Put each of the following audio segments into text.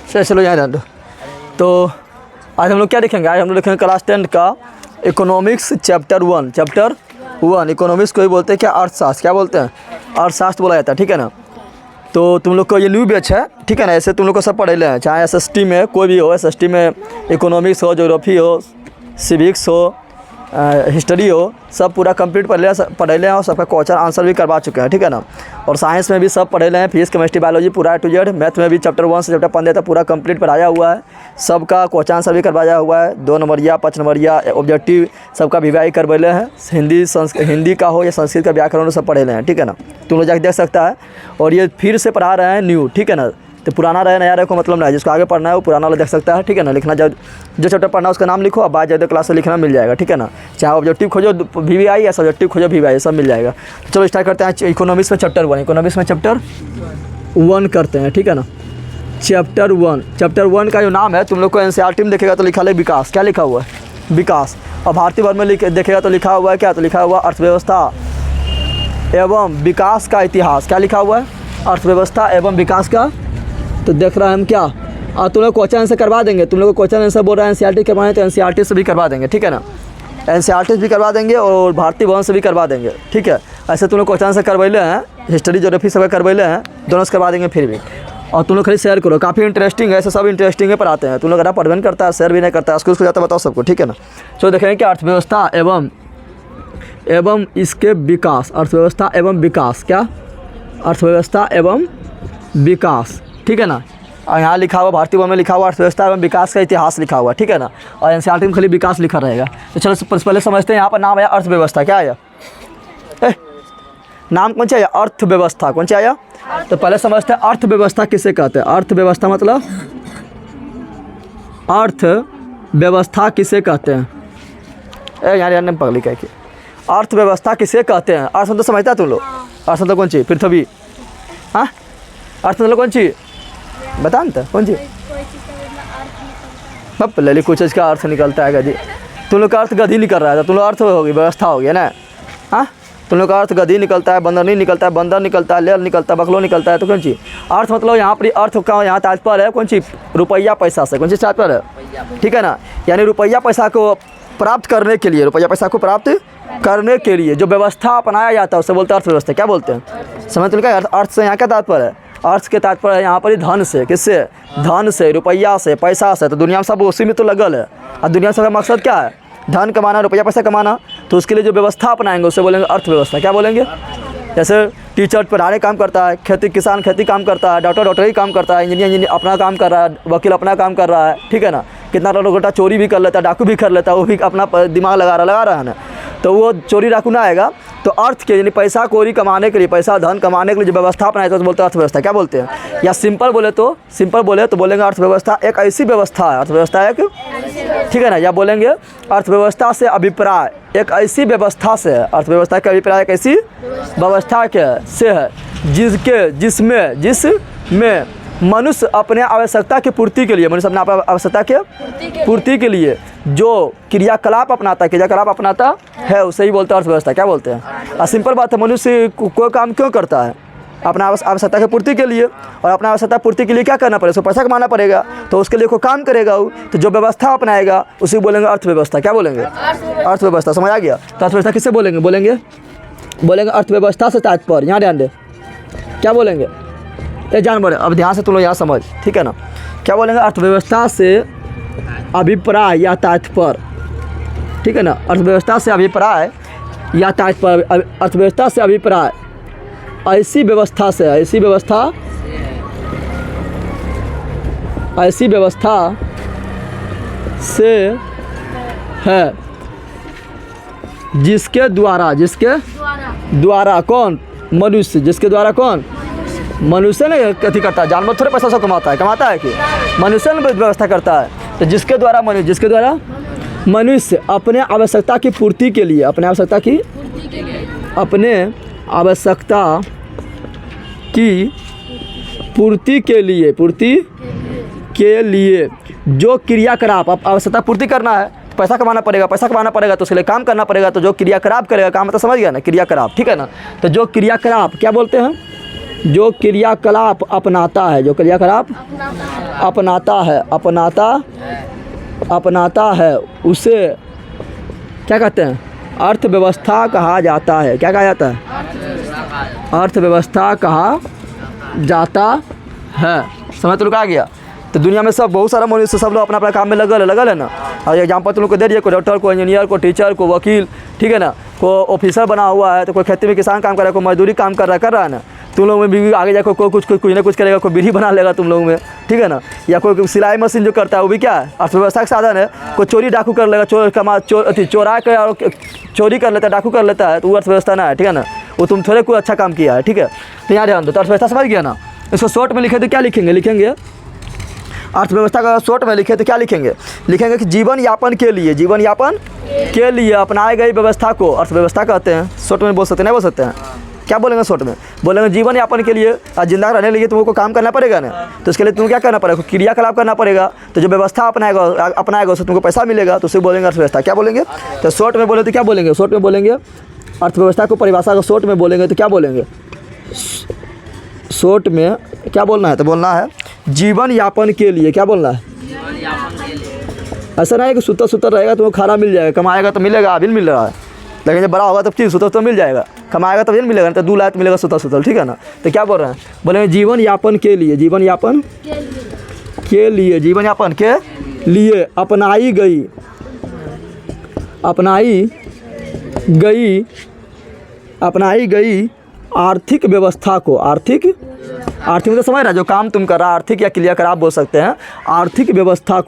चलो यहाँ ध्यान दो। तो आज हम लोग क्या देखेंगे? आज हम लोग देखेंगे क्लास 10 का इकोनॉमिक्स चैप्टर 1 इकोनॉमिक्स को ही बोलते हैं क्या? अर्थशास्त्र। क्या बोलते हैं? अर्थशास्त्र बोला जाता है, ठीक है ना। तो तुम लोग को ये न्यू बैच है, ठीक है ना। ऐसे तुम लोग को सब पढ़े हैं, चाहे SST में कोई भी हो, SST में इकोनॉमिक्स हो, ज्योग्राफी हो, सिविक्स हो, हिस्ट्री हो, सब पूरा कंप्लीट पढ़े हैं और सबका क्वेश्चन आंसर भी करवा चुके हैं, ठीक है ना। और साइंस में भी सब पढ़े हैं, फिजिक्स केमिस्ट्री बायोलॉजी पूरा A to Z। मैथ में भी चैप्टर 1 से चैप्टर 15 तक पूरा कंप्लीट पढ़ाया हुआ है, सबका क्वेश्चन आंसर भी करवाया हुआ है। 2 नंबरिया 5 नंबरिया ऑब्जेक्टिव सबका VVI करवाए हैं। हिंदी का हो या संस्कृत का व्याकरण सब पढ़े हैं, ठीक है ना। तुम लोग जाकर देख सकता है। और ये फिर से पढ़ा रहे हैं न्यू, ठीक है ना। तो पुराना रहे नया रहे को मतलब नहीं, जिसको आगे पढ़ना है वो पुराना वाला देख सकता है, ठीक है ना। लिखना जो चैप्टर पढ़ना है उसका नाम लिखो, अब बाद ज़्यादा क्लास से लिखना मिल जाएगा, ठीक है ना। चाहे ऑब्जेक्टिव खोजो VVI या सब्जेक्टिव खोजो VVI, सब मिल जाएगा। तो चलो स्टार्ट करते हैं इकोनॉमिक्स में चैप्टर 1। इकोनॉमिक्स में चैप्टर 1 करते हैं, ठीक है ना। चैप्टर 1 का जो नाम है, तुम लोग को NCERT में देखेगा तो लिखा है विकास। क्या लिखा हुआ है? विकास। और भारतीय वर्ग में देखेगा तो लिखा हुआ है क्या? तो लिखा हुआ अर्थव्यवस्था एवं विकास का इतिहास। क्या लिखा हुआ है? अर्थव्यवस्था एवं विकास का। तो देख रहे हैं हम क्या, और तुम लोग क्वेश्चन आंसर करवा देंगे। तुम लोग को क्वेश्चन आंसर बोल रहा है NCERT करवाएं तो NCERT से भी करवा देंगे, ठीक है ना। NCERT से भी करवा देंगे और भारतीय भवन से भी करवा देंगे, ठीक है। ऐसे तुम लोग क्वेश्चन आंसर करवाइले हैं, हिस्ट्री ज्योग्राफी सब करवाइले हैं, दोनों से करवा देंगे फिर भी। और तुम लोग खाली शेयर करो, काफ़ी इंटरेस्टिंग है, ऐसे सब इंटरेस्टिंग है पढ़ाते हैं। तुम लोग अगर पढ़ भी नहीं करता है, शेयर भी नहीं करता है, उसको जाता बताओ सबको, ठीक है ना। चलो देखेंगे कि अर्थव्यवस्था एवं इसके विकास। अर्थव्यवस्था एवं विकास। क्या? अर्थव्यवस्था एवं विकास, ठीक है ना। और यहाँ लिखा हुआ भारतीय वर्ग में लिखा हुआ अर्थव्यवस्था एवं विकास का इतिहास लिखा हुआ, ठीक है ना। और NCERT में खाली विकास लिखा रहेगा। तो चलो पहले समझते हैं। यहाँ पर नाम आया अर्थव्यवस्था। क्या आया? नाम कौन सा आया? अर्थव्यवस्था। कौन सा आया? तो पहले समझते हैं अर्थव्यवस्था किसे कहते हैं। अर्थव्यवस्था मतलब अर्थव्यवस्था किसे कहते हैं? यार नाम पगली क्या कि अर्थव्यवस्था किसे कहते हैं? अर्थ मतलब समझता है तुम लोग? अर्थ मतलब कौन चीज़? पृथ्वी। हाँ, अर्थ मतलब कौन चीज़ बता ना, कौन चीज़? बप लली कुछ इसका अर्थ निकलता है गधी। तुम लोग का अर्थ गधी निकल रहा है, तुम लोग अर्थ होगी व्यवस्था हो गया ना। हाँ, तुम लोग का अर्थ गधी निकलता है, बंदर नहीं निकलता है, बंदर निकलता है, लेल निकलता है, बकलो निकलता है। तो कौन चीज़ अर्थ मतलब यहाँ पर अर्थ का यहाँ तात्पर्य है कौन चीज़? रुपया पैसा से। कौन चीज़ तात्पर्य है? ठीक है ना। यानी रुपया पैसा को प्राप्त करने के लिए, रुपया पैसा को प्राप्त करने के लिए जो व्यवस्था अपनाया जाता है उसे बोलते हैं अर्थव्यवस्था। क्या बोलते हैं? समझ तुम क्या? अर्थ से यहाँ क्या तात्पर्य है? अर्थ के तात्पर्य है यहाँ पर ही धन से। किससे? धन से, रुपया से, पैसा से। तो दुनिया में सब उसी में तो लगल है। और दुनिया में सबका मकसद क्या है? धन कमाना, रुपया पैसा कमाना। तो उसके लिए जो व्यवस्था अपनाएंगे उसे बोलेंगे अर्थव्यवस्था। क्या बोलेंगे? जैसे टीचर पढ़ाने काम करता है, किसान खेती काम करता है, डॉक्टरी काम करता है, इंजीनियर अपना काम कर रहा है, वकील अपना काम कर रहा है, ठीक है ना। कितना लोग चोरी भी कर लेता है, डाकू भी कर लेता है, वो भी अपना दिमाग लगा रहा है ना। तो वो चोरी डाकू ना आएगा। तो अर्थ के यानी पैसा कौड़ी कमाने के लिए, पैसा धन कमाने के लिए जो व्यवस्था अपनाए तो बोलते हैं अर्थव्यवस्था। क्या बोलते हैं? या सिंपल बोले तो बोलेंगे अर्थव्यवस्था एक ऐसी व्यवस्था है। अर्थव्यवस्था एक, ठीक है ना। या बोलेंगे अर्थव्यवस्था से अभिप्राय एक ऐसी व्यवस्था से। अर्थव्यवस्था का अभिप्राय एक ऐसी व्यवस्था के से है जिसमें मनुष्य अपने आवश्यकता की पूर्ति के लिए, मनुष्य अपने आवश्यकता के पूर्ति के लिए जो क्रियाकलाप अपनाता है उसे ही बोलते हैं अर्थव्यवस्था। क्या बोलते हैं? और सिंपल बात है, मनुष्य कोई काम क्यों करता है? अपना आवश्यकता की पूर्ति के लिए। और अपना आवश्यकता पूर्ति के लिए क्या करना पड़ेगा? उसको पैसा कमाना पड़ेगा। तो उसके लिए कोई काम करेगा वो, तो जो व्यवस्था अपनाएगा उसी बोलेंगे अर्थव्यवस्था। क्या बोलेंगे? अर्थव्यवस्था। समझ आ गया? तो अर्थव्यवस्था किससे बोलेंगे अर्थव्यवस्था से तात्पर्य। यहाँ ध्यान दे, क्या बोलेंगे? ये जानवर। अब ध्यान से तुम लोग यहाँ समझ, ठीक है ना। क्या बोलेंगे? अर्थव्यवस्था से अभिप्राय या तात्पर्य, ठीक है ना। अर्थव्यवस्था से अभिप्राय या तात्पर्य। अर्थव्यवस्था से अभिप्राय ऐसी व्यवस्था से है जिसके द्वारा कौन? मनुष्य। जिसके द्वारा कौन? मनुष्य ने कथी करता है? जानवर थोड़े पैसा से कमाता है कि मनुष्य ने व्यवस्था करता है। तो जिसके द्वारा मनुष्य अपने आवश्यकता की पूर्ति के लिए, अपने आवश्यकता की पूर्ति के लिए जो क्रियाकलाप, आवश्यकता पूर्ति करना है तो पैसा कमाना पड़ेगा तो उसके लिए काम करना पड़ेगा। तो जो क्रियाकलाप करेगा, काम तो समझ गया ना, क्रियाकलाप, ठीक है ना। तो जो क्रियाकलाप क्या बोलते हैं? जो क्रियाकलाप अपनाता है, जो क्रियाकलाप अपनाता है उसे क्या कहते हैं? अर्थव्यवस्था कहा जाता है। क्या कहा जाता है? अर्थव्यवस्था कहा जाता है। समय तो रुका गया। तो दुनिया में सब बहुत सारा मनुष्य, सब लोग अपना अपना काम में लगल है ना। और एग्जाम्पल तुम लोग को दे दिए, कोई डॉक्टर, कोई इंजीनियर, कोई टीचर, कोई वकील, ठीक है ना, कोई ऑफिसर बना हुआ है, तो कोई खेती में किसान काम कर रहा है, कोई मजदूरी काम कर रहा है ना। तुम लोग में भी आगे जाकर कोई कुछ ना कुछ करेगा, कोई बिजली बना लेगा तुम लोग में, ठीक है ना। या कोई सिलाई मशीन जो करता है वो भी क्या है? अर्थव्यवस्था का साधन है। कोई चोरी डाकू कर लेगा, चोरा कर चोरी कर लेता है, डाकू कर लेता है, तो वो अर्थव्यवस्था ना है, ठीक है ना। वो तुम थोड़े कोई अच्छा काम किया है, ठीक है। तो यहाँ ध्यान दो। तो अर्थव्यवस्था समझ गया ना। इसको शॉर्ट में लिखे तो क्या लिखेंगे? अर्थव्यवस्था का शॉर्ट में लिखे तो क्या लिखेंगे कि जीवन यापन के लिए अपनाए गई व्यवस्था को अर्थव्यवस्था कहते हैं। शॉर्ट में बोल सकते हैं, नहीं बोल सकते हैं? क्या बोलेंगे शॉर्ट में? बोलेंगे जीवन यापन के लिए, जिंदा रहने के लिए तुमको काम करना पड़ेगा ना। तो इसके लिए तुमको क्या करना पड़ेगा? क्रियाकलाप करना पड़ेगा। तो जो व्यवस्था अपनाएगा उससे तुमको पैसा मिलेगा, तो उसे बोलेंगे अर्थव्यवस्था। क्या बोलेंगे? तो शॉर्ट में बोले तो क्या बोलेंगे? शॉर्ट में बोलेंगे अर्थव्यवस्था को परिभाषा को शॉर्ट में बोलेंगे तो क्या बोलेंगे? शॉर्ट में क्या बोलना है? तो बोलना है जीवन यापन के लिए। क्या बोलना है? ऐसा नहीं है कि सुतर रहेगा तुमको खाना मिल जाएगा, कमाएगा तो मिलेगा, अभी मिल रहा है, लेकिन जब बड़ा होगा तब चीज़ सुतर तो मिल जाएगा, कमाएगा तब ये मिलेगा, तो 2 लाख मिलेगा सुतर, ठीक है ना। तो क्या बोल रहे हैं? बोलेंगे जीवन यापन के लिए अपनाई गई आर्थिक व्यवस्था को, आर्थिक मतलब समझ रहा है, जो काम तुम कर रहा है, आर्थिक या क्रियाकलाप बोल सकते हैं। आर्थिक व्यवस्था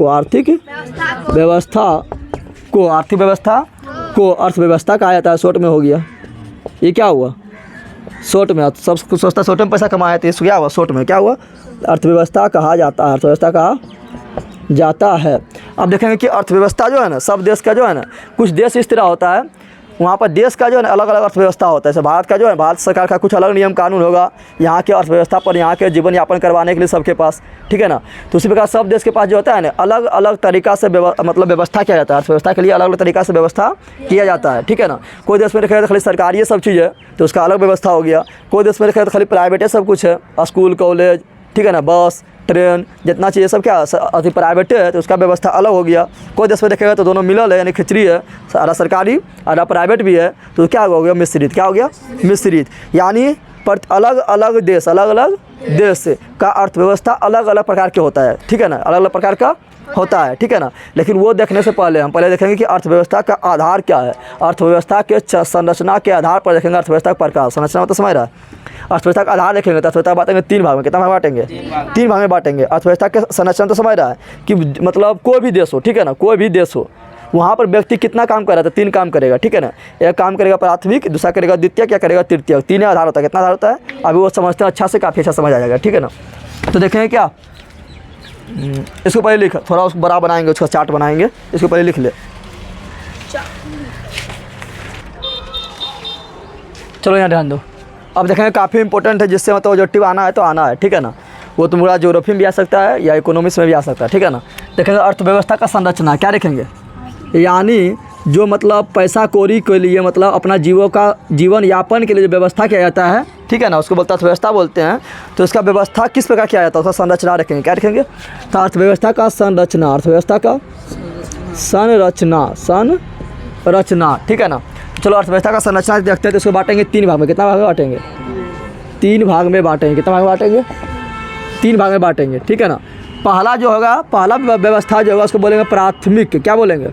को अर्थव्यवस्था कहा जाता है। शॉर्ट में हो गया। ये क्या हुआ? शॉर्ट में सब कुछ सोचता, शॉर्ट में पैसा कमाया, तो इसको क्या हुआ? शॉर्ट में क्या हुआ? अर्थव्यवस्था कहा जाता है। अब देखेंगे कि अर्थव्यवस्था जो है ना, सब देश का जो है ना, कुछ देश इस तरह होता है, वहाँ पर देश का जो है ना अलग अलग अर्थव्यवस्था होता है। जैसे भारत का जो है, भारत सरकार का कुछ अलग नियम कानून होगा यहाँ के अर्थव्यवस्था पर, यहाँ के जीवन यापन करवाने के लिए सबके पास, ठीक है ना। तो उसी प्रकार सब देश के पास जो होता है ना, अलग अलग तरीका से व्यवस्था किया जाता है। अर्थव्यवस्था के लिए अलग अलग तरीका से व्यवस्था किया जाता है, ठीक है ना। कोई देश में रखेगा तो खाली सरकारी ये सब चीज़ है, तो उसका अलग व्यवस्था हो गया। कोई देश में रखेगा तो खाली प्राइवेट सब कुछ है, स्कूल, कॉलेज, ठीक है ना, बस, ट्रेन, जितना चाहिए सब क्या अति प्राइवेट है, तो उसका व्यवस्था अलग हो गया। कोई देश में देखेगा तो दोनों मिलल है, यानी खिचड़ी है, आधा सरकारी आधा प्राइवेट भी है, तो क्या हो गया? मिश्रित। क्या हो गया? मिश्रित। यानी अलग अलग देश का अर्थव्यवस्था अलग अलग प्रकार के होता है, ठीक है ना, अलग अलग प्रकार का होता है, ठीक है ना। लेकिन वो देखने से पहले हम देखेंगे कि अर्थव्यवस्था का आधार क्या है। अर्थव्यवस्था के संरचना के आधार पर देखेंगे अर्थव्यवस्था का प्रकार। संरचना मतलब समझ रहा है? अर्थव्यवस्था का आधार देखेंगे तो अर्थव्यवस्था बांटेंगे 3 भाग में। कितना भाग बांटेंगे? 3 भाग में बांटेंगे। अर्थव्यवस्था के संरचना तो समझ रहा है कि मतलब कोई भी देश हो, ठीक है ना, कोई भी देश हो, वहाँ पर व्यक्ति कितना काम कर रहा था? 3 काम करेगा, ठीक है ना। एक काम करेगा प्राथमिक, दूसरा करेगा द्वितीय, क्या करेगा? तृतीय। 3 आधार होता है। कितना आधार होता है? अभी वो समझते हैं अच्छा से, काफ़ी अच्छा समझ आ जाएगा, ठीक है ना। तो देखेंगे क्या, इसको पहले लिख, थोड़ा उसको बड़ा बनाएंगे, उसका चार्ट बनाएंगे, इसको पहले लिख ले। चलो यहाँ ध्यान दो। अब देखेंगे काफ़ी इंपॉर्टेंट है, जिससे मतलब ऑब्जेक्टिव आना है तो आना है, ठीक है ना। वो तुम्हारा ज्योग्राफी में भी आ सकता है या इकोनॉमिक्स में भी आ सकता है, ठीक है ना। देखेंगे अर्थव्यवस्था का संरचना क्या देखेंगे, यानी जो मतलब पैसा कौड़ी के लिए मतलब अपना जीवन यापन के लिए जो व्यवस्था किया जाता है, ठीक है ना, उसको बोलते हैं अर्थव्यवस्था बोलते हैं। तो इसका व्यवस्था किस प्रकार किया जाता है, उसका संरचना रखेंगे। क्या रखेंगे? तो अर्थव्यवस्था का संरचना, ठीक है ना। चलो अर्थव्यवस्था का संरचना देखते हैं। तो इसको बांटेंगे 3 भाग में। कितना भाग में बांटेंगे? 3 भाग में बांटेंगे। कितना भाग में बांटेंगे? 3 भाग में बांटेंगे, ठीक है ना। पहला जो होगा, पहला व्यवस्था जो होगा उसको बोलेंगे प्राथमिक। क्या बोलेंगे?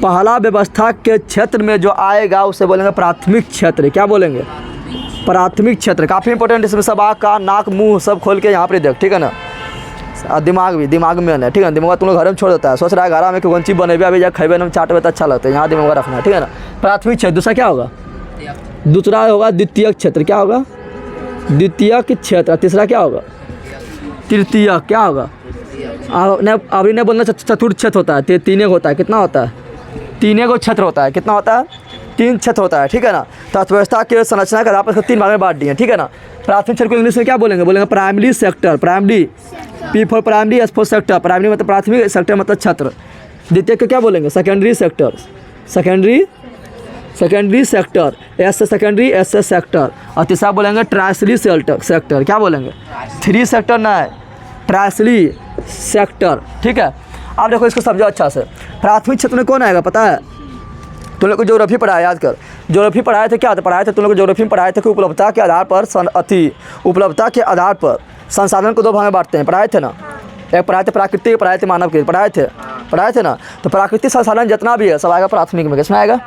पहला व्यवस्था के क्षेत्र में जो आएगा उसे बोलेंगे प्राथमिक क्षेत्र। क्या बोलेंगे? प्राथमिक क्षेत्र। काफ़ी इंपॉर्टेंट, इसमें सब आँख, कान, नाक, मुंह सब खोल के यहाँ पर देख, ठीक है ना। दिमाग में है, ठीक है ना। दिमाग तुम लोग घर में छोड़ देता है, सोच रहा है घर में कौन चीज़ बनेबे, अभी जाकर खेबे ना चाटबे तो अच्छा लगता है, यहाँ दिमाग रखना है, ठीक है ना। प्राथमिक क्षेत्र। दूसरा क्या होगा? दूसरा होगा द्वितीय क्षेत्र। क्या होगा? द्वितीय क्षेत्र। तीसरा क्या होगा? तृतीय। क्या होगा? अभी नहीं बोलना, चतुर्थ क्षेत्र होता है, 3 होता है। कितना होता है? 3 क्षेत्र होता है। कितना होता है? 3 क्षेत्र होता है, ठीक है ना। तो अर्थव्यवस्था के संरचना के आधार पर 3 भाग में बांट दिए, ठीक है ना। प्राथमिक क्षेत्र को इंग्लिश में क्या बोलेंगे? बोलेंगे primary sector. Primary, P for primary, S for sector. Primary मतलब प्राथमिक, सेक्टर मतलब क्षेत्र। द्वितीय को क्या बोलेंगे? Secondary sector. Secondary secondary sector, S से सेकेंडरी, एस से सेक्टर। और तीसरा बोलेंगे ट्राइसली सेक्टर। क्या बोलेंगे? 3 सेक्टर ना है, ट्राइसली सेक्टर। ठीक है, अब देखो इसको समझो अच्छा से। प्राथमिक क्षेत्र में कौन आएगा पता है? तुम लोग को ज्योग्राफी पढ़ाया, याद कर, ज्योग्राफी पढ़ाए थे। क्या पढ़ाए थे तुम लोग को? ज्योग्राफी में पढ़ाए थे कि उपलब्धता के आधार पर उपलब्धता के आधार पर संसाधन को 2 भाग में बांटते हैं। पढ़ाए थे ना? एक पढ़ाए थे प्राकृतिक, पढ़ाए थे मानव के, पढ़ाए थे ना? तो प्राकृतिक संसाधन जितना भी है सब आएगा प्राथमिक में। किसमें आएगा?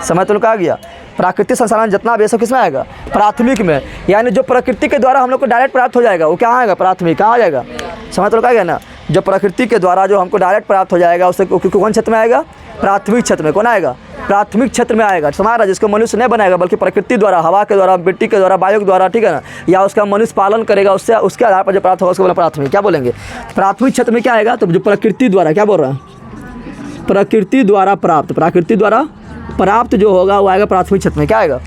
समय तुम लोग आ गया। प्राकृतिक संसाधन जितना भी है सब किसमें आएगा? प्राथमिक में। यानी जो प्रकृति के द्वारा हम लोग को डायरेक्ट प्राप्त हो जाएगा वो क्या आएगा? प्राथमिक। कहाँ आ जाएगा? समय तो लोग आ गया ना? जो प्रकृति के द्वारा जो हमको डायरेक्ट प्राप्त हो जाएगा उससे कौन क्षेत्र में आएगा? प्राथमिक क्षेत्र में। कौन आएगा? प्राथमिक क्षेत्र में आएगा। समारा जिसको मनुष्य नहीं बनाएगा बल्कि प्रकृति द्वारा, हवा के द्वारा, मिट्टी के द्वारा, वायु के द्वारा, ठीक है ना, या उसका मनुष्य पालन करेगा उससे, उसके आधार पर जो प्राप्त होगा उसको बोला प्राथमिक। क्या बोलेंगे? प्राथमिक क्षेत्र में क्या आएगा? तो जो प्रकृति द्वारा, क्या बोल रहा है? प्रकृति द्वारा प्राप्त, प्रकृति द्वारा प्राप्त जो होगा वो आएगा प्राथमिक क्षेत्र में। क्या आएगा?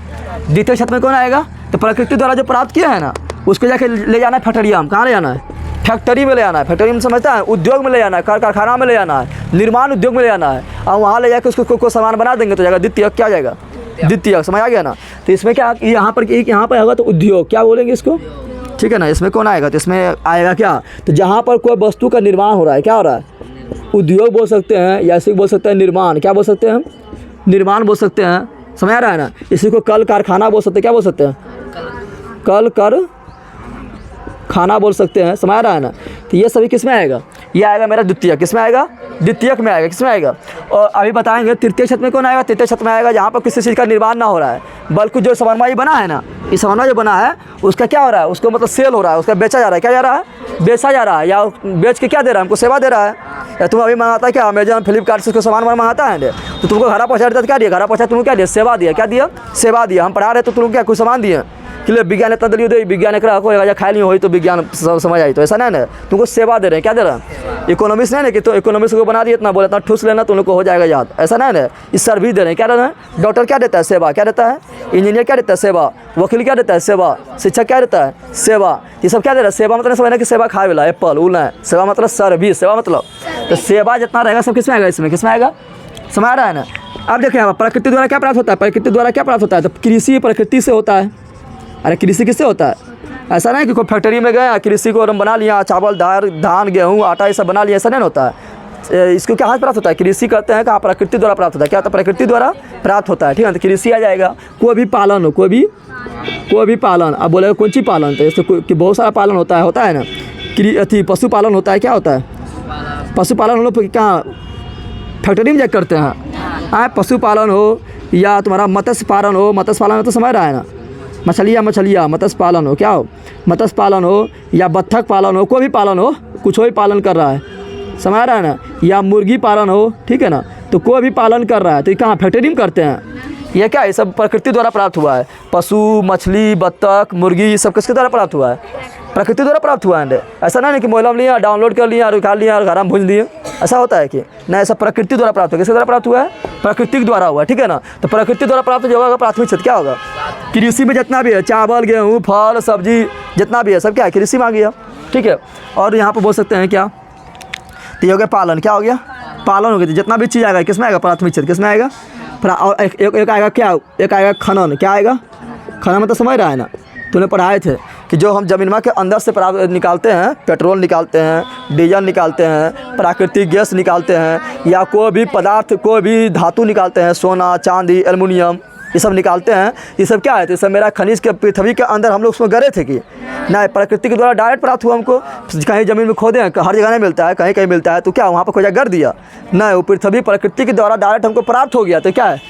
द्वितीय क्षेत्र में कौन आएगा? तो प्रकृति द्वारा जो प्राप्त किया है ना उसको जाके ले जाना है फैक्ट्रिया में। कहाँ ले जाना है? फैक्ट्री में ले जाना है। फैक्ट्री में समझता है? उद्योग में ले जाना है, कारखाना में ले जाना है, निर्माण उद्योग में ले जाना है, और वहाँ ले जाकर उसको कोई सामान बना देंगे तो जाएगा द्वितीयक। क्या जाएगा? द्वितीयक। समझ आ गया ना? तो इसमें क्या यहाँ पर होगा तो उद्योग। क्या बोलेंगे इसको? ठीक है ना? इसमें कौन आएगा? तो इसमें आएगा क्या? तो जहाँ पर कोई वस्तु का निर्माण हो रहा है, क्या हो रहा है? उद्योग बोल सकते हैं, या इसी को बोल सकते हैं निर्माण। क्या बोल सकते हैं? निर्माण बोल सकते हैं। समझ आ रहा है ना? इसी को कल कारखाना बोल सकते हैं। क्या बोल सकते हैं? कल कर खाना बोल सकते हैं। समझ आ रहा है ना? तो ये सभी किस में आएगा? ये आएगा मेरा द्वितीयक। किस में आएगा? द्वितीयक में आएगा। किस में आएगा? और अभी बताएंगे तृतीय क्षेत्र में कौन आएगा? तृतीय क्षेत्र में आएगा जहाँ पर किसी चीज़ का निर्माण ना हो रहा है बल्कि जो समन्वय बना है ना, ये समन्वय जो बना है उसका क्या हो रहा है? उसको मतलब सेल हो रहा है, उसका बेचा जा रहा है। क्या जा रहा है? बेचा जा रहा है। या बेच के क्या दे रहा है? हमको सेवा दे रहा है। या तुम अभी मंगाता है क्या? अमेजन, फ्लिपकार्ट से उसको सामान मंगाता है तो तुमको घर पहुँचा देता है। क्या दिया? घर पहुँचा तुमको क्या दिया? सेवा दिया। क्या दिया? सेवा दिया। हम पढ़ा रहे तो तुमको क्या कुछ सामान दिए कि ले विज्ञान इतना दिलियो दे, विज्ञान एक रखो खाए नहीं हो तो विज्ञान समझ आई। तो ऐसा नहीं ना, तुमको सेवा दे रहे हैं। क्या दे रहे हैं? इकोनॉमिक्स नहीं ना कि तो इकोनॉमिक्स को बना दिए इतना बोले इतना ठूस लेना तुम लोग को हो जाएगा याद। ऐसा नहीं ना, इस सर्विस दे रहे हैं। क्या दे रहे हैं? डॉक्टर क्या देता है? सेवा। क्या देता है? इंजीनियर क्या देता है? सेवा। वकील क्या देता है? सेवा। शिक्षक क्या देता है? सेवा। ये सब क्या दे रहा है? सेवा मतलब समझना कि सेवा खाए वाला एप्पल उल है। सेवा मतलब सर्विस। सेवा मतलब तो सेवा जितना रहेगा सब किस में आएगा? इसमें किस में आएगा? समझ आ रहा है ना? अब देखिए प्रकृति द्वारा क्या प्राप्त होता है? प्रकृति द्वारा क्या प्राप्त होता है? तो कृषि प्रकृति से होता है। अरे कृषि किससे होता है? ऐसा नहीं कि कोई फैक्ट्री में गए कृषि को बना लिया, चावल धान गेहूँ आटा ये सब बना लिया, ऐसा नहीं होता है। इसको क्या हाथ प्राप्त होता है? कृषि करते हैं कहाँ? प्रकृति द्वारा प्राप्त होता है। क्या होता है? प्रकृति द्वारा प्राप्त होता है। ठीक है, तो कृषि आ जाएगा। कोई भी पालन हो, कोई भी पालन। अब बोलेगा कौन सी पालन? तो जैसे कि बहुत सारा पालन होता है ना। पशुपालन होता है। क्या होता है? पशुपालन हम लोग कहाँ फैक्ट्री में जाकर करते हैं। पशुपालन हो या तुम्हारा मत्स्य पालन हो, मत्स्य पालन तो समझ रहा है ना? मछलियाँ मत्स्य पालन हो। क्या हो? मत्स्य पालन हो या बत्तख पालन हो, कोई भी पालन हो, कुछ भी पालन कर रहा है। समझ रहा है ना? या मुर्गी पालन हो, ठीक है ना? तो कोई भी पालन कर रहा है तो ये कहाँ फैक्ट्री में करते हैं। ये क्या है? सब प्रकृति द्वारा प्राप्त हुआ है। पशु, मछली, बत्तख, मुर्गी ये सब किसके द्वारा प्राप्त हुआ है? प्रकृति द्वारा प्राप्त हुआ है। ऐसा नहीं कि मोबाइल में लिया, डाउनलोड कर लिया और खा लिया और घर में भूल दिए। ऐसा होता है कि नहीं? ऐसा प्रकृति द्वारा प्राप्त हुआ। किसके द्वारा प्राप्त हुआ है? प्रकृति द्वारा हुआ। ठीक है ना? तो प्रकृति द्वारा प्राप्त जो होगा प्राथमिक क्षेत्र क्या होगा? कृषि में जितना भी है चावल गेहूँ फल सब्जी जितना भी है सब क्या है? कृषि में आ गया। ठीक है, और यहाँ पर बोल सकते हैं क्या? तो ये हो गया पालन। क्या हो गया? पालन हो गया। जितना भी चीज़ आएगा किस में आएगा? प्राथमिक क्षेत्र। किस में आएगा? और एक आएगा क्या? एक आएगा खनन। क्या आएगा? खनन में तो समझ रहा है ना? तूने पढ़ाए थे कि जो हम जमीन के अंदर से निकालते हैं, पेट्रोल निकालते हैं, डीजल निकालते हैं, प्राकृतिक गैस निकालते हैं, या कोई भी पदार्थ कोई भी धातु निकालते हैं, सोना चांदी एल्युमिनियम ये सब निकालते हैं। ये सब क्या है? तो ये सब मेरा खनिज के पृथ्वी के अंदर हम लोग उसमें गए थे कि नहीं? प्रकृति के द्वारा डायरेक्ट प्राप्त हुआ हमको। कहीं ज़मीन में खोदे हैं, हर जगह नहीं मिलता है, कहीं कहीं मिलता है, तो क्या वहाँ पर खोजा कर दिया? नहीं, वो पृथ्वी प्रकृति के द्वारा डायरेक्ट हमको प्राप्त हो गया। तो क्या है?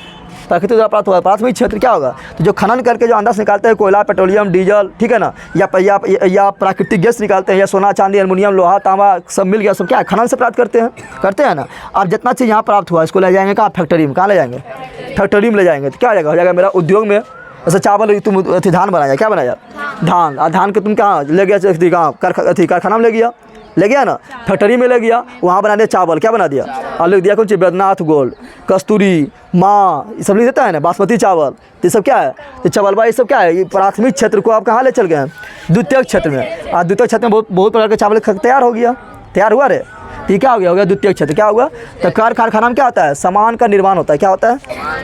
प्रकृति द्वारा प्राप्त हुआ। प्राथमिक क्षेत्र क्या होगा? तो जो खनन करके जो अंदर से निकालते हैं कोयला पेट्रोलियम डीजल, ठीक है ना, या प्राकृतिक गैस निकालते हैं, या सोना चांदी एल्युमिनियम लोहा तांबा सब मिल गया, सब क्या है? खनन से प्राप्त करते हैं ना। अब जितना चीज़ यहाँ प्राप्त हुआ इसको ले जाएंगे कहाँ? फैक्ट्री में। कहाँ ले जाएंगे? फैक्ट्री में ले जाएंगे। तो क्या हो जाएगा मेरा उद्योग में? जैसे चावल तुम धान बनाया, क्या बनाया? धान। और धान के तुम कहाँ ले गया? कारखाना में ले गया ना, फैक्ट्री में ले गया, वहाँ बना दिया चावल। क्या बना दिया? और लिख दिया कौन चीज़? बैद्यनाथ गोल्ड, कस्तूरी, माँ, ये सब लिख देता है ना, बासमती चावल। ये सब क्या है? ये चावल ये सब क्या है? ये प्राथमिक क्षेत्र को आप कहाँ ले चल गए हैं? द्वितीय क्षेत्र में। और द्वितीय क्षेत्र में बहुत प्रकार के चावल तैयार हुआ रे। ये क्या हो गया? द्वितीय क्षेत्र। क्या होगा? तो कारखाना में क्या होता है? सामान का निर्माण होता है। क्या होता है?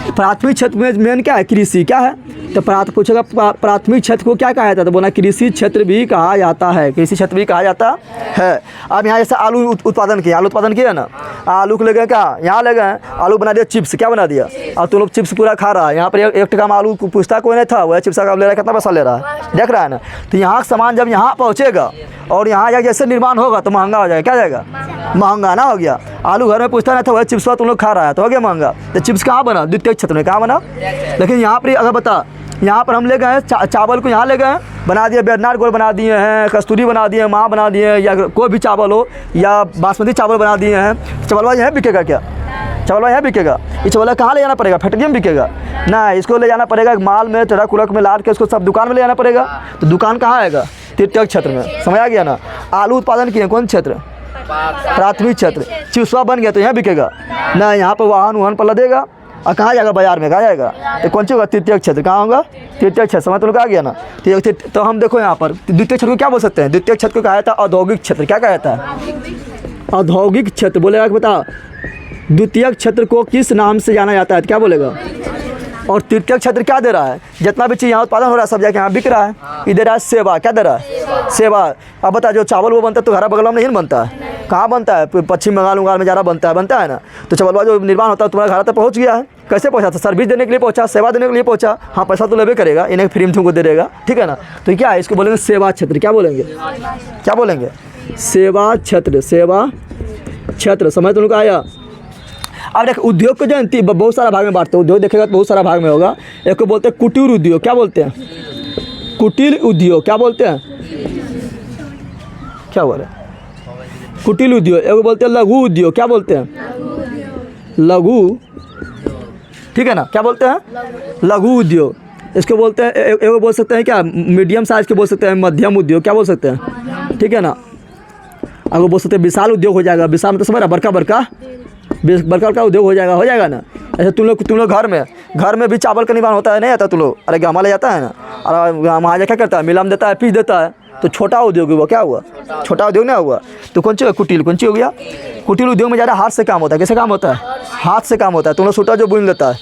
प्राथमिक क्षेत्र में मेन क्या है, कृषि क्या है। तो पूछेगा प्राथमिक क्षेत्र को क्या कहा जाता है, तो बोला कृषि क्षेत्र भी कहा जाता है, कृषि क्षेत्र भी कहा जाता है। अब यहाँ जैसे आलू उत्पादन किया ना, आलू को ले गए क्या, यहाँ ले गए आलू बना दिया चिप्स, क्या बना दिया, और तुम लोग चिप्स पूरा खा रहा है। यहाँ पर 1 टका में आलू पूछता कोई नहीं था, वह चिप्स का ले रहा है, कितना पैसा ले रहा है, देख रहा है ना। तो यहाँ सामान जब यहाँ पहुँचेगा और यहाँ जाके जैसे निर्माण होगा तो महंगा हो जाएगा, क्या जाएगा, महंगा ना हो गया। आलू घर में पूछता नहीं था, वह चिप्स तुम लोग खा रहा है तो हो गया महंगा। तो चिप्स कहाँ बना, द्वितीय क्षेत्र में कहाँ बना। लेकिन यहाँ पर अगर बता, यहाँ पर हम ले गए चावल को, यहाँ ले गए बना दिए, बैद्यनाथ गोल्ड बना दिए हैं, कस्तूरी बना दिए, माँ बना दिए, या कोई भी चावल हो, या बासमती चावल बना दिए हैं। चावलवा यहाँ बिकेगा क्या, चावलवा यहाँ बिकेगा, ये चावल कहाँ ले जाना पड़ेगा, फैक्ट्री में बिकेगा ना, इसको ले जाना पड़ेगा माल में, ट्रक उरक में लाद के उसको सब दुकान में ले जाना पड़ेगा। तो दुकान कहाँ आएगा, तृतीय क्षेत्र में, समझ आ गया ना। आलू उत्पादन किए कौन क्षेत्र, प्राथमिक क्षेत्र। चिप्सवा बन गया तो यहाँ बिकेगा ना, यहाँ पर वाहन पर लदेगा और कहाँ जाएगा, बाजार में कहाँ जाएगा। तो कौन सी होगा, तृतीय क्षेत्र, कहाँ होगा, तृतीय क्षेत्र। समझ तो लोग आ गया ना। तो हम देखो यहाँ पर द्वितीय क्षेत्र को क्या बोल सकते हैं, द्वितीय क्षेत्र को कहा जाता है औद्योगिक क्षेत्र, क्या कहा जाता है, औद्योगिक क्षेत्र। बोलेगा कि बता द्वितीय क्षेत्र को किस नाम से जाना जाता है, क्या बोलेगा। और तृतीय क्षेत्र क्या दे रहा है, जितना भी चीज़ यहाँ उत्पादन हो रहा है सब जाके यहाँ बिक रहा है, ये दे रहा है सेवा, क्या दे रहा है, सेवा। अब बता जो चावल वो बनता है तो घर बगल में नहीं बनता है, कहाँ बनता है, पश्चिम बंगाल में ज़्यादा बनता है ना। तो चावलवा जो निर्माण होता है तुम्हारे घर तक पहुँच गया है, कैसे पहुँचा था, सर्विस देने के लिए पहुँचा, सेवा देने के लिए पहुँचा। हाँ पैसा तो लेबे करेगा, इन्हें फ्री में तुमको दे देगा, ठीक है ना। तो क्या है, इसको बोलेंगे सेवा क्षेत्र, क्या बोलेंगे, क्या बोलेंगे, सेवा क्षेत्र, सेवा क्षेत्र। समझ तुम लोग आया। अब देख उद्योग को जो बहुत सारा भाग में बांटते हैं, उद्योग देखेगा तो बहुत सारा भाग में होगा। एक को बोलते हैं कुटीर उद्योग, क्या बोलते हैं, कुटीर उद्योग, क्या बोलते हैं, क्या बोले, कुटीर उद्योग। एक को बोलते हैं लघु उद्योग, क्या बोलते हैं, लघु, ठीक है ना, क्या बोलते हैं, लघु उद्योग। इसको बोलते हैं, एक बोल सकते हैं क्या, मीडियम साइज के बोल सकते हैं, मध्यम उद्योग, क्या बोल सकते हैं, ठीक है ना। अगर बोल सकते हैं विशाल उद्योग हो जाएगा, विशाल मतलब समझ रहा, बड़का बड़का उद्योग हो जाएगा ना। ऐसे तुम लोग घर में भी चावल का निर्माण होता है, नहीं आता तुम लोग, अरे गहमा ले जाता है ना, और वहाँ क्या करता है, मिला में देता है, पीस देता है। तो छोटा उद्योग हुआ, क्या हुआ, छोटा उद्योग ना हुआ। तो कौन सी कुटीर, कौन सी हो गया, कुटीर उद्योग में ज़्यादा हाथ से काम होता है, कैसे काम होता है, हाथ से काम होता है। तुम लोग सूटा जो बुन लेता है,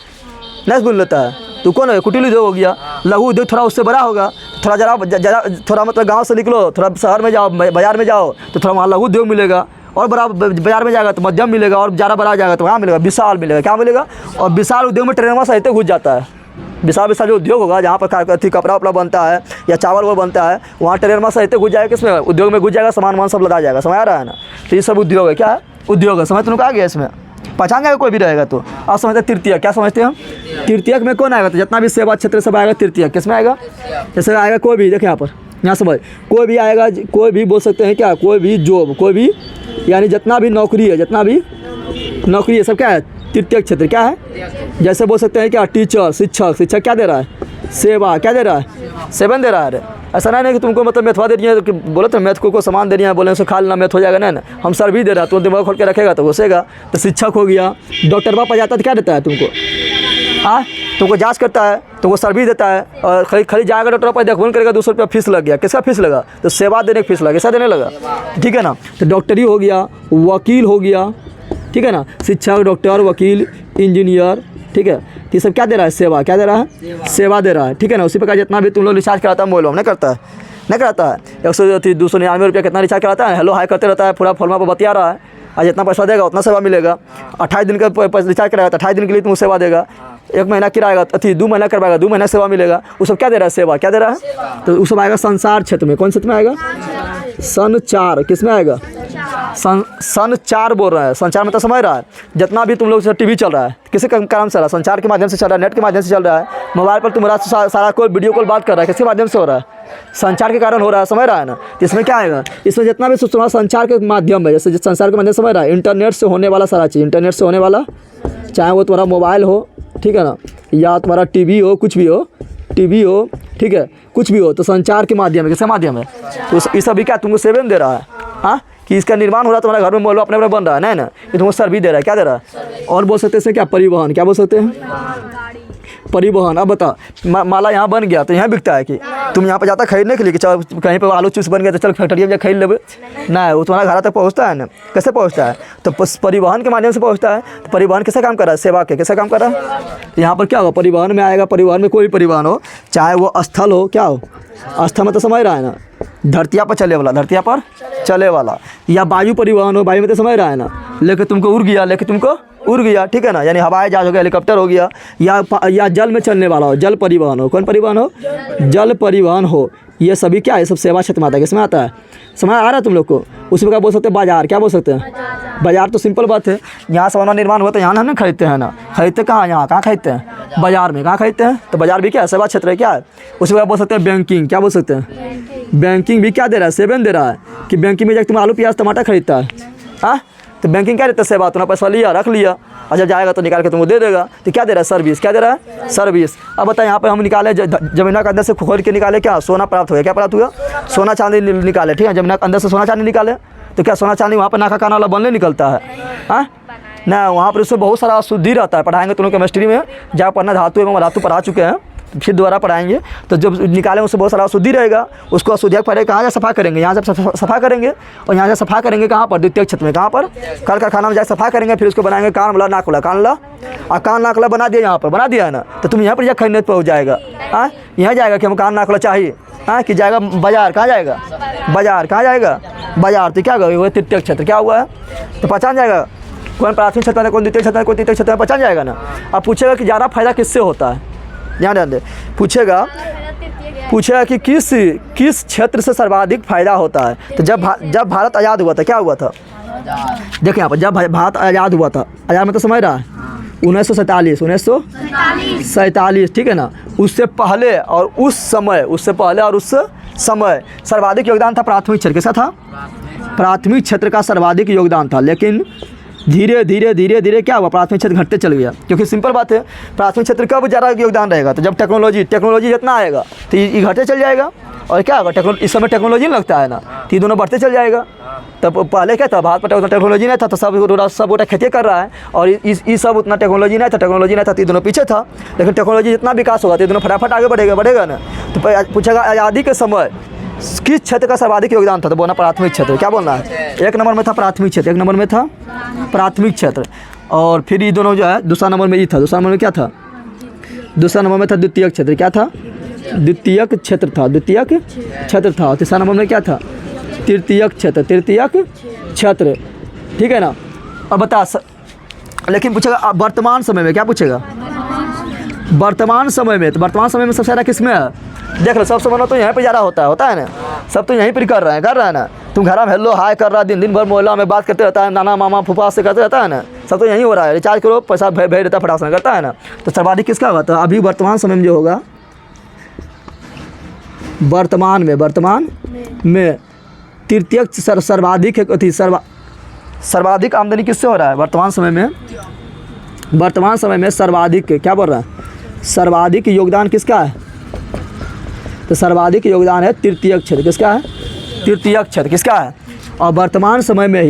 नहीं बुन लेता है, तो कौन है, कुटीर उद्योग हो गया। लघु उद्योग थोड़ा उससे बड़ा होगा, थोड़ा मतलब गाँव से निकलो, थोड़ा शहर में जाओ, बाजार में जाओ तो थोड़ा वहाँ लघु उद्योग मिलेगा, और बड़ा बाजार में जाएगा तो मध्यम मिलेगा, और ज़्यादा बड़ा जाएगा तो वहाँ मिलेगा विशाल मिलेगा, क्या मिलेगा। और विशाल उद्योग में ट्रेनवा सहित घुस जाता है, विशाल जो उद्योग होगा जहाँ पर कपड़ा उपड़ा बनता है या चावल वो बनता है, वहाँ ट्रेनवा सहित घुस जाएगा, किसमें, उद्योग में घुस जाएगा, सामान सब लदा जाएगा, समझ आ रहा है ना। तो ये सब उद्योग है, क्या है, उद्योग है। समझ तुमको आ गया, इसमें पहचान जाएगा कोई भी रहेगा तो। आप समझते हैं तृतीय, क्या समझते हैं हम, तृतीयक में कौन आएगा, तो जितना भी सेवा क्षेत्र सब आएगा तृतीयक, किसमें आएगा, जैसे आएगा कोई भी, देखिए यहाँ पर, यहाँ समझ, कोई भी आएगा, कोई भी बोल सकते हैं क्या, कोई भी जॉब, कोई भी यानी जितना भी नौकरी है, जितना भी नौकरी है सब क्या है, तृतीय क्षेत्र, क्या है। जैसे बोल सकते हैं क्या, टीचर, शिक्षक क्या दे रहा है, सेवा, क्या दे रहा है, सेवन दे रहा है। ऐसा नहीं कि तुमको मतलब मेथवा दे रही है, बोले तो मैथ को सामान दे रही है, बोले उसे खा लेना मैथ हो जाएगा, नहीं ना, हम सर भी दे रहा है, तो दिमाग खोल के रखेगा तो घुसेगा। तो शिक्षक हो गया, डॉक्टर बाप जाता है तो क्या देता है तुमको, हाँ तुमको जांच करता है, तुमको सर्विस देता है, और खाली जाएगा डॉक्टर पर देखभाल करेगा, 200 रुपया फीस लग गया, किसका फीस लगा, तो सेवा देने की फीस लगा, कैसा देने लगा, ठीक है ना। तो डॉक्टरी हो गया, वकील हो गया, ठीक है ना, शिक्षक, डॉक्टर, वकील, इंजीनियर, ठीक है। तो ये सब क्या दे रहा है, सेवा, क्या दे रहा है, सेवा दे रहा है, ठीक है ना। उसी प्रकार जितना भी तुम लोग रिचार्ज कराता है मोबाइल में, नहीं करता है 100-299 रुपया कितना रिचार्ज कराता है, हेलो हाई करते रहता है, पूरा फॉर्मा पर बतिया रहा है, और जितना पैसा देगा उतना सेवा मिलेगा। 28 दिन का रिचार्ज कराएगा तो 28 दिन के लिए तुमको सेवा देगा। 1 महीना किराएगा, 2 महीना करवाएगा, 2 महीना सेवा मिलेगा। वो सब क्या दे रहा है, सेवा, क्या दे रहा है। तो वो सब आएगा संचार क्षेत्र में, कौन क्षेत्र में आएगा, संचार, किस में आएगा, संचार बोल रहा है। संचार में तो समझ रहा है, जितना भी तुम लोग से टीवी चल रहा है किसी काम से चल रहा है, संचार के माध्यम से चल रहा है, नेट के माध्यम से चल रहा है, मोबाइल पर तुम्हारा सारा कोई वीडियो कॉल बात कर रहा है, किसके माध्यम से हो रहा है, संचार के कारण हो रहा है, समझ रहा है ना। इसमें क्या आएगा, इसमें जितना भी तुम्हारा संचार के माध्यम है, जैसे संचार के माध्यम से समझ रहा है, इंटरनेट से होने वाला सारा चीज़, इंटरनेट से होने वाला, चाहे वो तुम्हारा मोबाइल हो, ठीक है ना, या तुम्हारा टीवी हो, कुछ भी हो, टीवी हो, ठीक है, कुछ भी हो, तो संचार के माध्यम है, किसका माध्यम है, तो ये सब भी क्या तुमको सेवन दे रहा है, हाँ, कि इसका निर्माण हो रहा है तुम्हारे घर में, मोबाइल अपने अपने बन रहा है, नहीं ना, ये तुमको सर्विस दे रहा है, क्या दे रहा है। और बोल सकते हैं क्या, परिवहन, क्या बोल सकते हैं, परिवहन। अब बता, माला यहाँ बन गया तो यहाँ बिकता है कि तुम यहाँ पर जाता खरीदने के लिए कि चल कहीं पर आलू चिप्स बन गया तो चल फैक्ट्री में जा खरीद लेवे, ना, वो तुम्हारा घर तक पहुँचता है ना। कैसे पहुँचता है? तो परिवहन के माध्यम से पहुँचता है। तो परिवहन कैसे काम कर रहा है? सेवा के कैसे काम कर रहा है? तो यहाँ पर क्या होगा? परिवहन में आएगा, परिवहन में कोई परिवहन हो, चाहे वो स्थल हो, क्या हो, स्थल में तो समझ रहा है ना, धरतिया पर चले वाला, धरतिया पर चले वाला, या वायु परिवहन हो, वायु में तो समझ रहा है ना, लेके तुमको उड़ गया, लेके तुमको उड़ गया, ठीक है ना, यानी हवाई जहाज हो गया, हेलीकॉप्टर हो गया, या जल में चलने वाला हो, जल परिवहन हो। कौन परिवहन हो? जल परिवहन हो। ये सभी क्या है? सब सेवा क्षेत्र में आता है। किसमें आता है? समझ आ रहा है तुम लोग को? उसमें क्या बोल सकते हैं? बाजार। क्या बोल सकते हैं? बाजार। तो सिंपल बात है, यहाँ सामान निर्माण हुआ तो यहाँ हम खरीदते हैं ना, खरीदते कहाँ? यहाँ कहाँ खरीदते हैं? बाजार में। कहाँ खरीदते हैं? तो बाजार भी क्या है? सेवा क्षेत्र है। क्या है? उसमें क्या बोल सकते हैं? बैंकिंग। क्या बोल सकते हैं? बैंकिंग भी क्या दे रहा है? सेवन दे रहा है कि बैंकिंग में जाकर तुम आलू प्याज टमाटर खरीदता है, हाँ, तो बैंकिंग क्या देता है? सेवा। तुमने पैसा लिया, रख लिया, और जब जाएगा तो निकाल के तुमको दे देगा। तो क्या दे रहा है? सर्विस। क्या दे रहा है? सर्विस। अब बता, यहाँ पे हम निकाले जमीना के अंदर से खोद के निकाले, क्या सोना प्राप्त हुआ? क्या प्राप्त हुआ? सोना चांदी निकाले, ठीक है, जमीना के अंदर से सोना चांदी निकाले, तो क्या सोना चांदी वहाँ पर नाका काना वाला बनने निकलता है? हाँ ना, वहाँ पर उससे बहुत सारा अशुद्धि रहता है। पढ़ाएंगे तुम लोग केमिस्ट्री में, जहाँ पढ़ना धातु एवं धातु पढ़ा चुके हैं, फिर दोबारा पढ़ाएंगे। तो जब निकालें उससे बहुत सारा अशुद्धि रहेगा, उसको अशुद्धि पहले कहाँ से सफ़ा करेंगे? यहाँ से सफ़ा करेंगे, और यहाँ से सफ़ा करेंगे कहाँ पर? द्वितीय क्षेत्र में। कहाँ पर? कल कारखाना में जाकर सफ़ा करेंगे, फिर उसको बनाएंगे कान वाला, नाक वाला, कान वाला, और कान नाक वाला बना दिया, यहाँ पर बना दिया है ना, तो तुम यहाँ पर जाकर खरीदने पहुँच जाएगा। हाँ, यहाँ जाएगा कि हम कान नाक वाला चाहिए, हाँ, कि जाएगा बाजार। कहाँ जाएगा? बाजार। कहाँ जाएगा? बाजार। तो क्या होगा? तृतीय क्षेत्र। क्या हुआ है? तो पहचान जाएगा कौन प्राथमिक क्षेत्र है, कौन द्वितीय क्षेत्र है, कौन तृतीय क्षेत्र है, पहचान जाएगा ना। अब पूछेगा कि ज़्यादा फायदा किससे होता है? ध्यान दे, पूछेगा कि किस क्षेत्र से सर्वाधिक फायदा होता है। तो जब भारत आज़ाद हुआ था, क्या हुआ था? देखिए यहाँ पर, जब भारत आज़ाद हुआ था, आज़ाद मतलब समझ रहा है, 1947, ठीक है ना, उससे पहले और उस समय सर्वाधिक योगदान था प्राथमिक क्षेत्र। किसका था? प्राथमिक क्षेत्र का सर्वाधिक योगदान था। लेकिन धीरे धीरे क्या हुआ? प्राथमिक क्षेत्र घटते चल गया। क्योंकि सिंपल बात है, प्राथमिक क्षेत्र कब ज़्यादा योगदान रहेगा? तो जब टेक्नोलॉजी जितना आएगा तो ये घटते चल जाएगा। और क्या होगा? इस समय टेक्नोलॉजी लगता है ना, तो ये दोनों बढ़ते चल जाएगा। तब पहले क्या था? भारत पर टेक्नोलॉजी नहीं था, तो सब गोटा खेती कर रहा है, और इस सब उतना टेक्नोलॉजी नहीं था, तो ये दोनों पीछे था। लेकिन टेक्नोलॉजी जितना विकास होगा तो ये दोनों फटाफट आगे बढ़ेगा ना। तो पूछेगा आज़ादी के समय किस क्षेत्र का सर्वाधिक योगदान था? तो बोलना प्राथमिक क्षेत्र। क्या बोलना है? एक नंबर में था प्राथमिक क्षेत्र, एक नंबर में था प्राथमिक क्षेत्र। और फिर ये दोनों जो है, दूसरा नंबर में ये था, दूसरा नंबर में क्या था? दूसरा नंबर में था द्वितीय क्षेत्र। क्या था? द्वितीयक क्षेत्र था, द्वितीयक क्षेत्र था। तीसरा नंबर में क्या था? तृतीयक क्षेत्र, ठीक है ना। अब बता, लेकिन पूछेगा वर्तमान समय में, क्या पूछेगा? वर्तमान समय में। तो वर्तमान समय में सबसे ज़्यादा किस में है? देख लो, सब समय तो यहीं पे ज़्यादा होता है ना, सब तो यहीं पर कर रहे हैं ना। तुम घर में हेलो हाय कर रहा है, दिन भर मोहल्ला में बात करते रहता है, नाना मामा फूफा से करते रहता है ना, सब तो यहीं हो रहा है। रिचार्ज करो, पैसा भेज देता, फटाक से करता है ना। तो सर्वाधिक किसका होगा? तो अभी वर्तमान समय में जो होगा, वर्तमान में तृतीय सर्वाधिक आमदनी किससे हो रहा है? वर्तमान समय में सर्वाधिक, क्या बोल रहा है? सर्वाधिक योगदान किसका है? तो सर्वाधिक योगदान है तृतीय क्षेत्र। किसका है? तृतीय क्षेत्र। किसका है? और वर्तमान समय में ही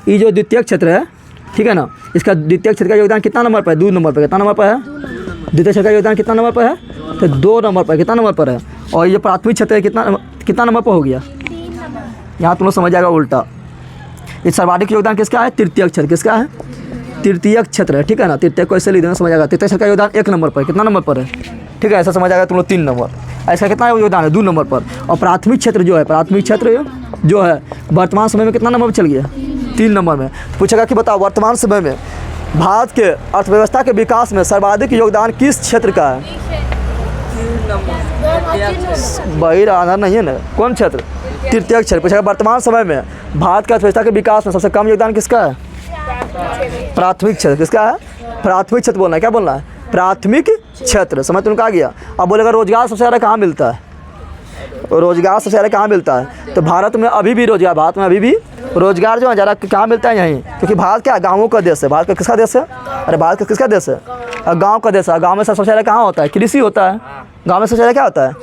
ये जो द्वितीय क्षेत्र है, ठीक है ना, इसका द्वितीय क्षेत्र का योगदान कितना नंबर पर है? 2 नंबर पर। कितना नंबर पर है? द्वितीय क्षेत्र का योगदान कितना नंबर पर है? तो 2 नंबर पर। कितना नंबर पर है? और ये प्राथमिक क्षेत्र है, कितना नंबर पर हो गया? यहाँ तुम लोग समझ जाएगा उल्टा। ये सर्वाधिक योगदान किसका है? तृतीय क्षेत्र। किसका है? तृतीय क्षेत्र है, ठीक है ना। तृतीय को ऐसे लिख देना, समझ आएगा। तृतीय क्षेत्र का योगदान 1 नंबर पर। कितना नंबर पर है? ठीक है, ऐसा समझ आएगा तुम लोग। 3 नंबर। ऐसा कितना योगदान है? 2 नंबर पर। और प्राथमिक क्षेत्र जो है, वर्तमान समय में कितना नंबर पर चल गया? 3 नंबर में। पूछेगा कि बताओ, वर्तमान समय में भारत के अर्थव्यवस्था के विकास में सर्वाधिक योगदान किस क्षेत्र का है? वही आधार नहीं है ना, कौन क्षेत्र? तृतीय क्षेत्र। पूछेगा वर्तमान समय में भारत के अर्थव्यवस्था के विकास में सबसे कम योगदान किसका है? प्राथमिक क्षेत्र। किसका है? प्राथमिक क्षेत्र बोलना है। क्या बोलना है? प्राथमिक क्षेत्र। समझ तुमको आ गया। अब बोलेगा रोजगार सबसे ज़्यादा कहाँ मिलता है? रोजगार सबसे ज़्यादा कहाँ मिलता है? तो भारत में अभी भी रोजगार रोजगार जो है ज़्यादा कहाँ मिलता है? यहीं। क्योंकि भारत क्या गाँवों का देश है। भारत का किसका देश है? अरे भारत का किसका देश है? गाँव का देश है। गाँव में सबसे ज़्यादा कहाँ होता है? कृषि होता है। गाँव में सबसे ज़्यादा क्या होता है?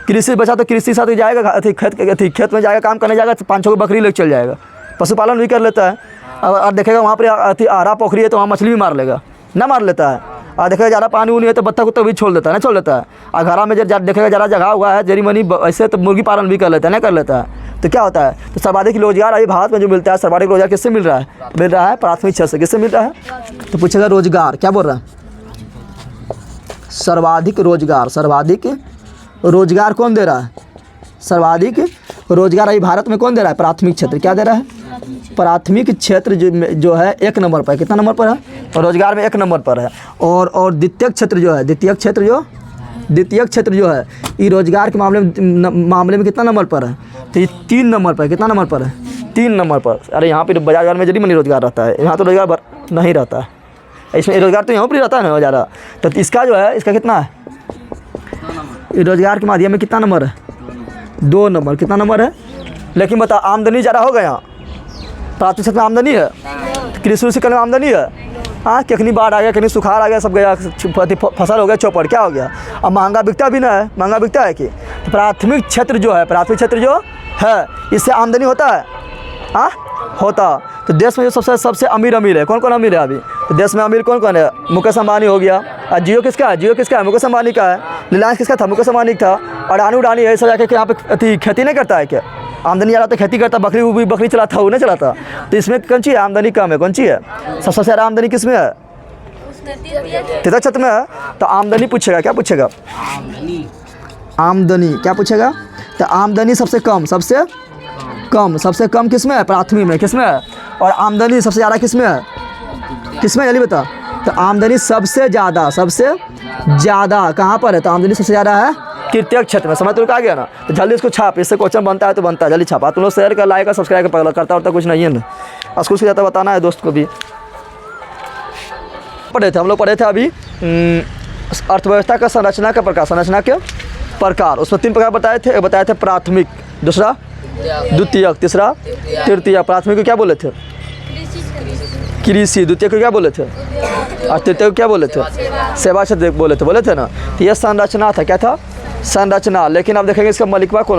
कृषि बचा तो कृषि साथ जाएगा, खेत में जाएगा, काम करने जाएगा, तो 5-6 बकरी लेकर चल जाएगा, पशुपालन भी कर लेता है। और देखेगा वहाँ पर आरा पोखरी है तो वहाँ मछली भी मार लेगा, ना मार लेता है। और देखेगा ज़्यादा पानी उनी है तो बत्तख उत्तख भी छोड़ देता है, ना छोड़ लेता है। और घरा में जब देखेगा ज़्यादा जगह हुआ है जरी मनी ऐसे तो मुर्गी पालन भी कर लेता है, ना कर लेता है। तो क्या होता है, तो सर्वाधिक रोजगार अभी भारत में जो मिलता है, सर्वाधिक रोजगार किससे मिल रहा है? मिल रहा है प्राथमिक क्षेत्र से। किससे मिल रहा है? तो पूछेगा रोजगार, क्या बोल रहा है? सर्वाधिक रोजगार, सर्वाधिक रोजगार कौन दे रहा है? सर्वाधिक रोजगार अभी भारत में कौन दे रहा है? प्राथमिक क्षेत्र। क्या दे रहा है? प्राथमिक क्षेत्र जो है 1 नंबर पर है। कितना नंबर पर है? और रोजगार में 1 नंबर पर है। और द्वितीयक क्षेत्र जो है, द्वितीयक क्षेत्र जो है ये रोजगार के मामले में कितना नंबर पर है? तो ये 3 नंबर पर है। कितना नंबर पर है? 3 नंबर पर। अरे यहाँ पे बाजार में जरी मनी रोजगार रहता है, यहाँ तो रोजगार नहीं रहता है। इसमें रोजगार तो यहाँ पर ही रहता है ना ज़्यादा। तो इसका जो है, इसका कितना है? रोजगार के माध्यम में कितना नंबर है? 2 नंबर। कितना नंबर है? लेकिन बता, आमदनी ज़्यादा हो गया, प्राथमिक क्षेत्र में आमदनी है, कृषि उसी में आमदनी है। हाँ, कहीं बाढ़ आ गया, कहीं सुखाड़ आ गया, सब गया, फसल हो गया चौपड़, क्या हो गया? अब महंगा बिकता भी ना है, महंगा बिकता है कि? तो प्राथमिक क्षेत्र जो है, प्राथमिक क्षेत्र जो है इससे आमदनी होता है। हाँ, होता। तो देश में जो सबसे अमीर है, कौन कौन अमीर है अभी? तो देश में अमीर कौन कौन है? मुकेश अंबानी हो गया। और जियो किसका है? जियो किसका है? मुकेश अंबानी का है। रिलायंस किसका था? मुकेश अंबानी था। और अडानी है, सब जाके यहाँ पे खेती नहीं करता है क्या? आमदनी ज़्यादा तो खेती करता, बकरी चलाता, वो नहीं चलाता। तो इसमें कौन सी है आमदनी कम है? कौन सी है? सबसे ज़्यादा आमदनी किस में है? तृतीयक क्षेत्र में है। तो आमदनी पूछेगा, क्या पूछेगा? आमदनी क्या पूछेगा? तो आमदनी सबसे कम किस में है? प्राथमिक में। किस में है? और आमदनी सबसे ज़्यादा किस में है? किस में? जल्दी बता। तो आमदनी सबसे ज़्यादा कहाँ पर है? तो आमदनी सबसे ज़्यादा है तृतीयक क्षेत्र में। समझ तो आ गया ना? तो जल्दी इसको छाप, इससे क्वेश्चन बनता है तो बनता है, जल्दी छापा। तुम लोग शेयर कर, लाइक कर, सब्सक्राइब कर, करता कुछ नहीं है ना। स्कूल से जाता बताना है दोस्त को भी। हम लोग पढ़े थे अभी अर्थव्यवस्था का संरचना का प्रकार। उसमें 3 प्रकार बताए थे प्राथमिक, दूसरा द्वितीयक, तीसरा तृतीय। प्राथमिक को क्या बोले थे? कृषि। द्वितीय को क्या बोले थे? और तृतीय को क्या बोले थे? सेवा क्षेत्र बोले थे ना। तो यह संरचना था। क्या था? संरचना। लेकिन अब देखेंगे इसका मलिकवा कौन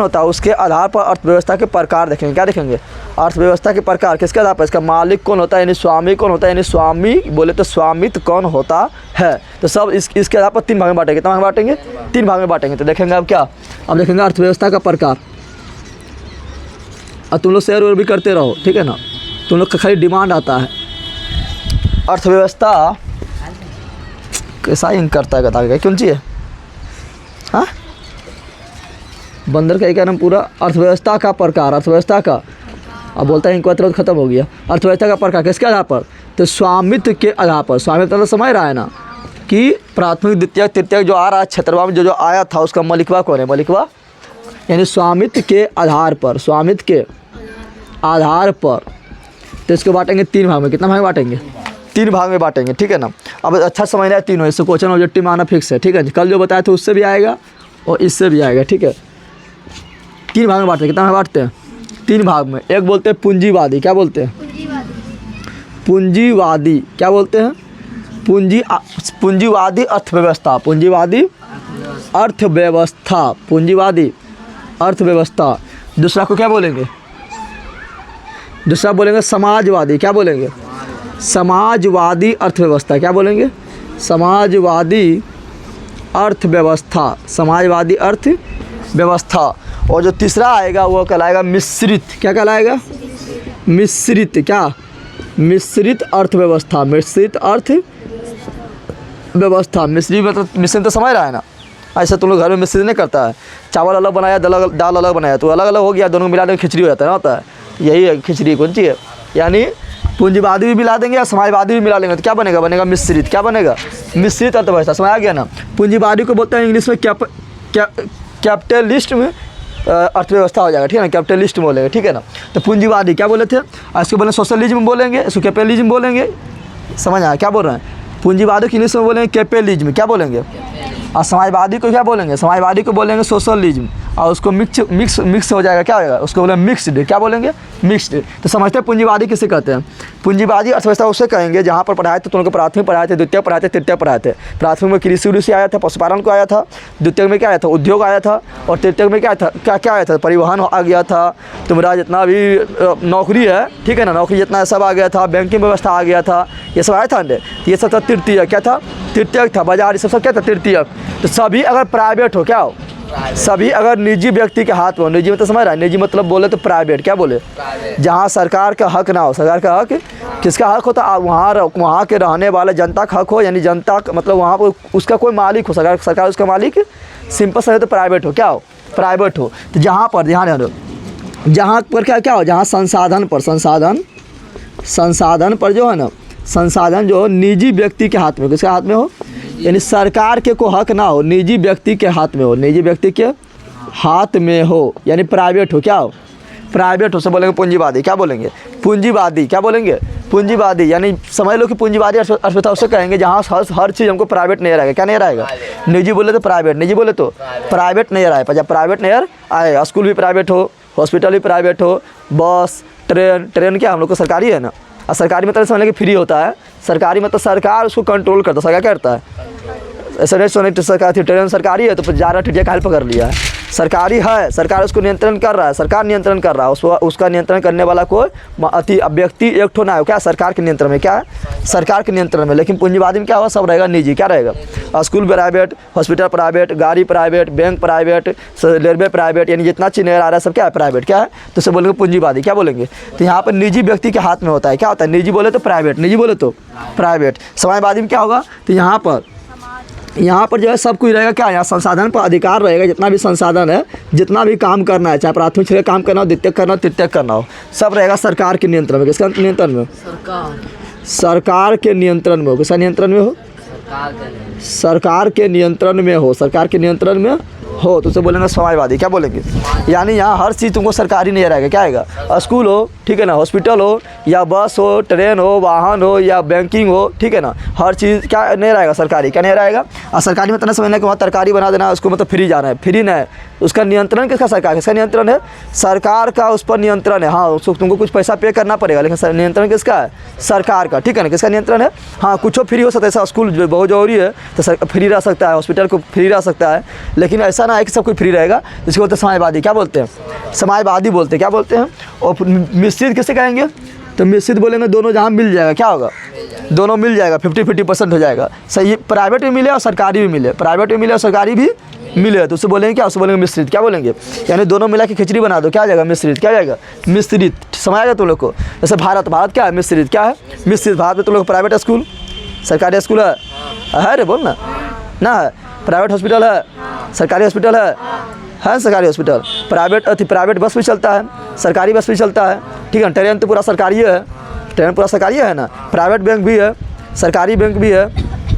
होता है? उसके आधार पर अर्थव्यवस्था के प्रकार देखेंगे। क्या देखेंगे? अर्थव्यवस्था के प्रकार किसके आधार पर? इसका मालिक कौन होता है, यानी स्वामी कौन होता है, यानी स्वामी बोले तो स्वामित्व कौन होता है। तो सब इसके आधार पर 3 भाग में बांटेंगे। कितना भाग में बांटेंगे? 3 भाग में बांटेंगे। तो देखेंगे अब क्या? अब देखेंगे अर्थव्यवस्था का प्रकार। और तुम लोग शेयर भी करते रहो, ठीक है ना? तुम लोग का खाली डिमांड आता है। अर्थव्यवस्था कैसा इंक करता है बता, क्यों चाहिए? हाँ, बंदर का एक नाम पूरा अर्थव्यवस्था का प्रकार, अर्थव्यवस्था का। अब बोलता है इनको तुरंत खत्म हो गया। अर्थव्यवस्था का प्रकार किसके आधार पर? तो स्वामित्व के आधार पर। स्वामित्व तो समझ रहा है ना कि प्राथमिक, द्वितीय, तृतीय जो आ रहा है क्षेत्रवा में, जो आया था उसका मलिकवा कौन है? मलिकवा यानी स्वामित्व के आधार पर, स्वामित्व के आधार पर। तो इसको बांटेंगे 3 भाग में। कितना भाग में बांटेंगे? 3 भाग में बांटेंगे, ठीक है ना? अब अच्छा समझना है तीनों, इससे क्वेश्चन ऑब्जेक्टिव में आना फिक्स है, ठीक है? कल जो बताया था उससे भी आएगा और इससे भी आएगा, ठीक है? 3 भाग में बांटते हैं। कितना भाग बांटते हैं? 3 भाग में। एक बोलते हैं पूंजीवादी। क्या बोलते हैं? पूंजीवादी। क्या बोलते हैं? पूंजीवादी अर्थव्यवस्था। पूंजीवादी अर्थव्यवस्था। पूंजीवादी अर्थव्यवस्था। दूसरा को क्या बोलेंगे? दूसरा बोलेंगे समाजवादी। क्या बोलेंगे? समाजवादी अर्थव्यवस्था। क्या बोलेंगे? समाजवादी अर्थव्यवस्था। समाजवादी अर्थव्यवस्था। और जो तीसरा आएगा वो कहलाएगा मिश्रित। क्या कहलाएगा? मिश्रित। क्या? मिश्रित अर्थव्यवस्था। मिश्रित अर्थव्यवस्था। मिश्रित मतलब मिश्रित तो समझ रहा है ना? ऐसा तुम लोग घर में मिश्रित नहीं करता है। चावल अलग बनाया, दाल अलग बनाया, तो अलग अलग हो गया, दोनों मिला देंगे खिचड़ी हो जाता है ना, होता है। यही है खिचड़ी। कौन सी है? यानी पूंजीवादी भी मिला देंगे या समाजवादी भी मिला लेंगे तो क्या बनेगा? बनेगा मिश्रित। क्या बनेगा? मिश्रित अर्थव्यवस्था। समझ आ गया ना? पूंजीवादी को बोलते हैं इंग्लिश में कैपिटलिस्ट में अर्थव्यवस्था हो जाएगा, ठीक है ना? कैपिटलिस्ट बोलेंगे, ठीक है ना? तो पूंजीवादी क्या बोले थे? इसको बोले सोशलिज्म बोलेंगे, इसको कैपिटलिज्म बोलेंगे। समझ आया क्या बोल रहे हैं? पूंजीवादी को इंग्लिश में बोलेंगे कैपिटलिज्म। क्या बोलेंगे? और समाजवादी को क्या बोलेंगे? समाजवादी को बोलेंगे सोशलिज्म। और उसको मिक्स हो जाएगा, क्या होगा? उसको बोलेंगे मिक्सड। क्या बोलेंगे? मिक्स्ड। तो समझते हैं पूंजीवादी किसे कहते हैं। पूंजीवादी अर्थव्यवस्था उसे कहेंगे जहाँ पर पढ़ाए थे तुमको प्राथमिक पढ़ाए थे, द्वितीय पढ़ाए थे, तृतीय पढ़ाए थे। प्राथमिक में कृषि उड़ीसी आया था, पशुपालन को आया था। द्वितीय में क्या आया था, उद्योग आया था। और तृतीय में क्या था, क्या आया था, परिवहन आ गया था। तुम्हारा जितना भी नौकरी है, ठीक है ना, नौकरी जितना है सब आ गया था। बैंकिंग व्यवस्था आ गया था, ये सब आया था। तो ये सब था तृतीय, क्या था, तृतीय था। बाजार ये सब क्या था, तृतीय। तो सभी अगर प्राइवेट हो, क्या हो, सभी अगर निजी व्यक्ति के हाथ में हो, निजी मतलब समझ रहा है, निजी मतलब बोले तो प्राइवेट, क्या बोले, जहाँ सरकार का हक ना हो। सरकार का हक किसका हक होता, वहाँ के रहने वाले जनता का हक हो, यानी जनता मतलब वहाँ पर उसका कोई मालिक हो, सरकार उसका मालिक। सिंपल सा है तो प्राइवेट हो, क्या हो, प्राइवेट हो। तो जहाँ पर ध्यान रखो, जहाँ पर क्या हो, जहाँ संसाधन पर जो है ना, संसाधन जो निजी व्यक्ति के हाथ में, किसके हाथ में हो, यानी सरकार के को हक ना हो, निजी व्यक्ति के हाथ में हो, निजी व्यक्ति के हाथ में हो, यानी प्राइवेट हो, क्या हो, प्राइवेट हो। से बोलेंगे पूंजीवादी, क्या बोलेंगे, पूंजीवादी, क्या बोलेंगे, पूंजीवादी। यानी समझ लो कि पूंजीवादी अर्थव्यवस्था उसे कहेंगे जहाँ हर चीज़ हमको प्राइवेट नहीं रहेगा, क्या नहीं रहेगा, निजी बोले तो प्राइवेट, निजी बोले तो प्राइवेट नहीं आएगा। जब प्राइवेट नहीं आएगा, स्कूल भी प्राइवेट हो, हॉस्पिटल भी प्राइवेट हो, बस, ट्रेन क्या हम लोग को सरकारी है ना। और सरकारी मतलब समझ कि फ्री होता है, सरकारी मतलब सरकार उसको कंट्रोल करता है, सरकार क्या करता है। ऐसा नहीं सोने सरकार थी, ट्रेन सरकारी है तो फिर 11 टिटिया काहे पकड़ लिया है, सरकारी है, सरकार उसको नियंत्रण कर रहा है, सरकार नियंत्रण कर रहा है, उसका नियंत्रण करने वाला कोई व्यक्ति एक ठो ना हो, क्या सरकार के नियंत्रण में, क्या है, सरकार के नियंत्रण में। लेकिन पूंजीवादी में क्या होगा, सब रहेगा निजी, क्या रहेगा, स्कूल प्राइवेट, हॉस्पिटल प्राइवेट, गाड़ी private, bank private, railway private, यानी जितना चीज़ नजर आ रहा है सब क्या है, प्राइवेट, क्या है। तो उसे बोलेंगे पूंजीवादी, क्या बोलेंगे। तो यहाँ पर निजी व्यक्ति के हाथ में होता है, क्या होता है, निजी बोले तो प्राइवेट, निजी बोले तो प्राइवेट। समाजवादी में क्या होगा, तो यहाँ पर जो है सब कुछ रहेगा, क्या, यहाँ संसाधन पर अधिकार रहेगा, जितना भी संसाधन है, जितना भी काम करना है, चाहे प्राथमिक क्षेत्र काम करना हो, द्वितीय करना हो, तृतीय करना हो, सब रहेगा सरकार के नियंत्रण में। किसका नियंत्रण में, सरकार के नियंत्रण में हो। किसका नियंत्रण में हो, सरकार के नियंत्रण में हो, सरकार के नियंत्रण में हो। तो उसे बोलेंगे समाजवादी, क्या बोलेंगे, यानी यहाँ हर चीज़ तुमको सरकारी नहीं रहेगा, क्या आएगा, स्कूल हो, ठीक है ना, हॉस्पिटल हो, या बस हो, ट्रेन हो, वाहन हो, या बैंकिंग हो, ठीक है ना, हर चीज़ क्या नहीं रहेगा, सरकारी, क्या नहीं रहेगा। और सरकारी में इतना समझना कि वहाँ तरकारी बना देना, उसको मतलब फ्री जाना है, फ्री नहीं है, उसका नियंत्रण किसका, सरकार, किसका नियंत्रण है, सरकार का उस पर नियंत्रण है। हाँ, उसको तुमको कुछ पैसा पे करना पड़ेगा, लेकिन नियंत्रण किसका है, सरकार का, ठीक है ना, किसका नियंत्रण है। हाँ, कुछ फ्री हो सकता है, ऐसा स्कूल जो बहुत जरूरी है तो फ्री रह सकता है, हॉस्पिटल को फ्री रह सकता है, लेकिन ऐसा ना है कि सब कुछ फ्री रहेगा। जिसको बोलते हैं समाजवादी, क्या बोलते हैं, समाजवादी बोलते हैं, क्या बोलते हैं। और मिश्रित किसे कहेंगे, तो मिश्रित बोलेंगे दोनों जहाँ मिल जाएगा, क्या होगा, दोनों मिल जाएगा, 50-50% हो जाएगा, सही, प्राइवेट भी मिले और सरकारी भी मिले, प्राइवेट भी मिले और सरकारी भी मिले, तो उससे बोलेंगे क्या, उससे बोलेंगे मिश्रित, क्या बोलेंगे, यानी दोनों मिला के खिचड़ी बना दो, क्या आ जाएगा, मिश्रित, क्या जाएगा, मिश्रित। समझ आएगा तुम लोग को। जैसे भारत क्या है, मिश्रित, क्या है, मिश्रित। भारत में तुम लोग प्राइवेट स्कूल, सरकारी स्कूल है रे, बोल ना है, प्राइवेट हॉस्पिटल है, सरकारी हॉस्पिटल है सरकारी हॉस्पिटल, प्राइवेट बस भी चलता है, सरकारी बस भी चलता है, ठीक है। ट्रेन तो पूरा सरकारी है, ट्रेन पूरा सरकारी है ना, प्राइवेट बैंक भी है, सरकारी बैंक भी है,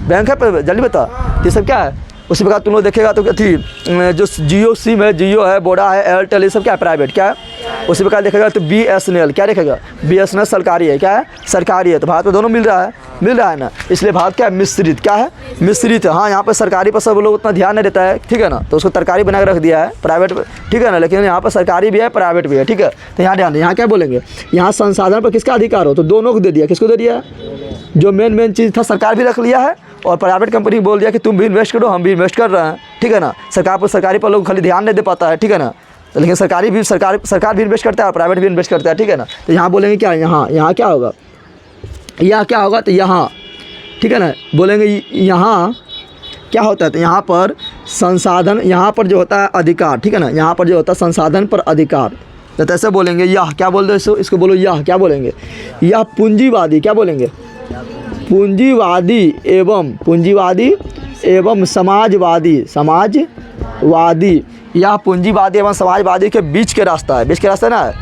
बैंक है पर जल्दी बता, ये सब क्या है। उसी प्रकार तुम लोग देखेगा तो थी जो जियो सिम है, जियो है, वोडा है, एयरटेल, ये सब क्या है, प्राइवेट, क्या है। उसी प्रकार देखेगा तो BSNL, क्या देखेगा, BSNL सरकारी है, क्या है, सरकारी है। तो भारत में दोनों मिल रहा है ना, इसलिए भारत क्या है, मिश्रित, क्या है, मिश्रित है। हाँ, यहाँ पर सरकारी पर सब लोग उतना ध्यान नहीं देता है, ठीक है ना, तो उसको तरकारी बना के रख दिया है, प्राइवेट, ठीक है ना, लेकिन यहाँ पर सरकारी भी है, प्राइवेट भी है, ठीक है। तो यहाँ ध्यान, यहाँ क्या बोलेंगे, यहाँ संसाधन पर किसका अधिकार हो, तो दोनों को दे दिया, किसको दे दिया, जो मेन चीज़ था सरकार भी रख लिया है, और प्राइवेट कंपनी बोल दिया कि तुम भी इन्वेस्ट करो, हम भी इन्वेस्ट कर रहे हैं, ठीक है ना। सरकारी पर लोग खाली ध्यान नहीं दे पाता है, ठीक है ना, लेकिन सरकार भी इन्वेस्ट करता है और प्राइवेट भी इन्वेस्ट करता है, ठीक है ना। तो यहाँ बोलेंगे क्या, यहाँ क्या होगा, यहाँ क्या होगा, तो यहाँ, ठीक है ना, बोलेंगे यहाँ क्या होता है, तो यहाँ पर संसाधन, यहाँ पर जो होता है अधिकार, ठीक है ना, यहाँ पर जो होता है संसाधन पर अधिकार, तो ऐसे बोलेंगे यह, क्या बोल दो इसको बोलो यह, क्या बोलेंगे, यह पूंजीवादी, क्या बोलेंगे, पूंजीवादी एवं समाजवादी, यह पूंजीवादी एवं समाजवादी के बीच के रास्ता है, बीच के रास्ता ना है,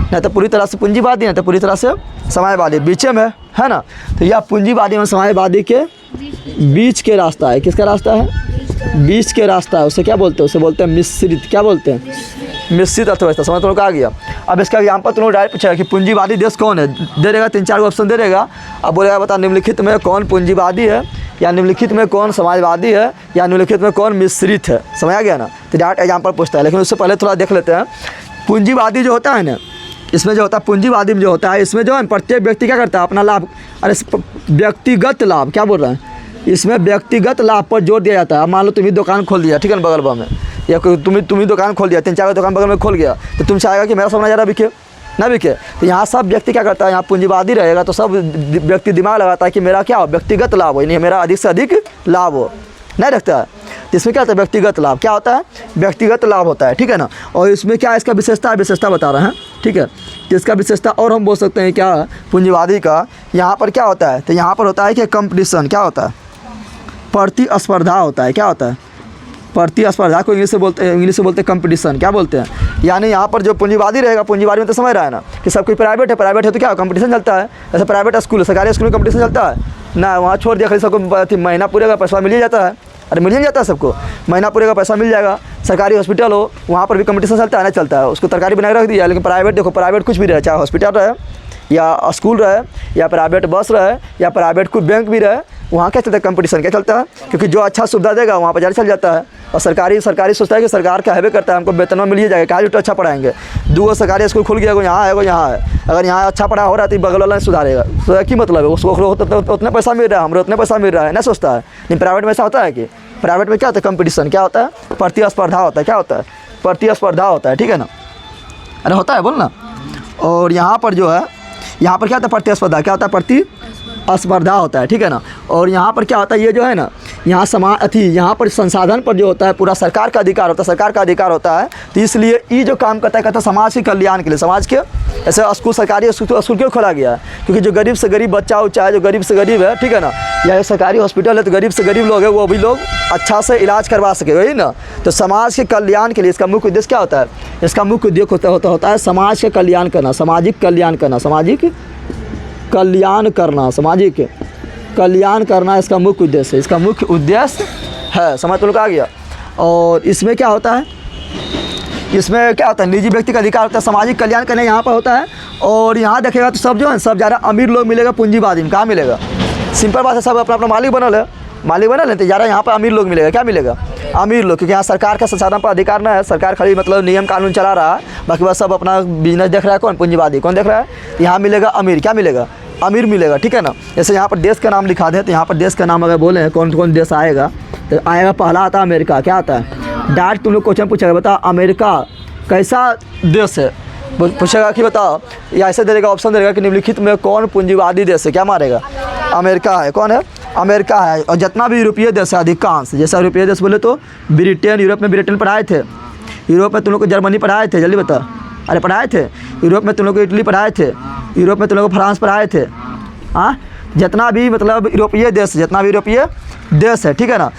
नहीं तो पूरी तरह से पूंजीवादी, नहीं तो पूरी तरह से समाजवादी, बीच में है ना। तो यह पूंजीवादी एवं समाजवादी के बीच के रास्ता है, किसका रास्ता है, बीच के रास्ता है, उसे क्या बोलते हैं, उसे बोलते हैं मिश्रित, क्या बोलते हैं, मिश्रित अर्थव्यवस्था। समझ तुम लोग आ गया। अब इसका एग्जाम्पल तुम लोग डायरेक्ट पूछेगा कि पूंजीवादी देश कौन है, दे देगा 3-4 ऑप्शन दे देगा, अब बोलेगा बता निम्नलिखित में कौन पूंजीवादी है, या निम्नलिखित में कौन समाजवादी है, या निम्नलिखित में कौन मिश्रित है। समझ आ गया ना, तो डायरेक्ट एग्जाम्पल पूछता है। लेकिन उससे पहले थोड़ा देख लेते हैं, पूंजीवादी जो होता है ना, इसमें जो होता है पूंजीवादी में जो होता है, इसमें जो है प्रत्येक व्यक्ति क्या करता है, अपना लाभ, अरे व्यक्तिगत लाभ, क्या बोल रहे हैं, इसमें व्यक्तिगत लाभ पर जोर दिया जाता है। मान लो तुम्हें दुकान खोल दिया, ठीक है ना, बगल में, या कोई तुम्हें दुकान खोल दिया, 3-4 दुकान बगल में खोल गया, तो तुम चाहेगा कि मेरा सामान ज़्यादा बिके ना बिके। तो यहाँ सब व्यक्ति क्या करता है, यहाँ पूंजीवादी रहेगा तो सब व्यक्ति दिमाग लगाता है कि मेरा क्या हो, व्यक्तिगत लाभ हो, नहीं मेरा अधिक से अधिक लाभ हो, नहीं रखता है। इसमें क्या होता है, व्यक्तिगत लाभ, क्या होता है, व्यक्तिगत लाभ होता है, ठीक है ना। और इसमें क्या इसका विशेषता बता रहे हैं, ठीक है। तो इसका विशेषता और हम बोल सकते हैं क्या, पूंजीवादी का यहाँ पर क्या होता है, तो यहाँ पर होता है कि कंपटीशन, क्या होता है, प्रतिस्पर्धा होता है, क्या होता है, प्रतिस्पर्धा को इंग्लिश से बोलते हैं कंपटीशन, क्या बोलते हैं। यानी यहाँ पर जो पूंजीवादी रहेगा, पूंजीवादी में तो समझ रहा है ना कि सब कोई प्राइवेट है तो क्या कंपटीशन चलता है। जैसे प्राइवेट स्कूल, सरकारी स्कूल में कंपटीशन चलता है ना, वहाँ छोड़ दिया, खाली सबको महीना पूरे का पैसा मिल ही जाता है, अरे मिल ही जाता है सबको, महीना पूरे का पैसा मिल जाएगा। सरकारी हॉस्पिटल हो, वहाँ पर भी कंपटीशन चलता है ना, चलता है, उसको सरकारी बना के रख दिया। लेकिन प्राइवेट देखो, प्राइवेट कुछ भी रहे, चाहे हॉस्पिटल रहे या स्कूल रहे या प्राइवेट बस रहे या प्राइवेट कोई बैंक भी रहे, वहाँ क्या चलता है, कंपटीशन क्या चलता है, क्योंकि जो अच्छा सुविधा देगा वहाँ पर ज़्यादा चल जाता है। और सरकारी सोचता है कि सरकार का हैवे करता है, हमको वेतन मिल ही जाएगा, कहा जो अच्छा पढ़ाएंगे। 2 सरकारी स्कूल खुल गया, यहाँ है, यहाँ है, अगर यहाँ अच्छा पढ़ा हो रहा है तो बगल वाला सुधारेगा, तो क्या मतलब है, उसको उतना पैसा मिल रहा है, हमारे उतना पैसा मिल रहा है ना, सोचता है। लेकिन प्राइवेट में ऐसा होता है कि प्राइवेट में क्या होता है, कंपटीशन, क्या होता है, प्रतिस्पर्धा होता है, क्या होता है, प्रतिस्पर्धा होता है, ठीक है ना, अरे होता है, बोल ना। और यहाँ पर जो है, यहाँ पर क्या होता है, प्रतिस्पर्धा, क्या होता है, प्रतिस्पर्धा होता है, ठीक है ना। और यहाँ पर क्या होता है, ये जो है ना, यहाँ यहाँ पर संसाधन पर जो होता है पूरा सरकार का अधिकार होता है, सरकार का अधिकार होता है। तो इसलिए ये जो काम करता है समाज के कल्याण के लिए, समाज के, ऐसे स्कूल, सरकारी स्कूल क्यों खोला गया है, क्योंकि जो गरीब से गरीब बच्चा हो, चाहे जो गरीब से गरीब है, ठीक है ना, या सरकारी हॉस्पिटल है तो गरीब से गरीब लोग है, वो भी लोग अच्छा से इलाज करवा सके, वही ना। तो समाज के कल्याण के लिए इसका मुख्य उद्देश्य क्या होता है, इसका मुख्य उद्देश्य होता है समाज के कल्याण करना, सामाजिक कल्याण करना, सामाजिक कल्याण करना, सामाजिक कल्याण करना इसका मुख्य उद्देश्य है, इसका मुख्य उद्देश्य है, समझ तो लोग आ गया। और इसमें क्या होता है, इसमें क्या होता है, निजी व्यक्ति का अधिकार होता है, सामाजिक कल्याण करने यहाँ पर होता है। और यहाँ देखेगा तो सब जो है, सब ज़्यादा अमीर लोग मिलेगा पूंजीवादी में, कहाँ मिलेगा, सिंपल बात है, सब अपना मालिक बनल है, तो ज़्यादा यहाँ पर अमीर लोग मिलेगा, क्या मिलेगा, अमीर लोग, क्योंकि यहाँ सरकार का संसाधन पर अधिकार ना है, सरकार खाली मतलब नियम कानून चला रहा है, बाकी बस सब अपना बिजनेस देख रहा है, कौन पूंजीवादी, कौन देख रहा है, यहाँ मिलेगा अमीर, क्या मिलेगा, अमीर मिलेगा, ठीक है ना। जैसे यहाँ पर देश का नाम लिखा दे, तो यहाँ पर देश का नाम अगर बोले हैं कौन कौन देश आएगा, तो आएगा, पहला आता है अमेरिका, क्या आता है, डायरेक्ट तुम लोग क्वेश्चन पूछेगा, बता अमेरिका कैसा देश है, पूछेगा कि बताओ, या ऐसे देगा ऑप्शन देगा कि निम्नलिखित में कौन पूंजीवादी देश है, क्या मारेगा, अमेरिका है, कौन है, अमेरिका है। और जितना भी यूरोपीय देश है अधिकांश, जैसा यूरोपीय देश बोले तो ब्रिटेन, यूरोप में ब्रिटेन पढ़ाए थे, यूरोप में तुम लोग को जर्मनी पढ़ाए थे, जल्दी बता, अरे पढ़ाए थे, यूरोप में तुम लोग को इटली पढ़ाए थे, यूरोप में तुम लोग को फ्रांस पढ़ाए थे, हाँ, जितना भी मतलब यूरोपीय देश, जितना भी यूरोपीय देश है, ठीक है ना,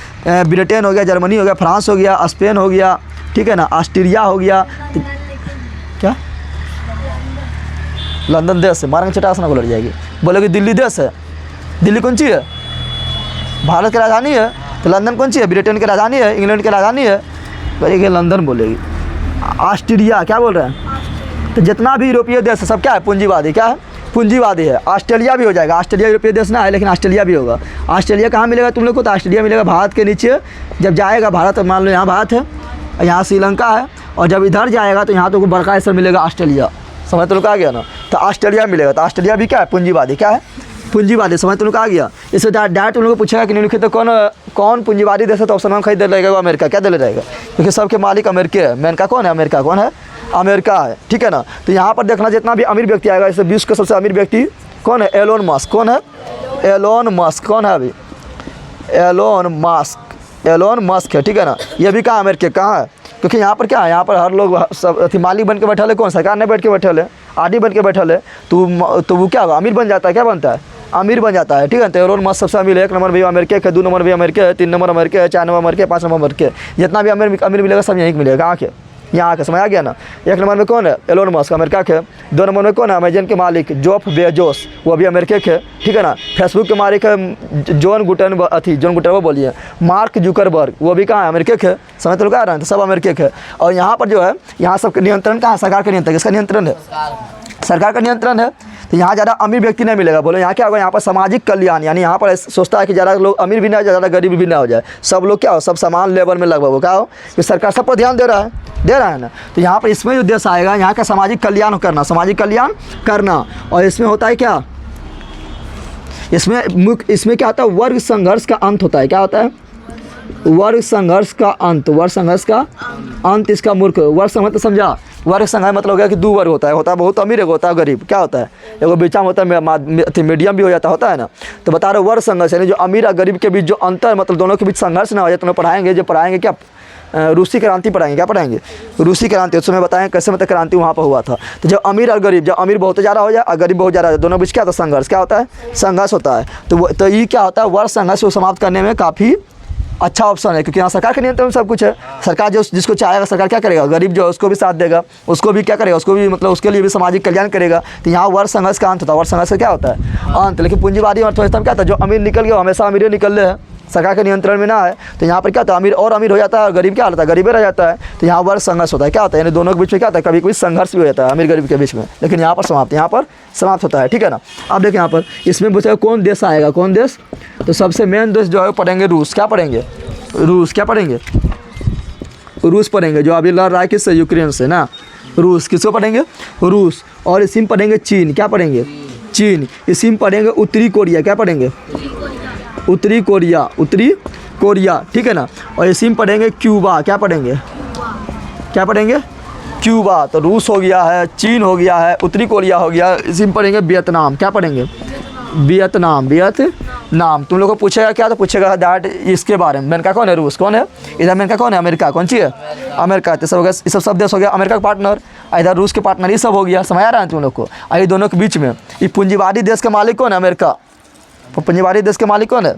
ब्रिटेन हो गया, जर्मनी हो गया, फ्रांस हो गया, स्पेन हो गया, ठीक है ना, ऑस्ट्रेलिया हो गया, क्या लंदन देश है, मारेंगे चटास ना बोल जाएगी, बोलोगे दिल्ली देश है, दिल्ली कौन सी है, भारत की राजधानी है, तो लंदन कौन सी है, ब्रिटेन की राजधानी है, इंग्लैंड की राजधानी है, बोलेगी लंदन बोलेगी। ऑस्ट्रेलिया, क्या बोल रहे हैं, तो जितना भी यूरोपीय देश है सब क्या है, पूंजीवादी, क्या है, पूंजीवादी है। ऑस्ट्रेलिया भी हो जाएगा, ऑस्ट्रेलिया यूरोपीय देश ना है, लेकिन ऑस्ट्रेलिया भी होगा। ऑस्ट्रेलिया कहाँ मिलेगा तुम लोग को, तो ऑस्ट्रेलिया मिलेगा भारत के नीचे, जब जाएगा भारत, मान लो यहाँ भारत है, यहाँ श्रीलंका है, और जब इधर जाएगा तो यहाँ तो बड़का ऐसा मिलेगा ऑस्ट्रेलिया, समझ तो लोग आ गया ना, तो ऑस्ट्रेलिया मिलेगा। तो ऑस्ट्रेलिया भी क्या है, पूंजीवादी, क्या है, पूंजीवादी, समझ तो लोग आ गया। इससे डायरेक्ट उन लोगों को पूछेगा कि निम्नलिखित तो कौन पूंजीवादी देश है, तो ऑप्शन में खरीद रहेगा वो अमेरिका, क्या दे रहेगा, क्योंकि सबके मालिक अमेरिका है, मेन का कौन है, अमेरिका कौन है, अमेरिका है, ठीक है ना। तो यहाँ पर देखना जितना भी अमीर व्यक्ति आएगा, इससे विश्व का सबसे अमीर व्यक्ति कौन है, एलोन मस्क, कौन है, एलोन मस्क, कौन है अभी, एलोन मस्क है, ठीक है ना। ये भी कहाँ, अमेरिका कहाँ है, क्योंकि यहाँ पर क्या है, यहाँ पर हर लोग सब मालिक बन के बैठे है, कौन, सरकार ने बैठ के बैठे है, आदि बन के बैठे है, तो वो क्या होगा, अमीर बन जाता है, क्या बनता है, अमीर बन जाता है, ठीक है। तो एलोन मस्क सबसे अमीर है, 1 नंबर भी अमेरिका है, 2 नंबर भी अमेरिका है, 3 नंबर अमेरिका है, 4 नंबर अमेरिका है, 5 नंबर अमेरिका है। जितना भी अमीर मिलेगा सब यहीं मिलेगा, कहाँ के, यहाँ के, समझ आ गया ना। 1 नंबर में कौन है, एलोन मस्क, अमेरिका के। 2 नंबर में कौन है, अमेजन के मालिक जेफ बेजोस, वो भी अमेरिका के, ठीक है ना। फेसबुक के मालिक है जॉन गुटेनबर्ग बोलिए, मार्क जुकरबर्ग, वो भी कहाँ है, अमेरिका के, समझ तो लोग आ रहे हैं, तो सब अमेरिका के। और यहाँ पर जो है, यहाँ सब नियंत्रण कहाँ है, सरकार का नियंत्रण, किसका नियंत्रण है, सरकार का नियंत्रण है। तो यहाँ ज़्यादा अमीर व्यक्ति नहीं मिलेगा। बोलो यहाँ क्या होगा, यहाँ पर सामाजिक कल्याण, यानी यहाँ पर सोचता है कि ज़्यादा लोग अमीर भी ना हो, ज़्यादा गरीब भी ना हो जाए, सब लोग क्या हो, सब समान लेवल में लगभग हो, क्या हो कि सरकार सब पर ध्यान दे रहा है ना। तो यहाँ पर इसमें जो उद्देश्य आएगा, यहाँ का सामाजिक कल्याण करना, सामाजिक कल्याण करना। और इसमें होता है क्या, इसमें क्या होता है, वर्ग संघर्ष का अंत होता है। क्या होता है, वर्ग संघर्ष का अंत, वर्ग संघर्ष का अंत इसका मूर्ख। वर्ग संघर्ष तो समझा, वर्ग संघर्ष मतलब हो गया कि दो वर्ग होता है बहुत अमीर, एक होता है गरीब। क्या होता है, एगो बीचा में होता है मीडियम भी हो जाता होता है ना। तो बता रहे वर्ग संघर्ष यानी जो अमीर और गरीब के बीच जो अंतर, मतलब दोनों के बीच संघर्ष ना हो जाए। तो पढ़ाएंगे, जो पढ़ाएंगे क्या, रूसी क्रांति पढ़ाएंगे। क्या पढ़ाएंगे, रूसी क्रांति। उस समय बताएं कैसे मतलब क्रांति वहाँ पर हुआ था। तो जब अमीर और गरीब, जब अमीर बहुत ज़्यादा हो जाए और गरीब बहुत ज़्यादा हो जाए, दोनों बीच क्या होता है, संघर्ष। क्या होता है, संघर्ष होता है। तो ये क्या होता है, वर्ग संघर्ष को समाप्त करने में काफ़ी अच्छा ऑप्शन है, क्योंकि यहाँ सरकार के नियंत्रण में सब कुछ है। सरकार जो जिसको चाहेगा सरकार क्या करेगा, गरीब जो है उसको भी साथ देगा, उसको भी क्या करेगा, उसको भी मतलब उसके लिए भी सामाजिक कल्याण करेगा। तो यहाँ वर्ग संघर्ष का अंत होता है। वर्ग संघर्ष का क्या होता है, अंत। लेकिन पूंजीवादी अर्थव्यवस्था में क्या होता है, जो अमीर निकल गया हमेशा अमीर निकल रहे हैं, सरकार के नियंत्रण में ना है। तो यहाँ पर क्या होता है, अमीर और अमीर हो जाता है और गरीब क्या होता है, गरीब रह जाता है। तो यहाँ वर्ग संघर्ष होता है। क्या होता है, यानी दोनों के बीच में क्या होता है, कभी कभी संघर्ष भी हो जाता है अमीर गरीब के बीच में, लेकिन यहाँ पर समाप्त होता है। ठीक है ना। अब देखिए यहाँ पर इसमें पूछेगा कौन देश आएगा, कौन देश। तो सबसे मेन देश जो है पढ़ेंगे रूस। क्या पढ़ेंगे, रूस। क्या पढ़ेंगे, रूस पढ़ेंगे, जो अभी लड़ रहा है किससे, यूक्रेन से ना। रूस। किसको पढ़ेंगे, रूस। और इसी में पढ़ेंगे चीन। क्या पढ़ेंगे, चीन। इसी में पढ़ेंगे उत्तरी कोरिया। क्या पढ़ेंगे, उत्तरी कोरिया, उत्तरी कोरिया। ठीक है ना। और इसी में पढ़ेंगे क्यूबा। क्या पढ़ेंगे, क्या पढ़ेंगे, क्यूबा। तो रूस हो गया है, चीन हो गया है, उत्तरी कोरिया हो गया। इसी में पढ़ेंगे वियतनाम। क्या पढ़ेंगे, वियतनाम, वियतनाम। तुम लोग को पूछेगा क्या, तो पूछेगा दैट इसके बारे में। अमेरिका कौन है, रूस कौन है, इधर अमेरिका कौन है, अमेरिका कौन सी है, अमेरिका। तो सब हो गया, ये सब देश हो गया अमेरिका का पार्टनर, इधर रूस के पार्टनर, ये सब हो गया। समझ आ रहा है तुम लोग को। ये दोनों के बीच में ये पूंजीवादी देश का मालिक कौन है, अमेरिका। पूंजीवादी देश के मालिक कौन है,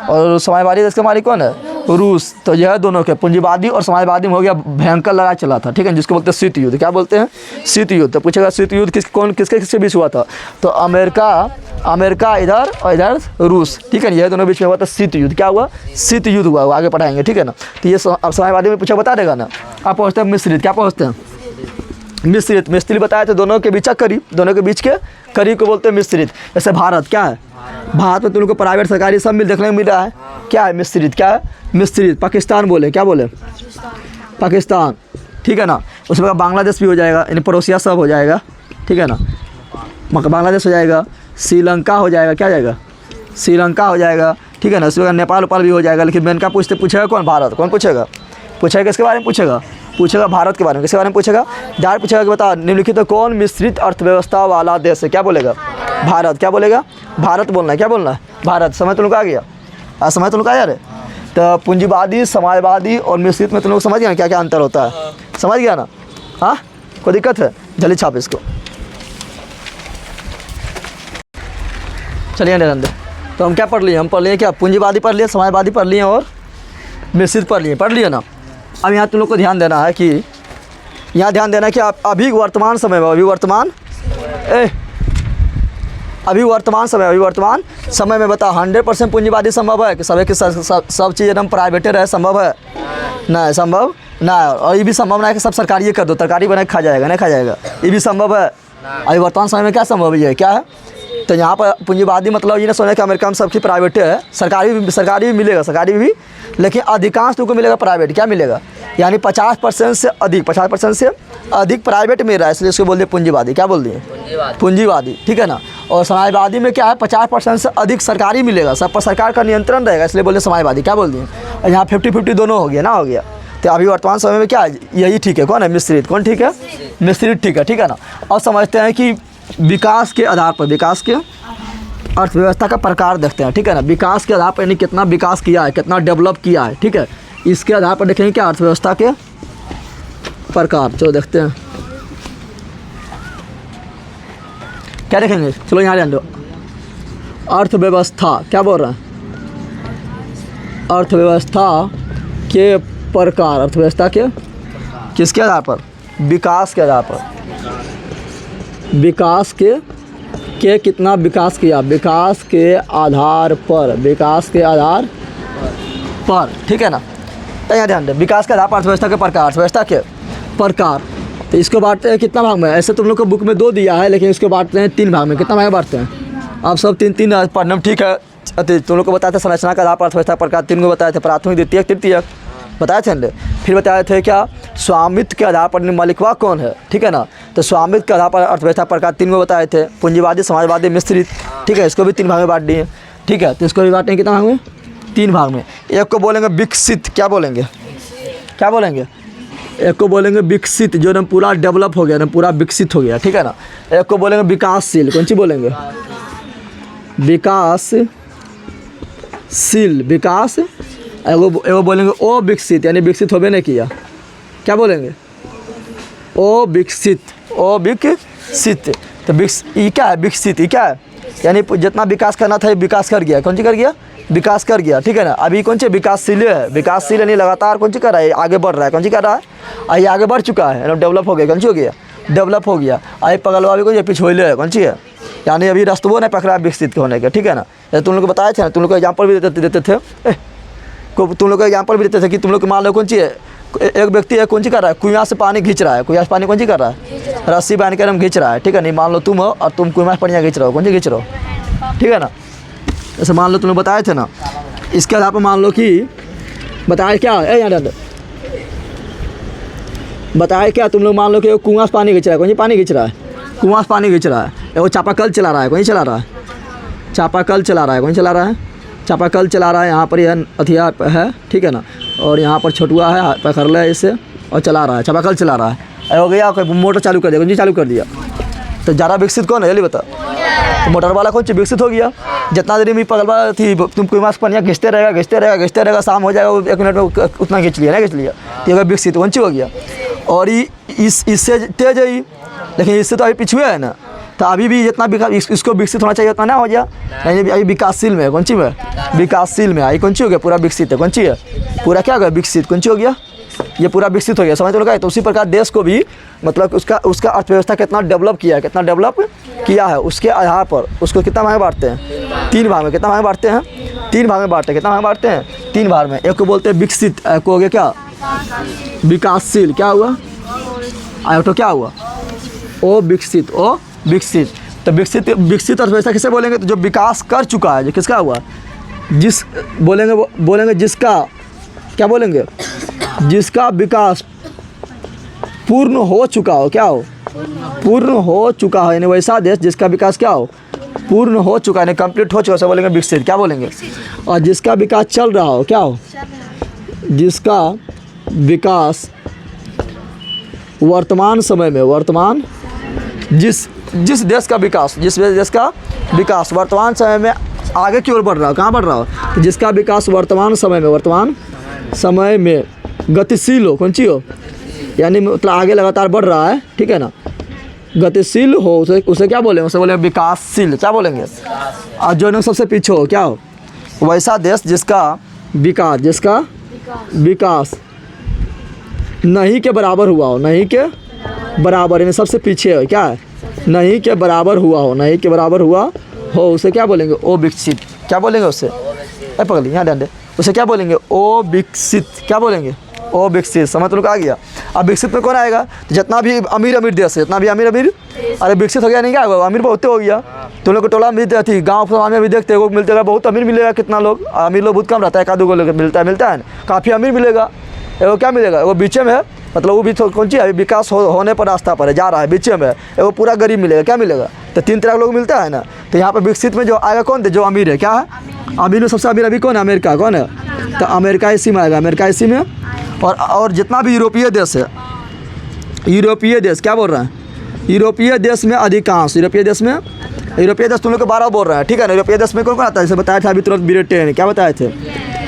और समाजवादी देश के मालिक कौन है, रूस। तो यह दोनों के पूंजीवादी और समाजवादी में हो गया भयंकर लड़ाई चला था। ठीक है, जिसको बोलते हैं शीत युद्ध। क्या बोलते हैं, शीत युद्ध। तो पूछेगा शीत युद्ध किसके बीच हुआ था, तो अमेरिका इधर और इधर रूस। ठीक है, यह दोनों बीच में हुआ था शीत युद्ध। क्या हुआ, शीत युद्ध हुआ, आगे पढ़ाएंगे। ठीक है ना। तो ये अब समाजवादी में पूछा बता देगा ना। आप पहुँचते हैं मिश्रित। क्या पहुँचते हैं, मिश्रित। मिश्रित बताया तो दोनों के बीच करीब, दोनों के बीच के करीब को बोलते हैं मिश्रित। जैसे भारत। क्या है, भारत में तुम लोग को प्राइवेट सरकारी सब देखने को मिल रहा है। क्या है, मिश्रित। क्या है, मिश्रित। पाकिस्तान बोले, क्या बोले, पाकिस्तान। ठीक है ना। उसमें बांग्लादेश भी हो जाएगा, यानी पड़ोसिया सब हो जाएगा। ठीक है ना, बांग्लादेश हो जाएगा, श्रीलंका हो जाएगा। क्या जाएगा, श्रीलंका हो जाएगा। ठीक है ना। उसमें नेपाल उपाल भी हो जाएगा। लेकिन मेनका पूछेगा कौन, भारत। कौन पूछेगा, पूछेगा किसके बारे में पूछेगा भारत के बारे में। किसके बारे में पूछेगा, डायरेक्ट पूछेगा कि बता निम्नलिखित कौन मिश्रित अर्थव्यवस्था वाला देश है। क्या बोलेगा, भारत। क्या बोलेगा, भारत बोलना है। क्या बोलना है, भारत। समझ तुम लोग आ गया, समझ तुम लोग आया रे। तो पूंजीवादी, समाजवादी और मिश्रित में तुम लोग समझ गया ना क्या क्या अंतर होता है, समझ गया ना। हाँ, कोई दिक्कत है, जल्दी छाप इसको। चलिए अंदर। तो हम क्या पढ़ लिए, हम पढ़ लिए क्या, पूंजीवादी पढ़ लिए, समाजवादी पढ़ लिए और मिश्रित पढ़ लिए ना। अब यहाँ तुम लोग को ध्यान देना है कि यहाँ ध्यान देना है कि आप अभी वर्तमान समय में, अभी वर्तमान समय में बता 100% पूंजीवादी संभव है कि सब चीज़ एकदम प्राइवेटे रहे, संभव है, नहीं संभव ना। और ये भी संभव ना है कि सब सरकारी कर दो, तरकारी बना के खा जाएगा, नहीं खा जाएगा, ये भी संभव है। अभी वर्तमान समय में क्या संभव है, क्या है। तो यहाँ पर पूंजीवादी मतलब ये ना सोचना कि अमेरिका में सबकी प्राइवेट है, सरकारी भी मिलेगा, सरकारी भी, लेकिन अधिकांश तुमको मिलेगा प्राइवेट। क्या मिलेगा, यानी 50% से अधिक प्राइवेट मिल रहा है, इसलिए इसको बोल दिए पूंजीवादी। क्या बोल दिए, पूंजीवादी। ठीक है ना। और समाजवादी में क्या है, 50% से अधिक सरकारी मिलेगा, सब पर सरकार का नियंत्रण रहेगा, इसलिए बोले समाजवादी। क्या बोल दिए, और यहाँ 50-50 दोनों हो गया ना, हो गया। तो अभी वर्तमान समय में क्या है, यही ठीक है। कौन है, मिश्रित। कौन ठीक है, मिश्रित। ठीक है, ठीक है ना। और समझते हैं कि विकास के आधार पर, विकास के अर्थव्यवस्था का प्रकार देखते हैं। ठीक है ना। विकास के आधार पर यानी कितना विकास किया है, कितना डेवलप किया है। ठीक है, इसके आधार पर देखेंगे क्या अर्थव्यवस्था के प्रकार। चलो देखते हैं क्या देखेंगे। चलो यहाँ ध्यान दो, अर्थव्यवस्था। क्या बोल रहे हैं, अर्थव्यवस्था के प्रकार। अर्थव्यवस्था के किसके आधार पर, विकास के आधार पर। विकास के कितना विकास किया, विकास के आधार पर, विकास के आधार पर। ठीक है ना। तो यहाँ ध्यान दें, विकास के आधार पर अर्थव्यवस्था के प्रकार, अर्थव्यवस्था के प्रकार। तो इसको बांटते हैं कितना भाग में? ऐसे तुम लोग को बुक में 2 दिया है, लेकिन इसको बांटते हैं 3 भाग में। कितना भाग में बांटते हैं आप सब? 3 पढ़ना में ठीक है। तुम लोग को बताए थे संरचना का आधार पर अर्थव्यवस्था प्रकार 3 को बताए थे, प्राथमिक, द्वितीयक, तृतीयक बताए थे हमने। फिर बताए थे क्या? स्वामित्व के आधार पर मालिकवा कौन है, ठीक है ना। तो स्वामित्व के आधार पर अर्थव्यवस्था प्रकार 3 को बताए थे, पूंजीवादी, समाजवादी, मिश्रित, ठीक है। इसको भी 3 भाग में बांट दिए, ठीक है। तो इसको भी बांटेंगे कितना भाग में? 3 भाग में। एक को बोलेंगे विकसित, क्या बोलेंगे? क्या बोलेंगे? एक को बोलेंगे विकसित, जो ना पूरा डेवलप हो गया, ना पूरा विकसित हो गया, ठीक है ना। एक को बोलेंगे विकासशील, कौन सी बोलेंगे? विकासशील, विकास। एगो बोलेंगे ओ विकसित, यानी विकसित होबे नहीं किया, क्या बोलेंगे? ओ विकसित, ओ विकसित। तो ये क्या है? विकसित, ये क्या है? यानी जितना विकास करना था विकास कर गया। कौन सी कर गया? विकास कर गया, ठीक है ना। अभी कौन सी विकासशील है? विकासशील यानी लगातार कौन सी कर रहा है? आगे बढ़ रहा है। कौन सी कर रहा है? ये आगे बढ़ चुका है, डेवलप हो गया। कौन सी हो गया? डेवलप हो गया। आई पगलवा भी कौन सी? पिछोले है। कौन सी है? यानी अभी रस्तबो नहीं पकड़ा विकसित होने का, ठीक है ना। तुम लोग को बताए थे ना, तुम लोग को एग्जाम्पल भी देते थे, तुम लोग को एग्जाम्पल भी देते थे कि तुम लोग को मान लो कौन सी है, एक व्यक्ति है कौन सी कर रहा है? कुआं से पानी खींच रहा है। कुआं से पानी कौन सी कर रहा है? रस्सी बांध कर हम खींच रहा है, ठीक है। नहीं मान लो तुम हो और तुम कुआं से पानी खींच रहे हो, कौन सी खींच रहे हो, ठीक है ना। जैसे मान लो तुम लोग बताए थे ना। इसके अलावा मान लो कि बताए क्या है, यहाँ बताए क्या? तुम लोग मान लो कि कुआं से पानी खींच रहा है। कौन सी पानी खींच रहा है? कुआं से पानी खींच रहा है। वो चापाकल चला रहा है। कौन चला रहा है? चापाकल चला रहा है। कौन चला रहा है? चापाकल चला रहा है। यहाँ पर यह हथियार है, ठीक है ना। और यहाँ पर छोटुआ है, पकड़ लिया इसे और चला रहा है, चापाकल चला रहा है। हो गया, मोटर चालू कर दिया। कौन सी चालू कर दिया? तो ज़्यादा विकसित कौन है ये बता? तो मोटर वाला कौन सी विकसित हो गया? जितना देरी में पगलवा थी, तुम कोई मास पनिया घिसते रहेगा, शाम हो जाएगा, 1 मिनट में उतना खींच लिया, नहीं खींच लिया। तो अगर विकसित कौन सी हो गया? और इससे तेज है, लेकिन इससे तो अभी पिछुए है ना। तो अभी भी जितना इसको विकसित होना चाहिए उतना ना हो गया। यानी अभी विकासशील में है। कौन सी में? विकासशील में। आई कौन सी हो गया? पूरा विकसित है। कौन सी है? पूरा क्या हो गया? विकसित। कौन सी हो गया? ये पूरा विकसित हो गया। समझ लगा? तो उसी प्रकार देश को भी मतलब उसका अर्थव्यवस्था कितना डेवलप किया है, कितना डेवलप किया है, उसके आधार पर उसको कितना भाग में बांटते हैं? 3 भाग में। कितना भाग में बांटते हैं? 3 भाग में बांटते हैं। कितना भाग में बांटते हैं? 3 भाग में। एक को बोलते हैं विकसित, एक को हो गया क्या? विकासशील। क्या हुआ? आया तो क्या हुआ? ओ विकसित, ओ विकसित। तो विकसित अर्थव्यवस्था किसे बोलेंगे? तो जो विकास कर चुका है, जो किसका हुआ? जिस बोलेंगे जिसका, क्या बोलेंगे? जिसका विकास पूर्ण हो चुका हो। क्या हो? पूर्ण हो चुका हो, यानी वैसा देश जिसका विकास क्या हो? पूर्ण हो चुका है, कंप्लीट हो चुका, उसे बोलेंगे विकसित। क्या बोलेंगे? और जिसका विकास चल रहा हो, क्या हो? जिसका विकास वर्तमान समय में, जिस देश का विकास वर्तमान समय में आगे की ओर बढ़ रहा हो। कहाँ बढ़ रहा हो? जिसका विकास वर्तमान समय में गतिशील हो। कौन सी हो? यानी मतलब आगे लगातार बढ़ रहा है, ठीक है ना। गतिशील हो, उसे क्या बोलेंगे? उसे बोलेंगे विकासशील। क्या बोलेंगे? और जो ना सबसे पीछे हो, क्या हो? वैसा देश जिसका विकास नहीं के बराबर हुआ हो। नहीं के बराबर, यानी सबसे पीछे हो। क्या है? नहीं के बराबर हुआ हो। नहीं के बराबर हुआ हो, उसे क्या बोलेंगे? ओ विकसित। क्या बोलेंगे उसे? पकड़ यहाँ डंडे। उसे क्या बोलेंगे? ओ विकसित। क्या बोलेंगे? ओ विकसित। समझ तो लोग आ गया। अब विकसित में कौन आएगा? तो जितना भी अमीर देश है, जितना भी अमीर, अरे विकसित हो गया नहीं? क्या होगा? अमीर बहुत हो गया। तुम लोग को टोला में थी, गाँव में भी देखते हो, मिलते बहुत अमीर मिलेगा। कितना लोग अमीर लोग बहुत कम रहता है, 1-2 लोग मिलता है ना। काफ़ी अमीर मिलेगा। वो क्या मिलेगा? वो बीचे में है, मतलब वो भी कौन सी है? विकास होने पर रास्ता पर है, जा रहा है, बीचे में है। वो पूरा गरीब मिलेगा। क्या मिलेगा? तो 3 तरह के लोग मिलता है ना। तो यहाँ पर विकसित में जो आएगा कौन थे? जो अमीर है। क्या है? अमीर में सबसे अमीर अभी कौन है? अमेरिका। कौन है? तो अमेरिका इसी में आएगा। अमेरिका इसी में। और जितना भी यूरोपीय देश है, यूरोपीय देश क्या बोल रहे हैं? यूरोपीय देश में अधिकांश, यूरोपीय देश तुम लोग को 12 बोल रहे हैं, ठीक है ना। यूरोपीय देश में कौन आता है? जैसे बताया था अभी तुरंत ब्रिटेन। क्या बताए थे?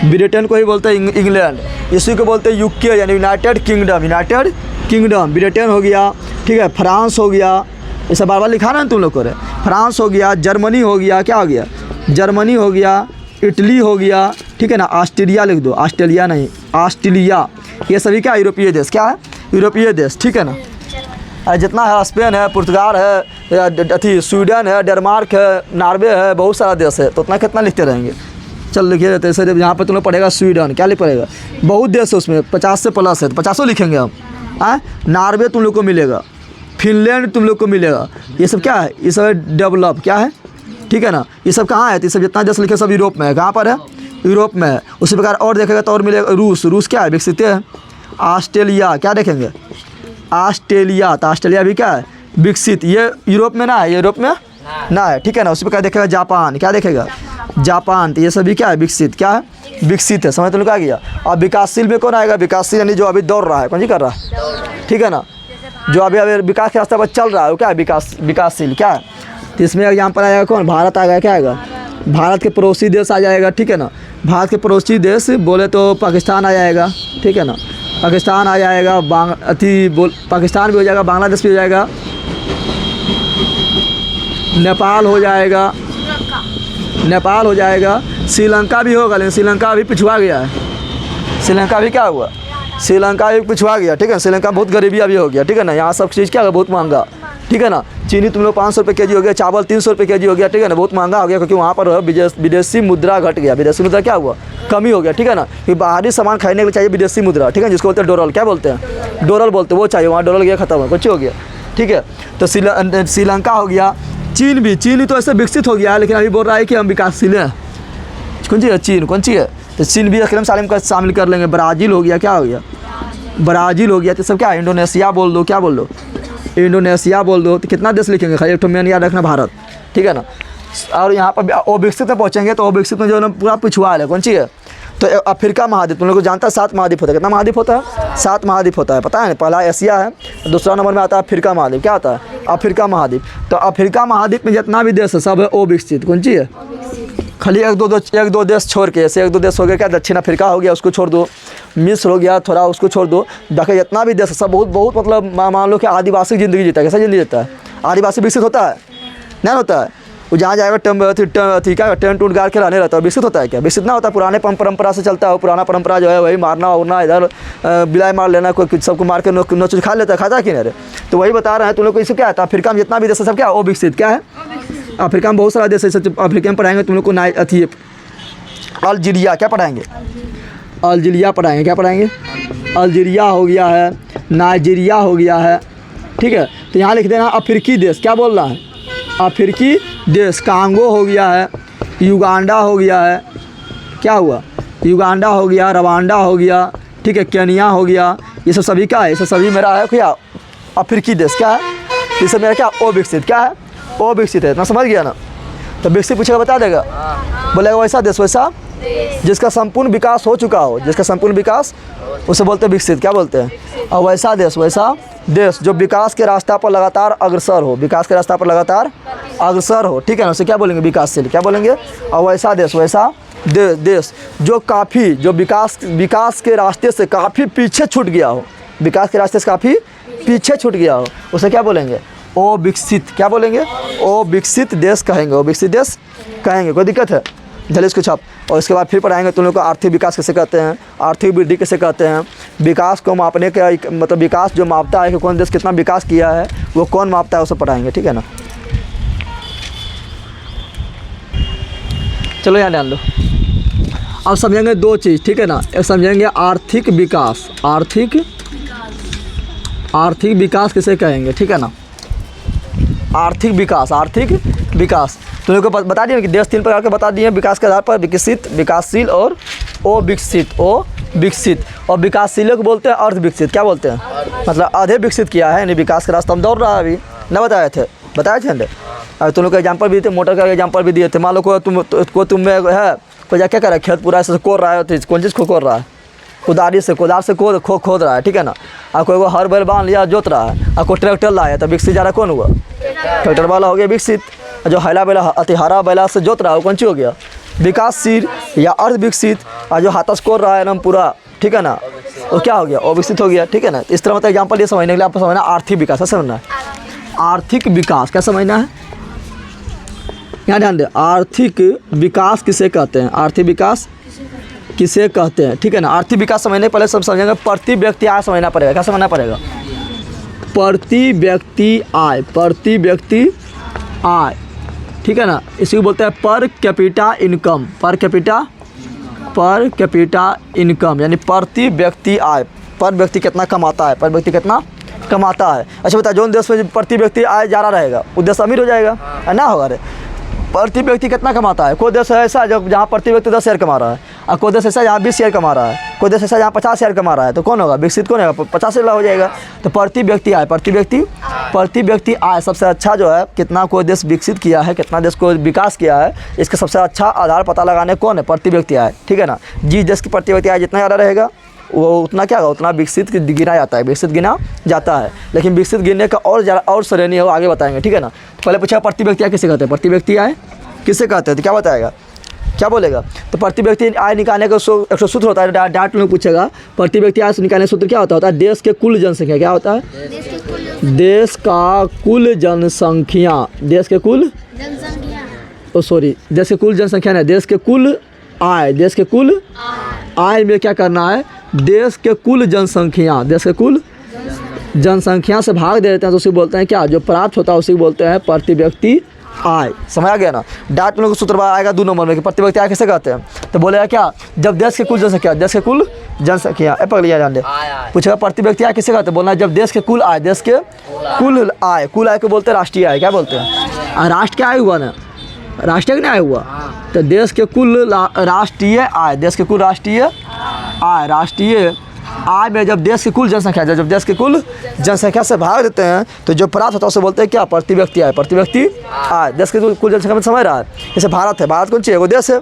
ब्रिटेन को ही बोलते हैं इंग्लैंड। इसी को बोलते हैं यूके, यानी यूनाइटेड किंगडम। ब्रिटेन हो गया, ठीक है। फ्रांस हो गया, ये सब बार लिखा ना तुम लोग को। फ्रांस हो गया, जर्मनी हो गया। क्या हो गया? जर्मनी हो गया, इटली हो गया, ठीक है ना। ऑस्ट्रेलिया लिख दो, ऑस्ट्रेलिया नहीं, ऑस्ट्रेलिया। ये सभी क्या? यूरोपीय देश। क्या है? यूरोपीय देश, ठीक है ना। जितना है स्पेन है, पुर्तगाल है, स्वीडन है, डेनमार्क है, नॉर्वे है, बहुत सारा देश है। तो उतना कितना लिखते रहेंगे? चल लिखे रहते हैं सर। यहाँ पर तुम लोग पढ़ेगा स्वीडन। क्या लिख पड़ेगा? बहुत देश है उसमें, 50 से प्लस है, तो 50 लिखेंगे हम। नॉर्वे तुम लोग को मिलेगा, फिनलैंड तुम लोग को मिलेगा। ये सब क्या है? ये सब है डेवलप, क्या है, ठीक है ना। ये सब कहाँ है? तो ये सब जितना देश लिखे सब यूरोप में है। कहाँ पर है? यूरोप में है। उसी प्रकार और देखेगा तो और मिलेगा रूस। रूस क्या है? विकसित है। ऑस्ट्रेलिया क्या देखेंगे? ऑस्ट्रेलिया, तो ऑस्ट्रेलिया भी क्या है? विकसित। ये यूरोप में ना है, यूरोप में ना है, ठीक है ना। उसी प्रकार देखेगा जापान, क्या देखेगा? जापान, तो ये सभी क्या है? विकसित। क्या है? विकसित है। समझ तो लोग आ गया। और विकासशील में कौन आएगा? विकासशील यानी जो अभी दौड़ रहा है, कौन सी कर रहा है, ठीक है ना, जो अभी अभी विकास के रास्ते पर चल रहा है, वो क्या है? विकासशील। क्या है? तो इसमें एग्जाम्पल आएगा कौन? भारत आ गया। क्या आएगा? भारत के पड़ोसी देश आ जाएगा, ठीक है ना। भारत के पड़ोसी देश बोले तो पाकिस्तान आ जाएगा, ठीक है ना। पाकिस्तान आ जाएगा, पाकिस्तान भी हो जाएगा, बांग्लादेश भी हो जाएगा, नेपाल हो जाएगा, नेपाल हो जाएगा, श्रीलंका भी होगा। लेकिन श्रीलंका अभी पिछुआ गया है। श्रीलंका भी क्या हुआ? श्रीलंका भी पिछुआ गया, ठीक है। श्रीलंका बहुत गरीबी अभी हो गया, ठीक है ना। यहाँ सब चीज़ क्या है? बहुत महंगा, ठीक है ना। चीनी तुम लोग 500 रुपये केजी हो गया, चावल 300 रुपये केजी हो गया, ठीक है ना। बहुत महंगा हो गया क्योंकि वहाँ पर विदेशी मुद्रा घट गया। विदेशी मुद्रा क्या हुआ? कमी हो गया, ठीक है ना। कि बाहरी सामान खरीदने के लिए चाहिए विदेशी मुद्रा, ठीक है, जिसको बोलते हैं डॉलर। क्या बोलते हैं? डॉलर बोलते हैं, वो चाहिए। वहाँ डॉलर गया, खत्म है, कुछ हो गया, ठीक है। तो श्रीलंका हो गया। चीन तो ऐसे विकसित हो गया है, लेकिन अभी बोल रहा है कि हम विकासशील हैं। कौन सी है? चीन। कौन सी है? तो चीन भी अकरम सालिम का शामिल कर लेंगे। ब्राज़ील हो गया। क्या हो गया? ब्राज़ील हो गया। तो सब क्या है? इंडोनेशिया बोल दो। क्या बोल दो? इंडोनेशिया बोल दो। तो कितना देश लिखेंगे? खाली एक तो मेन याद रखना, भारत, ठीक है ना। और यहाँ पर अविकसित में पहुँचेंगे तो अविकसित में जो है ना पूरा पिछुआ है। कौन सी है? तो अफ्रीका महाद्वीप। तुम लोग को जानता है 7 महाद्वीप होता है। कितना महाद्वीप होता है? 7 महाद्वीप होता है, पता है ना। पहला एशिया है, दूसरा नंबर में आता है अफ्रीका महाद्वीप। क्या आता है? अफ्रीका महाद्वीप। तो अफ्रीका महाद्वीप में जितना भी देश है सब है अविकसित। कौन सी है? खाली एक दो देश छोड़ के, जैसे 1-2 देश हो गया, क्या दक्षिण अफ्रीका हो गया, उसको छोड़ दो। मिस्र हो गया थोड़ा, उसको छोड़ दो। बाकी जितना भी देश है सब बहुत मतलब मान लो कि आदिवासी ज़िंदगी जीता है। कैसा ज़िंदगी जीता है? आदिवासी विकसित होता है? नहीं होता है। वो जहाँ जाएगा क्या टेंट उट गाड़ के रहने रहता है, विकसित होता है क्या? विकसित ना होता। पुराने परंपरा से चलता है। पुराना परंपरा जो है वही मारना उड़ना, इधर बिलाई मार लेना, कोई सबको मार के नोच खा लेता है, खाता है कि नहीं? तो वही बता रहे हैं तुम लोग को। इससे क्या आता है? अफ्रीका में जितना भी देश है सब क्या? वो विकसित। क्या है? अफ्रीका में बहुत सारा देश है। अफ्रीका में पढ़ाएंगे तुम लोग को अथी अल्जीरिया। क्या पढ़ाएंगे? अल्जीरिया पढ़ाएंगे। क्या पढ़ाएंगे? अल्जीरिया हो गया है, नाइजीरिया हो गया है, ठीक है। तो यहाँ लिख देना अफ्रीकी देश। क्या बोल रहा है? अफ्रीकी देश। कांगो हो गया है, युगांडा हो गया है। क्या हुआ? युगांडा हो गया, रवांडा हो गया, ठीक है, केनिया हो गया। ये सब सभी क्या है? ये सब सभी मेरा है क्या? अफ्रीकी देश। क्या है? ये सब मेरा क्या? अविकसित। क्या है? अविकसित है। इतना समझ गया ना। तो विकसित पूछेगा बता देगा, बोलेगा वैसा देश, वैसा जिसका संपूर्ण विकास हो चुका हो, जिसका संपूर्ण विकास, उसे बोलते हैं विकसित। क्या बोलते हैं? और वैसा देश जो विकास के रास्ता पर लगातार अग्रसर हो, विकास के रास्ता पर लगातार अग्रसर हो, ठीक है ना, उसे क्या बोलेंगे? विकासशील। क्या बोलेंगे? और वैसा देश जो विकास के रास्ते से काफ़ी पीछे छूट गया हो, विकास के रास्ते से काफ़ी पीछे छूट गया हो, उसे क्या बोलेंगे? अविकसित। क्या बोलेंगे? अविकसित देश कहेंगे। अविकसित देश कहेंगे। कोई दिक्कत है? जल्दी इसको छाप। और इसके बाद फिर पढ़ाएंगे तुम लोग को आर्थिक विकास कैसे कहते हैं, आर्थिक वृद्धि कैसे कहते हैं, विकास को मापने के मतलब विकास जो मापता है कि कौन देश कितना विकास किया है वो कौन मापता है, उसे पढ़ाएंगे, ठीक है ना। चलो यहाँ ध्यान लो। अब समझेंगे 2 चीज़, ठीक है ना। एक समझेंगे आर्थिक विकास। आर्थिक विकास किसे कहेंगे, ठीक है ना। आर्थिक विकास तो लोगों को बता दिए कि देश 3 प्रकार के बता दिए विकास के आधार पर: विकसित, विकासशील और अविकसित। और विकासशील को बोलते हैं अर्ध विकसित। क्या बोलते हैं? मतलब आधे विकसित किया है, यानी विकास के रास्ता हम दौड़ रहा है। अभी न बताए थे अब तुम लोग का एग्जाम्पल भी थे, मोटर का एग्जाम्पल भी दिए थे। मान लो तुम में है कोई क्या कर रहा है, खेत पूरा ऐसे कोड़ रहा है, तो कौन चीज़ को कोड़ रहा है? कुदार से खोद रहा है, ठीक है ना। और कोई हर बैल बांध लिया जोत रहा है, और कोई ट्रैक्टर लाया, तो विकसित जा रहा कौन हुआ? ट्रैक्टर वाला हो गया विकसित। जो हरा बैला से जोत रहा है वो कौन सी हो गया? विकासशील या अर्ध विकसित। और जो हाथ से कोड़ रहा है एकदम पूरा, ठीक है ना, वो क्या हो गया? अविकसित हो गया, ठीक है ना। इस तरह मतलब एग्जाम्पल ये समझने के लिए आपको समझना आर्थिक विकास। क्या समझना है? आर्थिक विकास। क्या समझना है? यहाँ ध्यान दें। आर्थिक विकास किसे कहते हैं? आर्थिक विकास किसे कहते हैं, ठीक है ना। आर्थिक विकास समझने पहले सब समझेंगे प्रति व्यक्ति आय समझना पड़ेगा। क्या समझना पड़ेगा? प्रति व्यक्ति आय, ठीक है ना। इसी को बोलते हैं पर कैपिटा इनकम। यानी प्रति व्यक्ति आय। पर व्यक्ति कितना कमाता है, पर व्यक्ति कितना कमाता है। अच्छा बता, जो देश में प्रति व्यक्ति आय ज़्यादा रहेगा वो देश अमीर हो जाएगा, ना होगा? अरे प्रति व्यक्ति कितना कमाता है? कोई देश ऐसा है जहाँ प्रति व्यक्ति 10 शेयर कमा रहा है, और कोई देश ऐसा जहाँ 20 शेयर कमा रहा है, कोई देश ऐसा जहाँ 50 शेयर कमा रहा है, तो कौन होगा विकसित? कौन होगा? 50 शेयर हो जाएगा। तो प्रति व्यक्ति आय, प्रति व्यक्ति आय सबसे अच्छा जो है, कितना कोई देश विकसित किया है, कितना देश को विकास किया है, इसका सबसे अच्छा आधार पता लगाने कौन है? प्रति व्यक्ति आय, ठीक है ना। जिस देश की प्रति व्यक्ति आय जितना ज़्यादा रहेगा वो उतना क्या होगा, उतना विकसित गिना जाता है, विकसित गिना जाता है। लेकिन विकसित गिनने का और ज़्यादा और श्रेणी है, वो आगे बताएंगे, ठीक है ना। पहले पूछा प्रति व्यक्ति आय किसे कहते हैं, प्रति व्यक्ति आय किसे कहते हैं, तो क्या बताएगा, क्या बोलेगा? तो प्रति व्यक्ति आय निकालने का एक सूत्र होता है, डांट में पूछेगा प्रति व्यक्ति आय से निकालने का सूत्र क्या होता है? देश के कुल जनसंख्या, क्या होता है? देश का कुल जनसंख्या, देश के कुल देश के कुल जनसंख्या नहीं, देश के कुल आय, देश के कुल आय में क्या करना है? देश के कुल जनसंख्या, देश के कुल जनसंख्या से भाग दे देते हैं, तो उसे बोलते हैं क्या? जो प्राप्त होता है उसे बोलते हैं प्रति व्यक्ति आय। समझ आ गया ना। डाट में सूत्र आएगा 2 नंबर में कि प्रति व्यक्ति आय किसे कहते हैं, तो बोलेगा क्या? जब देश के कुल जनसंख्या, देश के कुल जनसंख्या पकड़िया जान दे, पूछेगा प्रति व्यक्ति आय किसे कहते हैं, बोलना जब देश के कुल आय, देश के कुल आय, कुल आय को बोलते हैं राष्ट्रीय आय, क्या बोलते हैं? राष्ट्र क्या आय हुआ ना, राष्ट्रीय क्या आय हुआ? तो देश के कुल राष्ट्रीय आय, देश के कुल राष्ट्रीय आय, राष्ट्रीय आय में जब देश की कुल जनसंख्या, जब देश की कुल जनसंख्या से भाग देते हैं तो जो प्राप्त होता है उसे बोलते हैं क्या? प्रति व्यक्ति आय, प्रति व्यक्ति आय। देश की कुल जनसंख्या में समझ रहा है। जैसे भारत है, भारत कौन चाहिए? वो देश है।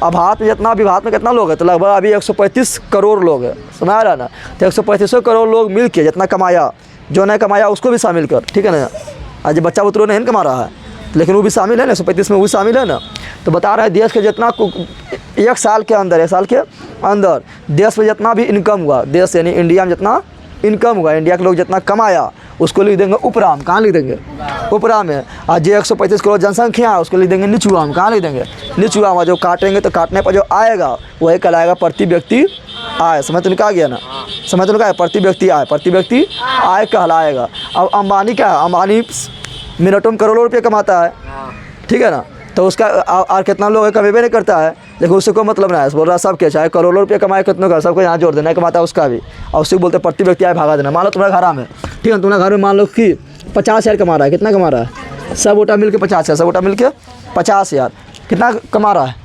अब भारत में जितना भी, भारत में कितना लोग है? तो लगभग अभी 135 करोड़ लोग है, समझ रहा है ना। तो 135 करोड़ लोग मिल के जितना कमाया, जो नहीं कमाया उसको भी शामिल कर, ठीक है ना। आज बच्चा बुतरू नहीं कमा रहा है, लेकिन वो भी शामिल है ना, 135 में वो भी शामिल है ना। तो बता रहा है देश के जितना एक साल के अंदर देश में जितना भी इनकम हुआ, देश यानी इंडिया में जितना इनकम हुआ, इंडिया के लोग जितना कमाया उसको लिख देंगे उपराम। कहाँ लिख देंगे? उपराम में। आज जो 135 करोड़ जनसंख्या है उसको लिख देंगे निचुआम। कहाँ लिख देंगे? निचुआम। जो काटेंगे तो काटने पर जो आएगा वही कहलाएगा प्रति व्यक्ति आय। समझ तो निकाल गया ना, समझ तो निकाल। प्रति व्यक्ति आय, प्रति व्यक्ति आय कहलाएगा। अब अंबानी क्या है? अंबानी मिनटों में करोड़ों रुपये कमाता है, ठीक है ना। तो उसका और कितना लोग है कमेबे नहीं करता है, लेकिन उससे कोई मतलब नहीं है। बोल रहा सब के चाहे करोड़ों रुपये कमाए कितनों का, सबको यहाँ जोड़ देना, कमाता है उसका भी, और उससे बोलते प्रति व्यक्ति आय भागा देना। मान लो तुम्हारे घर में, ठीक है, तुम्हारे घर में मान लो कि 50 शेयर कमा रहा है। कितना कमा रहा है? सब वोटा मिल के 50 शेयर, सब वोटा मिल के 50 शेयर कितना कमा रहा है?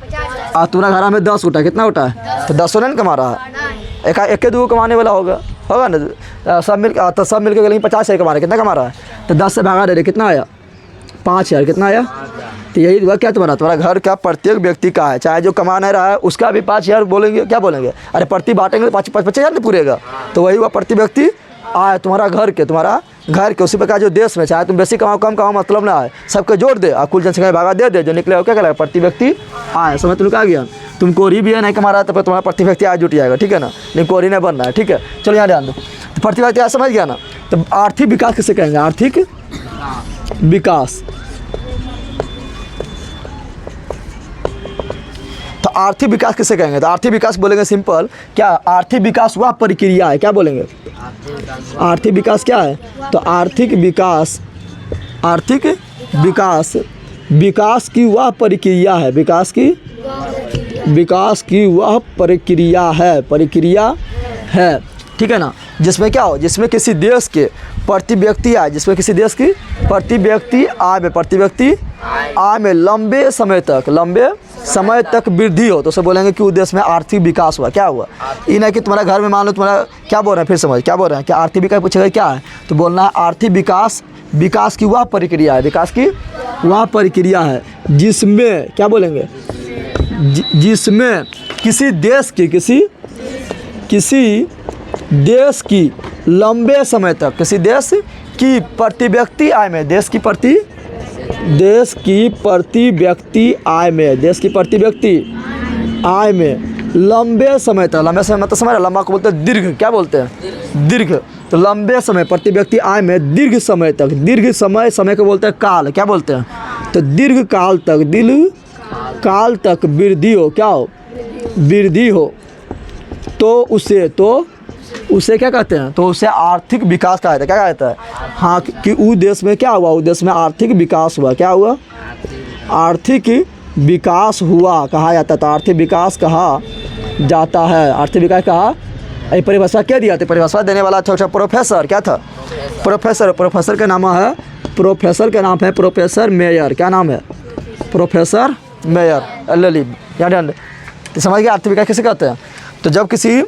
और तुम्हारे घर में 10 वोटा, कितना वोटा है? तो 10 नहीं कमा रहा है, एक दो कमाने वाला होगा ना। सब मिल तो सब मिल के लेकिन 50 शेयर कमा रहा है। कितना कमा रहा है? तो 10 से भागा दे रहे, कितना आया? 5 शेयर। कितना आया? तो यही हुआ क्या तुम्हारा घर का प्रत्येक व्यक्ति का है, चाहे जो कमा नहीं रहा है उसका भी 5 शेयर बोलेंगे। क्या बोलेंगे? अरे प्रति बांटेंगे 5 हजार नहीं पूरेगा, तो वही हुआ प्रति व्यक्ति आय। तुम्हारा घर के उसी प्रकार जो देश में चाहे तुम बेसी कमाओ कम कमाओ मतलब ना है, सबके जोड़ दे और कुल जनसंख्या भागा दे, जो निकले क्या कहलाएगा? प्रति व्यक्ति आय। समझ तुम आ गया। तुम कोरी भी है नहीं कमा रहा तो तुम्हारा प्रति व्यक्ति आय जुट जाएगा, ठीक है ना। लेकिन कोरी नहीं बनना है, ठीक है। चलो यहाँ ध्यान दो, तो प्रति व्यक्ति आय समझ गया ना। तो आर्थिक विकास किसे कहेंगे? आर्थिक विकास। तो आर्थिक विकास किसे कहेंगे? तो आर्थिक विकास बोलेंगे सिंपल, क्या? आर्थिक विकास वह प्रक्रिया है। क्या बोलेंगे? आर्थिक विकास क्या है? तो आर्थिक विकास विकास की वह प्रक्रिया है, विकास की वह प्रक्रिया है, ठीक है ना। जिसमें क्या हो? जिसमें किसी देश के प्रति व्यक्ति आय, जिसमें किसी देश की प्रति व्यक्ति आय में लंबे समय तक वृद्धि हो, तो उसे बोलेंगे कि उस देश में आर्थिक विकास हुआ। क्या हुआ? ये नहीं कि तुम्हारा घर में मान लो तुम्हारा क्या बोल रहे हैं, फिर समझ क्या बोल रहे हैं। क्या आर्थिक विकास पूछेगा क्या है? तो बोलना है आर्थिक विकास की वह प्रक्रिया है, विकास की वह प्रक्रिया है जिसमें क्या बोलेंगे? जिसमें किसी देश की लंबे समय तक, किसी देश की प्रति व्यक्ति आय में, देश की प्रति व्यक्ति आय में लंबे समय तक, लंबे समय मतलब समझ, लंबा को बोलते हैं दीर्घ। क्या बोलते हैं? दीर्घ। तो लंबे समय प्रति व्यक्ति आय में दीर्घ समय तक, समय को बोलते हैं काल। क्या बोलते हैं? तो दीर्घ काल तक वृद्धि हो। क्या हो? वृद्धि हो, तो उसे क्या कहते हैं? तो उसे आर्थिक विकास कहा जाता है। क्या कहता है? हाँ, कि उस देश में क्या हुआ? उस देश में आर्थिक विकास हुआ। क्या हुआ? आर्थिक विकास हुआ कहा जाता है। तो आर्थिक विकास कहा जाता है, आर्थिक विकास कहा ये परिभाषा क्या दिया था? परिभाषा देने वाला था प्रोफेसर, क्या था? प्रोफेसर। प्रोफेसर का नाम है, प्रोफेसर का नाम है प्रोफेसर मेयर। क्या नाम है? Professor mayor, LLE। यानी तो समझ गया आर्थिक विकास किसे कहते हैं? तो जब किसी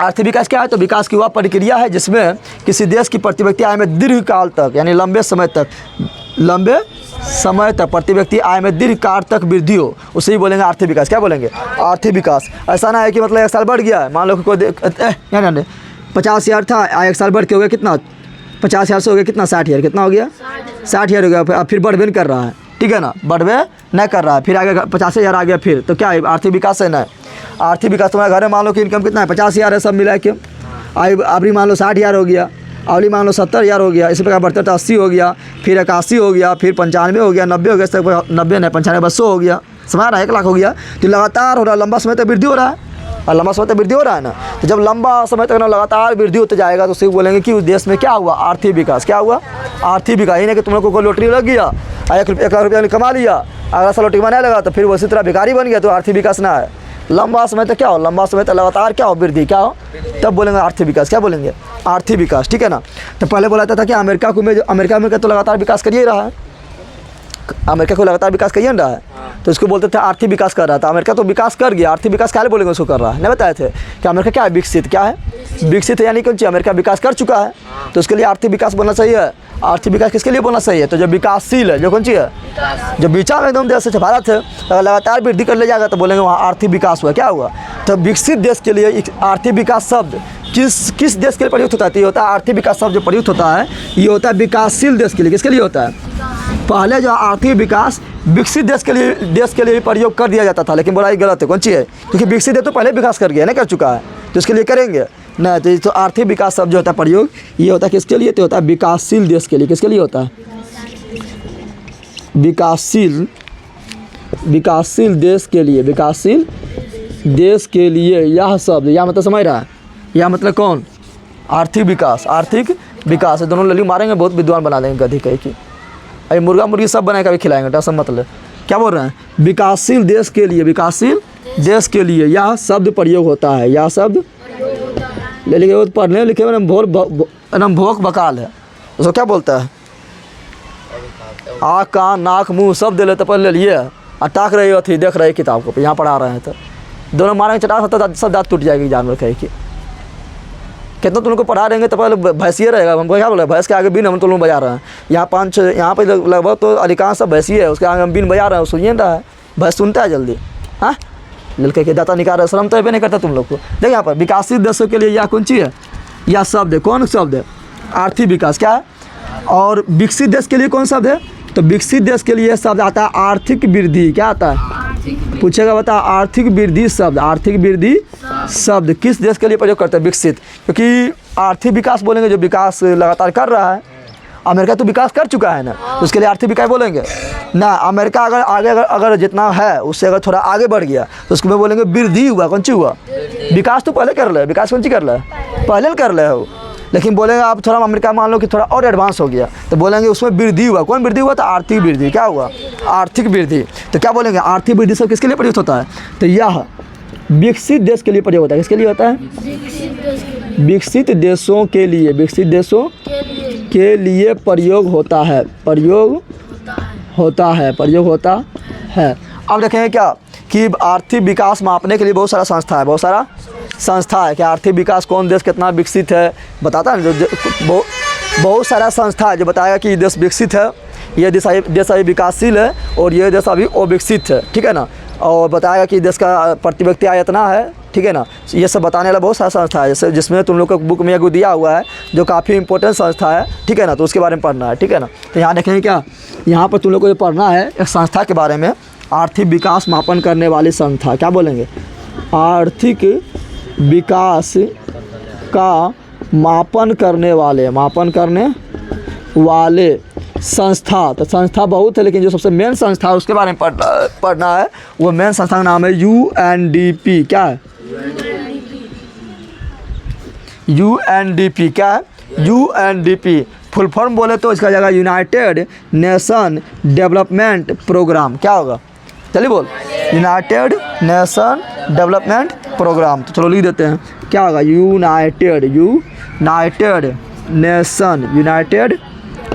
आर्थिक विकास क्या है? तो विकास की वह प्रक्रिया है जिसमें किसी देश की प्रति व्यक्ति आय में दीर्घकाल तक, यानी लंबे समय तक प्रति व्यक्ति आय में दीर्घकाल तक वृद्धि हो, उसे ही बोलेंगे आर्थिक विकास। क्या बोलेंगे? आर्थिक विकास। ऐसा ना है कि मतलब 1 साल बढ़ गया है, मान लो कि कोई 50,000 था, 1 साल बढ़ के हो गया कितना? 50,000 से हो गया कितना? 60,000। कितना हो गया? 60,000 हो गया। अब फिर बढ़वे नहीं कर रहा है, ठीक है ना, बढ़वे नहीं कर रहा है, फिर आगे 50,000 आ गया, फिर तो क्या है? आर्थिक विकास है ना। आर्थिक विकास तुम्हारे घर में मान लो कि इनकम कितना है? 50,000 है, सब मिला के। अभी मान लो 60,000 हो गया, अगली मान लो 70,000 हो गया, इसी प्रकार बढ़ते तो 80 हो गया, फिर 81 हो गया, फिर 95 हो गया, 90 हो गया, 90 नहीं 95 100 हो गया, समझ रहा है? 1 लाख हो गया। तो लगातार हो रहा है, लंबा समय तक वृद्धि हो रहा है, और लंबा समय तक वृद्धि हो रहा है ना। तो जब लंबा समय तक ना लगातार वृद्धि होते जाएगा तो उसे बोलेंगे कि उस देश में क्या हुआ? आर्थिक विकास। क्या हुआ? आर्थिक विकास। ये नहीं कि तुम लोग को लॉटरी लग गया, 1 लाख रुपया कमा लिया, अगला साल लॉटरी बनाने लगा तो फिर उसी तरह भिखारी बन गया, तो आर्थिक विकास ना है। लंबा समय तक क्या हो? लंबा समय तक लगातार क्या हो? वृद्धि। क्या हो? तब बोलेंगे आर्थिक विकास। क्या बोलेंगे? आर्थिक विकास, ठीक है ना। तो पहले बोला था कि अमेरिका में तो लगातार विकास करिए रहा है, अमेरिका को लगातार विकास करिए रहा है, तो इसको बोलते थे आर्थिक विकास कर रहा था। अमेरिका तो विकास कर गया, आर्थिक विकास क्या बोलेंगे उसको कर रहा है? नहीं बताए थे कि अमेरिका क्या है? विकसित। क्या है? विकसित है, यानी कौन सी? अमेरिका विकास कर चुका है, तो उसके लिए आर्थिक विकास बोलना सही है। आर्थिक विकास किसके लिए बोलना सही है? तो जो विकासशील है, जो कौन सी है? जो बीचा में एकदम देश से भारत है, अगर लगातार वृद्धि कर ले जाएगा तो बोलेंगे वहाँ आर्थिक विकास हुआ। क्या हुआ? तो विकसित देश के लिए आर्थिक विकास शब्द किस देश के लिए प्रयुक्त होता है? ये होता है आर्थिक विकास शब्द जो प्रयुक्त होता है, ये होता है विकासशील देश के लिए। किसके लिए होता है? पहले जो आर्थिक विकास विकसित देश के लिए प्रयोग कर दिया जाता था, लेकिन बोला ये गलत है। कौन सी है? क्योंकि विकसित देश तो पहले विकास कर गया, नहीं कर चुका है, तो इसके लिए करेंगे नहीं। तो आर्थिक विकास शब्द जो होता है प्रयोग, ये होता है किसके लिए? तो होता है विकासशील देश के लिए। किसके लिए होता है? विकासशील देश के लिए। विकासशील देश के लिए यह शब्द, यह मतलब समझ रहा है? यह मतलब कौन? आर्थिक विकास। आर्थिक विकास है, दोनों लली मारेंगे, बहुत विद्वान बना देंगे गधी कहीं की। अरे मुर्गा मुर्गी सब बनाए कभी खिलाएंगे, टेंशन मत ले। क्या बोल रहे हैं? विकासशील देश के लिए, विकासशील देश के लिए यह शब्द प्रयोग होता है। यह शब्द ले लिखे, वो पढ़ने लिखे में एकदम भोक बकाल है। उसको क्या बोलता है? आँख कान नाक मुँह सब दे लेते, पढ़ ले लिए और ताक रही थी, देख रहे किताब को, यहाँ पढ़ा रहे हैं तो दोनों मारेंगे चटा सकता, सब दाँत टूट जाएगी जानवर कहीं की। कितना तुम लोग को पढ़ा देंगे तो पहले भैंसिए रहेगा। हमको क्या बोला? भैंस के आगे बीन हम तुम लोग बजा रहे हैं। यहाँ 5-6 यहाँ पे लगभग तो अधिकांश सब भैंसी है, उसके आगे हम बीन बजा रहे हैं, सुनिए रहा है, भैंस सुनता है जल्दी। हाँ, लड़के के दाता निकाल रहे, शर्म तो नहीं करता तुम लोग को। देखिए यहाँ पर विकासशील देशों के लिए यह कौन सी है? यह शब्द है। कौन शब्द है? आर्थिक विकास। क्या है? और विकसित देश के लिए कौन शब्द है? तो विकसित देश के लिए शब्द आता है आर्थिक वृद्धि। क्या आता है? पूछेगा बता, आर्थिक वृद्धि शब्द। आर्थिक वृद्धि शब्द किस देश के लिए प्रयोग करते हैं? विकसित। क्योंकि आर्थिक विकास बोलेंगे जो विकास लगातार कर रहा है। अमेरिका तो विकास कर चुका है ना, तो उसके लिए आर्थिक विकास बोलेंगे ना। अमेरिका अगर आगे अगर जितना है उससे अगर थोड़ा आगे बढ़ गया तो उसको में बोलेंगे वृद्धि हुआ। कौन सी हुआ? विकास तो पहले कर ले, विकास कौन सी कर ले? पहले कर ले हो, लेकिन बोलेंगे आप थोड़ा अमेरिका मान लो कि थोड़ा और एडवांस हो गया तो बोलेंगे उसमें वृद्धि हुआ। कौन वृद्धि हुआ? तो आर्थिक वृद्धि। क्या हुआ? आर्थिक वृद्धि। तो क्या बोलेंगे? आर्थिक वृद्धि सब किसके लिए प्रयुक्त होता है? तो यह विकसित देश के लिए प्रयोग होता है। किसके लिए होता है? विकसित देशों के लिए। विकसित देशों के लिए प्रयोग होता है। प्रयोग होता है। अब देखेंगे क्या कि आर्थिक विकास मापने के लिए बहुत सारा संस्था है कि आर्थिक विकास कौन देश कितना विकसित है बताता है। जो बहुत सारा संस्था है जो बताएगा कि देश विकसित है, ये देश अभी विकासशील है और ये देश अभी अविकसित है। ठीक है ना, और बताएगा कि देश का प्रति व्यक्ति आय इतना है। ठीक है ना, ये सब बताने वाला बहुत सारा संस्था है, जैसे जिसमें तुम लोग को बुक में एगो दिया हुआ है जो काफ़ी इंपॉर्टेंट संस्था है। ठीक है ना, तो उसके बारे में पढ़ना है। ठीक है ना, तो यहाँ देखेंगे क्या, यहाँ पर तुम लोग को ये पढ़ना है एक संस्था के बारे में, आर्थिक विकास मापन करने वाली संस्था। क्या बोलेंगे? आर्थिक विकास का मापन करने वाले संस्था। तो संस्था बहुत है, लेकिन जो सबसे मेन संस्था है उसके बारे में पढ़ना है। वो मेन संस्था का नाम है UNDP। क्या है? UNDP। क्या है? UNDP फुल फॉर्म बोले तो इसका जगह यूनाइटेड नेशन डेवलपमेंट प्रोग्राम। क्या होगा? चलिए बोल, यूनाइटेड नेशन डेवलपमेंट प्रोग्राम। तो चलो लिख देते हैं, क्या होगा, यूनाइटेड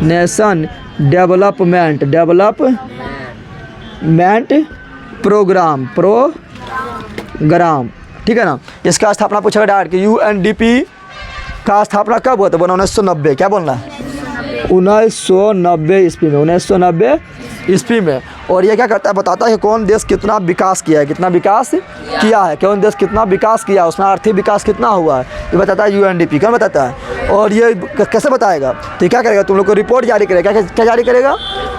नेशन डेवलपमेंट प्रोग्राम। ठीक है ना। इसका स्थापना पूछेगा डायरेक्ट कि यूएनडीपी का स्थापना कब हुआ था, बना 1990। क्या बोलना है, 1990 ईस्वी में, 1990 ईस्वी में। और ये क्या करता है, बताता है कि कौन देश कितना विकास किया है, कौन देश कितना विकास किया है, उसमें आर्थिक विकास कितना हुआ है, ये बताता है यूएनडीपी। कौन बताता है, और ये कैसे बताएगा, तो क्या करेगा, तुम लोग को रिपोर्ट जारी करेगा। क्या जारी करेगा,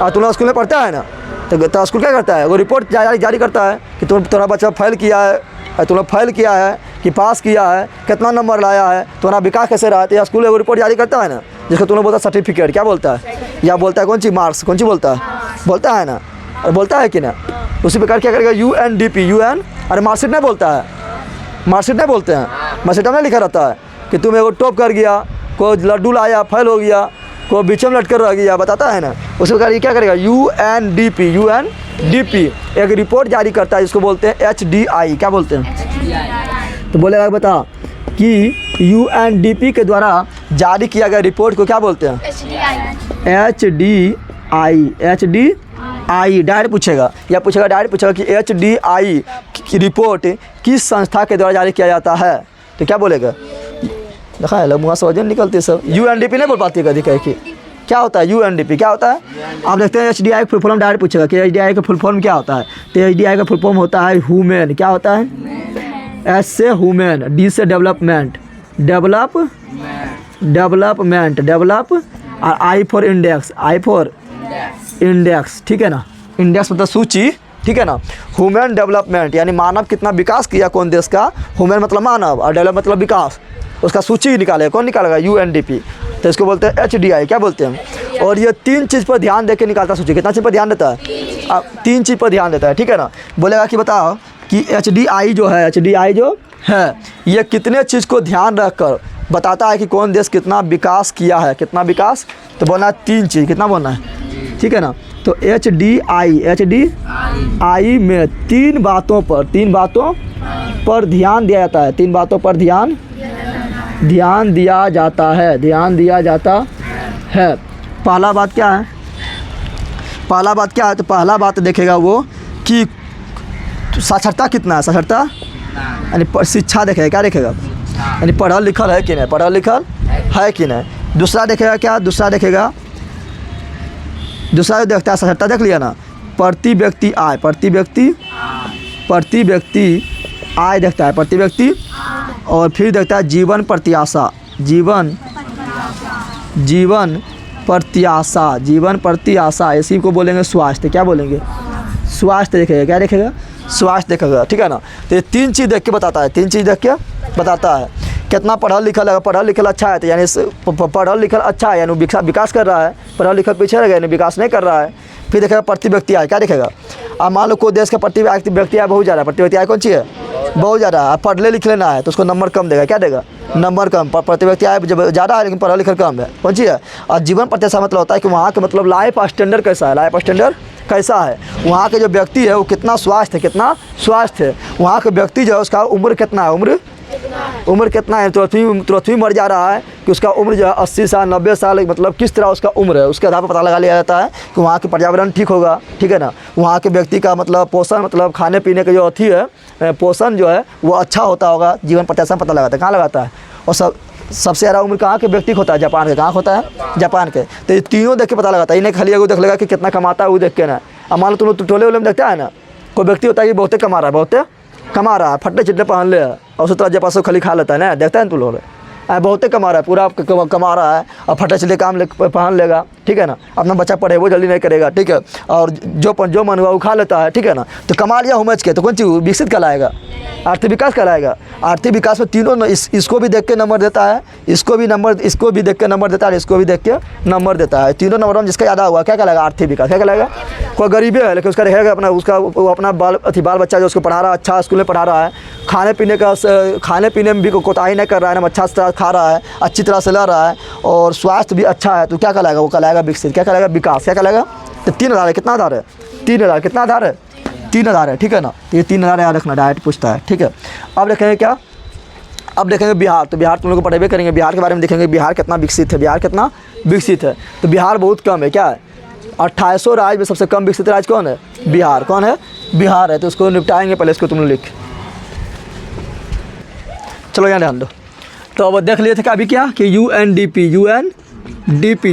तुम लोग स्कूल में पढ़ता है ना, तो स्कूल क्या करता है, वो रिपोर्ट जारी करता है कि तुम्हारा बच्चा फेल किया है, तुम लोग फेल किया है कि पास किया है, कितना नंबर लाया है, तुम्हारा विकास कैसे रहा है, तो स्कूल वो रिपोर्ट जारी करता है ना, जिसको तुम लोग बोलता है सर्टिफिकेट। क्या बोलता है, या बोलता है कौन सी मार्क्स, कौन सी बोलता है ना, और बोलता है कि ना। उसी प्रकार क्या करेगा यूएनडीपी, अरे मार्कशीट नहीं बोलता है, मार्कशीट नहीं बोलते हैं, मार्कशीट में लिखा रहता है कि तुम एगो टॉप कर गया, कोई लड्डू लाया फेल हो गया, कोई बीच में लटकर रह गया, बताता है ना। उसी प्रकार ये क्या करेगा, यूएनडीपी एक रिपोर्ट जारी करता है, जिसको बोलते हैं HDI। क्या बोलते हैं, तो बोलेगा बता कि यूएनडीपी के द्वारा जारी किया गया रिपोर्ट को क्या बोलते हैं, HDI डायरेक्ट पूछेगा, या पूछेगा डायरेक्ट पूछेगा कि HDI की रिपोर्ट किस संस्था के द्वारा जारी किया जाता है, तो क्या बोलेगा, देखा है मुँह से वजन निकलती सब। यूएनडीपी नहीं बोल पाती कभी कह के, क्या होता है यूएनडीपी, क्या होता है, आप देखते हैं HDI का फुल फॉर्म डायरेक्ट पूछेगा कि HDI का फुल फॉर्म क्या होता है, तो HDI का फुल फॉर्म होता है ह्यूमन। क्या होता है, S से ह्यूमन, D से डेवलप, और I फॉर इंडेक्स, ठीक है ना, इंडेक्स मतलब सूची, ठीक है ना। ह्यूमन डेवलपमेंट यानी मानव कितना विकास किया कौन देश का, ह्यूमन मतलब मानव और डेवलप मतलब विकास, उसका सूची निकालेगा, कौन निकालेगा, यूएनडीपी। तो इसको बोलते हैं HDI। क्या बोलते हैं, और ये 3 चीज़ पर ध्यान देके निकालता सूची। कितना चीज़ पर ध्यान देता है, 3 चीज़ पर ध्यान देता है, ठीक है ना। बोलेगा कि बताओ कि HDI जो है ये कितने चीज़ को ध्यान रखकर बताता है कि कौन देश कितना विकास किया है, कितना विकास, तो बोलना है 3 चीज़, कितना बोलना है, ठीक है ना। तो HDI में 3 बातों पर ध्यान दिया जाता है, 3 बातों पर ध्यान दिया जाता है। पहला बात क्या है, तो पहला बात देखेगा वो कि साक्षरता कितना है, साक्षरता यानी शिक्षा देखेगा। क्या देखेगा, यानी पढ़ल लिखल है कि नहीं, दूसरा देखेगा क्या, दूसरा जो देखता है साक्षरता देख लिया ना, प्रति व्यक्ति आय देखता है, प्रति व्यक्ति, और फिर देखता है जीवन प्रत्याशा, इसी को बोलेंगे स्वास्थ्य। क्या बोलेंगे, स्वास्थ्य देखेगा। क्या देखेगा, स्वास्थ्य देखेगा, ठीक है ना। तो ये 3 चीज़ देख के बताता है, कितना पढ़ल लिखल है, पढ़ल लिखल अच्छा है तो यानी पढ़ल लिखल अच्छा है यानी विकास कर रहा है, पढ़ल लिखल पीछे रह गया यानी विकास नहीं कर रहा है। फिर देखेगा प्रति व्यक्ति आय। क्या देखेगा, अब मान लो कोई देश का प्रति व्यक्ति आय बहुत ज़्यादा है, प्रति व्यक्ति आय कौन सी है, बहुत ज़्यादा है, पढ़ले लिख लेना है तो उसको नंबर कम देगा। क्या देगा, नंबर कम। प्रति व्यक्ति आय जब ज़्यादा है लेकिन पढ़ा लिखल कम है, कौन सी है। और जीवन प्रत्याशा मतलब होता है कि वहाँ का मतलब लाइफ स्टैंडर्ड कैसा है, वहाँ के जो व्यक्ति है वो कितना स्वास्थ्य है, वहाँ के व्यक्ति जो है उसका उम्र कितना है, उम्र कितना है, तुरंत ही मर जा रहा है कि उसका उम्र जो है 80 साल 90 साल, मतलब किस तरह उसका उम्र है, उसके आधार पर पता लगा लिया जाता है कि वहाँ के पर्यावरण ठीक होगा, ठीक है ना। वहाँ के व्यक्ति का मतलब पोषण, मतलब खाने पीने का जो अथी है, पोषण जो है वो अच्छा होता होगा, जीवन प्रत्याशा पता लगाता है। कहाँ लगाता है, और सबसे ज़्यादा उम्र कहाँ के व्यक्ति होता है, जापान के। कहाँ होता है, जापान के। तो ये तीनों देख के पता लगाता है, इन्हें खाली एगो देख लेगा कि कितना कमाता है वो देख के ना। अब मान लो तुम टोले वोले में देखता है ना, कोई व्यक्ति होता है कि बहुते कमा रहा है, फट्टे चिट्टे पहन ले और उस तरह जब पासों खाली खा लेता है ना, देखता है ना तुम लोग, बहुते कमा रहा है, पूरा कमा रहा है और फट्टे चिट्टे पहन लेगा, ठीक है ना। अपना बच्चा पढ़े वो जल्दी नहीं करेगा, ठीक है, और जो मन हुआ वो खा लेता है, ठीक है ना। तो कमा लिया हुमच के, तो कौन चीज़ विकसित कहलाएगा, आर्थिक विकास कहलाएगा। आर्थिक विकास में तीनों इसको भी देख के नंबर देता है, इसको भी देख के नंबर देता है, इसको भी देख के नंबर देता है। तीनों नंबर में जिसका ज़्यादा हुआ क्या कहलाएगा, आर्थिक विकास। क्या कहलाएगा, कोई गरीबी है लेकिन उसका रहेगा अपना बाल बच्चा जो उसको पढ़ा रहा है, अच्छा स्कूल में पढ़ा रहा है, खाने पीने में भी कोताही नहीं कर रहा है ना, अच्छा से खा रहा है, अच्छी तरह से ला रहा है, और स्वास्थ्य भी अच्छा है, तो क्या कहलाएगा, वो कहलाएगा विकसित। क्या कहलाएगा, विकास। क्या कहलाएगा, तो 3 आधार है, कितना आधार है, 3 आधार, कितना आधार है, 3000 है, ठीक है ना। ये 3000 याद रखना, डायरेक्ट पूछता है, ठीक है। अब देखेंगे क्या, अब देखेंगे बिहार। तो बिहार तुम लोग को पढ़ेबे करेंगे, बिहार के बारे में देखेंगे, बिहार कितना विकसित है, बिहार कितना विकसित है। तो बिहार बहुत कम है, क्या है, 2800 राज्य में सबसे कम विकसित राज्य कौन है, बिहार। कौन है, बिहार है। तो उसको निपटाएंगे पहले, इसको तुम लोग लिख, चलो यहाँ ध्यान दो। तो अब देख लिए थे कि अभी क्या कि यूएनडीपी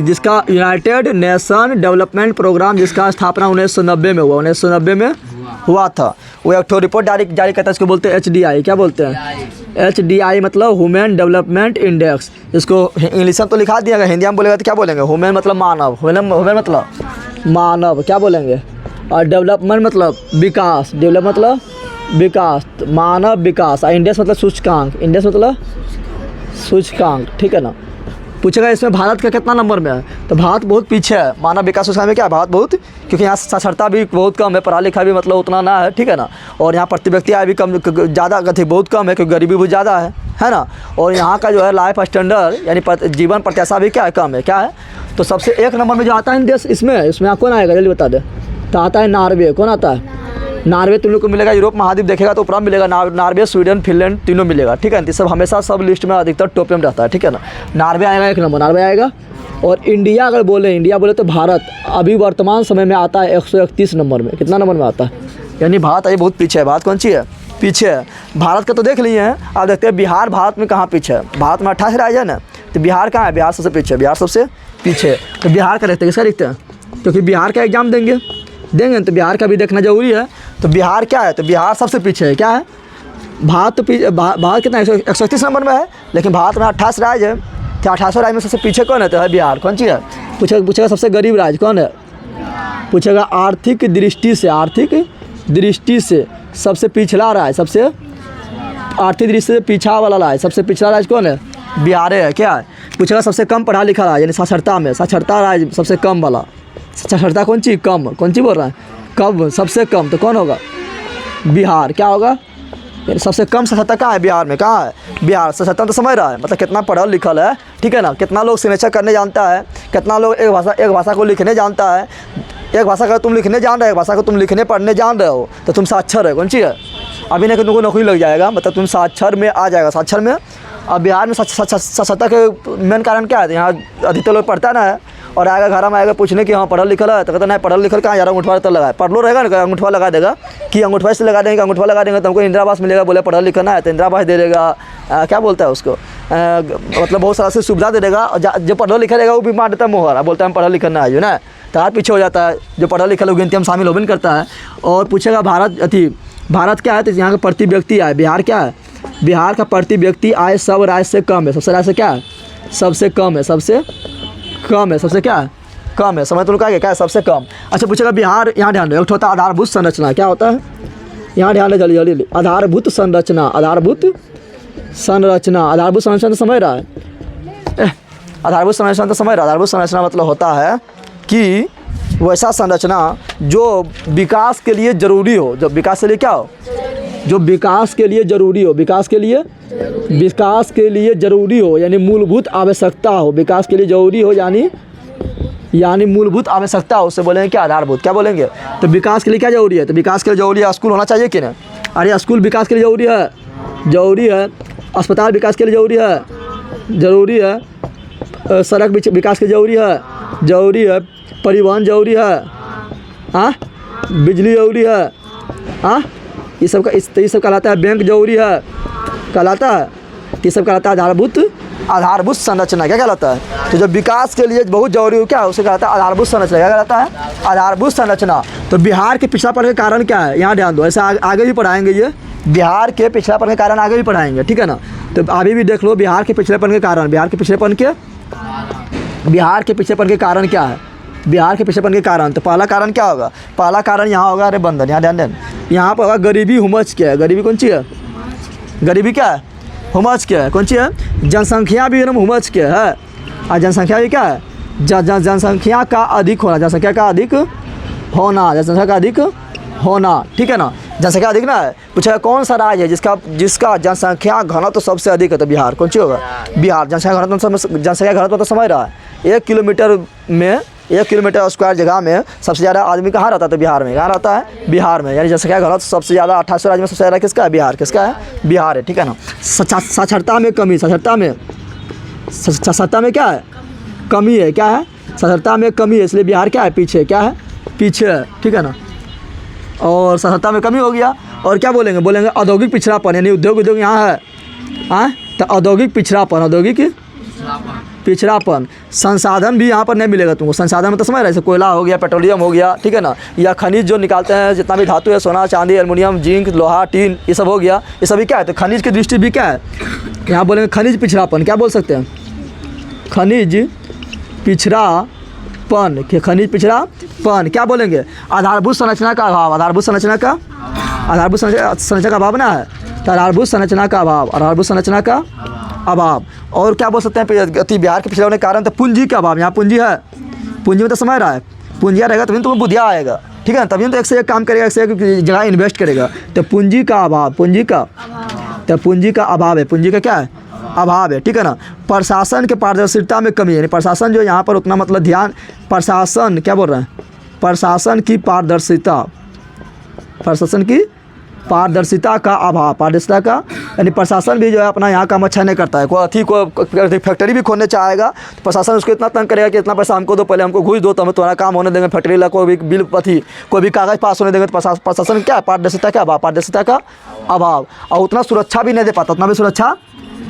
जिसका यूनाइटेड नेशन डेवलपमेंट प्रोग्राम, जिसका स्थापना 1990 में हुआ, 1990 में हुआ था। वो एक तो रिपोर्ट जारी करता है, इसको बोलते हैं HDI। क्या बोलते हैं, HDI मतलब ह्यूमन डेवलपमेंट इंडेक्स। इसको इंग्लिश में तो लिखा दिया, हिंदी में बोलेगा तो क्या बोलेंगे, ह्यूमन मतलब मानव, ह्यूमन मतलब मानव, क्या बोलेंगे, और डेवलपमेंट मतलब विकास, डेवलप मतलब विकास, मानव विकास, और इंडेक्स मतलब सूचकांक, इंडेक्स मतलब सूचकांक, ठीक है ना। पूछेगा इसमें भारत का कितना नंबर में है, तो भारत बहुत पीछे है मानव विकास सूचकांक में। क्या भारत बहुत, क्योंकि यहाँ साक्षरता भी बहुत कम है, पढ़ा लिखा भी मतलब उतना ना है, ठीक है ना। और यहाँ प्रति व्यक्ति आय भी कम, ज़्यादा बहुत कम है, क्योंकि गरीबी बहुत ज़्यादा है ना। और यहाँ का जो है लाइफ स्टैंडर्ड यानी जीवन प्रत्याशा भी क्या है, कम है, क्या है। तो सबसे एक नंबर में जो आता है देश, इसमें कौन आएगा जल्दी बता दे। तो आता है नॉर्वे। कौन आता है, नॉर्वे तुम लोग को मिलेगा। यूरोप महाद्वीप देखेगा तो ऊपर मिलेगा नॉर्वे, स्वीडन, फिनलैंड तीनों मिलेगा, ठीक है। सब हमेशा सब लिस्ट में अधिकतर टॉप में रहता है, ठीक है ना। नॉर्वे आएगा एक नंबर, नॉर्वे आएगा। और इंडिया अगर इंडिया बोले तो भारत अभी वर्तमान समय में आता है 131 नंबर में। कितना नंबर में आता है, यानी भारत अभी बहुत पीछे है। भारत कौन सी है, पीछे है। भारत का तो देख लिए हैं, आप देखते हैं बिहार भारत में कहाँ पीछे है। भारत में 28 राज्य है ना, तो बिहार कहाँ है, बिहार सबसे पीछे, बिहार सबसे पीछे। तो बिहार का देखते हैं, किसका देखते हैं, क्योंकि बिहार का एग्जाम देंगे तो बिहार का भी देखना जरूरी है। तो बिहार क्या है, तो बिहार सबसे पीछे है, क्या है, भारत तो भारत कितना 131 नंबर में है, लेकिन भारत में 28 राज्य है। तो 28 राज्य में सबसे पीछे कौन है, तो है बिहार। कौन चीज़ है, पूछेगा सबसे गरीब राज्य कौन है, पूछेगा आर्थिक दृष्टि से सबसे पिछड़ा राज्य, सबसे आर्थिक दृष्टि से पीछा वाला राज्य, सबसे पिछड़ा राज्य कौन है, बिहार है, क्या है। पूछेगा सबसे कम पढ़ा लिखा राज्य, यानी साक्षरता राज्य सबसे कम वाला, साक्षरता कौन सी कम, कौन सी बोल रहा है, कम, सबसे कम, तो कौन होगा, बिहार। क्या होगा, सबसे कम साक्षरता कहाँ है, बिहार में। कहाँ है, बिहार। साक्षरता तो समझ रहा है, मतलब कितना पढ़ल लिखल है, ठीक है ना। कितना लोग सिग्नेचर करने जानता है, कितना लोग एक भाषा को लिखने जानता है। एक भाषा का तुम लिखने जान रहे हो, एक भाषा को तुम लिखने पढ़ने जान रहे हो, तो तुम साक्षर है। कौन सी है, अभी नहीं तुमको नौकरी लग जाएगा, मतलब तुम साक्षर में आ जाएगा, साक्षर में। अब बिहार में साक्षरता के मेन कारण क्या है, यहाँ अधिकतर लोग पढ़ता ना है, और आएगा घर में आएगा पूछने कि हाँ पढ़ल लिखल है, तो कहता नहीं पढ़ल लिखल कहाँ, यार अंगूठा तो लगाए, पढ़ लो रहेगा ना, अंगूठा लगा देगा कि अंगूठा से लगा देंगे, अंगूठा लगा देंगे तो हमको इंदिरा आवास मिलेगा, बोले पढ़ल लिखना है तो इंदिरा आवास दे देगा, क्या बोलता है उसको, मतलब बहुत सारा से सुविधा दे देगा। और जो पढ़ल लिखा रहेगा वो भी मार देता है मोहर, बोलता है हम पढ़ल लिखना है, जो ना तो हाथ पीछे हो जाता है। जो पढ़ल लिखल गिनती में शामिल होबे नहीं करता है। और पूछेगा भारत क्या है, तो यहाँ का प्रति व्यक्ति आय, बिहार क्या है, बिहार का प्रति व्यक्ति आय सब राज्य से कम है, सबसे राज्य से क्या है, सबसे कम है, सबसे कम है, सबसे क्या है, कम है। समझ तो क्या है, सबसे कम। अच्छा पूछेगा बिहार, यहाँ ध्यान दो, एक होता है आधारभूत संरचना। क्या होता है, यहाँ ध्यान दो जल्दी, आधारभूत संरचना, आधारभूत संरचना तो समझ रहा है, आधारभूत संरचना तो समझ रहा है। आधारभूत संरचना मतलब होता है कि वैसा संरचना जो विकास के लिए जरूरी हो, जो विकास के लिए क्या हो, जो विकास के लिए जरूरी हो, विकास के लिए जरूरी हो, यानी मूलभूत आवश्यकता हो, विकास के लिए जरूरी हो, यानी मूलभूत आवश्यकता हो, उसे बोलेंगे क्या, आधारभूत। क्या बोलेंगे, तो विकास के लिए क्या जरूरी है, तो विकास के लिए जरूरी है स्कूल होना चाहिए कि नहीं, अरे स्कूल विकास के लिए जरूरी है, अस्पताल विकास के लिए जरूरी है, सड़क विकास के लिए जरूरी है, परिवहन जरूरी है, हाँ, बिजली जरूरी है, हाँ, ये सब कहलाता है, बैंक जरूरी है, कहलाता है, ये सब कहलाता है आधारभूत संरचना। क्या कहलाता है, तो जब विकास के लिए बहुत जरूरी हो क्या है, उसे कहलाता है आधारभूत संरचना। क्या कहलाता है, आधारभूत संरचना। तो बिहार के पिछड़ापन के कारण क्या है, यहाँ ध्यान दो, ऐसा आगे भी पढ़ाएंगे, ये बिहार के पिछड़ापन के कारण आगे भी पढ़ाएंगे, ठीक है ना। तो अभी भी देख लो बिहार के पिछड़ेपन के कारण, बिहार के पिछड़ेपन के कारण क्या है, बिहार के पिछड़ेपन के कारण। तो पहला कारण क्या होगा, पहला कारण यहाँ होगा, अरे बंधन, यहाँ ध्यान देना, यहाँ पर होगा गरीबी हुमच क्या है, गरीबी कौन सी है, गरीबी क्या है, हुमच क्या है, कौन सी है, जनसंख्या भी एकदम हुमच क्या है, और जनसंख्या भी क्या है, जनसंख्या का अधिक होना, ठीक है ना, जनसंख्या अधिक ना है। पूछेगा कौन सा राज्य है जिसका जनसंख्या घनत्व तो सबसे अधिक है, तो बिहार। कौन सी होगा, बिहार। जनसंख्या घनत्व तो समझ रहा है, 1 किलोमीटर में 1 किलोमीटर स्क्वायर जगह में सबसे ज़्यादा आदमी कहाँ रहता है? तो बिहार में। कहाँ रहता है? बिहार में। यानी जनसंख्या घनत्व सबसे ज़्यादा 28 राज्य में सबसे ज़्यादा किसका है? बिहार। किसका है? बिहार है, ठीक है ना। साक्षरता में कमी, साक्षरता में क्या है? कमी है। क्या है? साक्षरता में कमी है, इसलिए बिहार क्या है? पीछे। क्या है? पीछे है, ठीक है ना। और साक्षरता में कमी हो गया। और क्या बोलेंगे? बोलेंगे औद्योगिक पिछड़ापन, यानी उद्योग यहाँ है। हाँ, तो औद्योगिक पिछड़ापन, औद्योगिक पिछड़ापन। संसाधन भी यहाँ पर नहीं मिलेगा तुमको। संसाधन में तो समझ रहे, जैसे कोयला हो गया, पेट्रोलियम हो गया, ठीक है ना, या खनिज जो निकालते हैं, जितना भी धातु है, सोना चांदी एल्युमिनियम जिंक लोहा टीन, ये सब हो गया। ये सभी क्या है? तो खनिज की दृष्टि भी क्या है? यहाँ बोलेंगे खनिज पिछड़ापन। क्या बोल सकते हैं? खनिज पिछड़ापन। खनिज पिछड़ापन। क्या बोलेंगे? आधारभूत संरचना का अभाव। आधारभूत संरचना का अभाव ना है, तो आधारभूत संरचना का अभाव। आधारभूत संरचना का अभाव। और क्या बोल सकते हैं? अति बिहार के पिछड़े होने के कारण तो पूंजी का अभाव। यहाँ पूंजी है, पूंजी में तो समझ रहा है, पूंजिया रहेगा तभी तुम्हें बुद्धिया आएगा, ठीक है ना। तभी तो एक से एक काम करेगा, एक से एक जगह इन्वेस्ट करेगा। तो पूंजी का अभाव, पूंजी का अभाव है। पूंजी का क्या है? अभाव है, ठीक है ना। प्रशासन के पारदर्शिता में कमी, यानी प्रशासन जो यहाँ पर उतना मतलब ध्यान, प्रशासन क्या बोल रहे हैं? प्रशासन की पारदर्शिता, प्रशासन की पारदर्शिता का अभाव। पारदर्शिता का यानी प्रशासन भी जो है अपना यहाँ काम अच्छा नहीं करता है। कोई फैक्ट्री भी खोलने चाहेगा तो प्रशासन उसको इतना तंग करेगा कि इतना पैसा हमको दो, पहले हमको घूस दो, तो हमें तुम्हारा काम होने देंगे। फैक्ट्री ला कोई भी बिल कोई भी कागज़ पास होने देंगे। तो प्रशासन क्या है? पारदर्शिता का अभाव, पारदर्शिता का अभाव। और उतना सुरक्षा भी नहीं दे पाता, उतना भी सुरक्षा।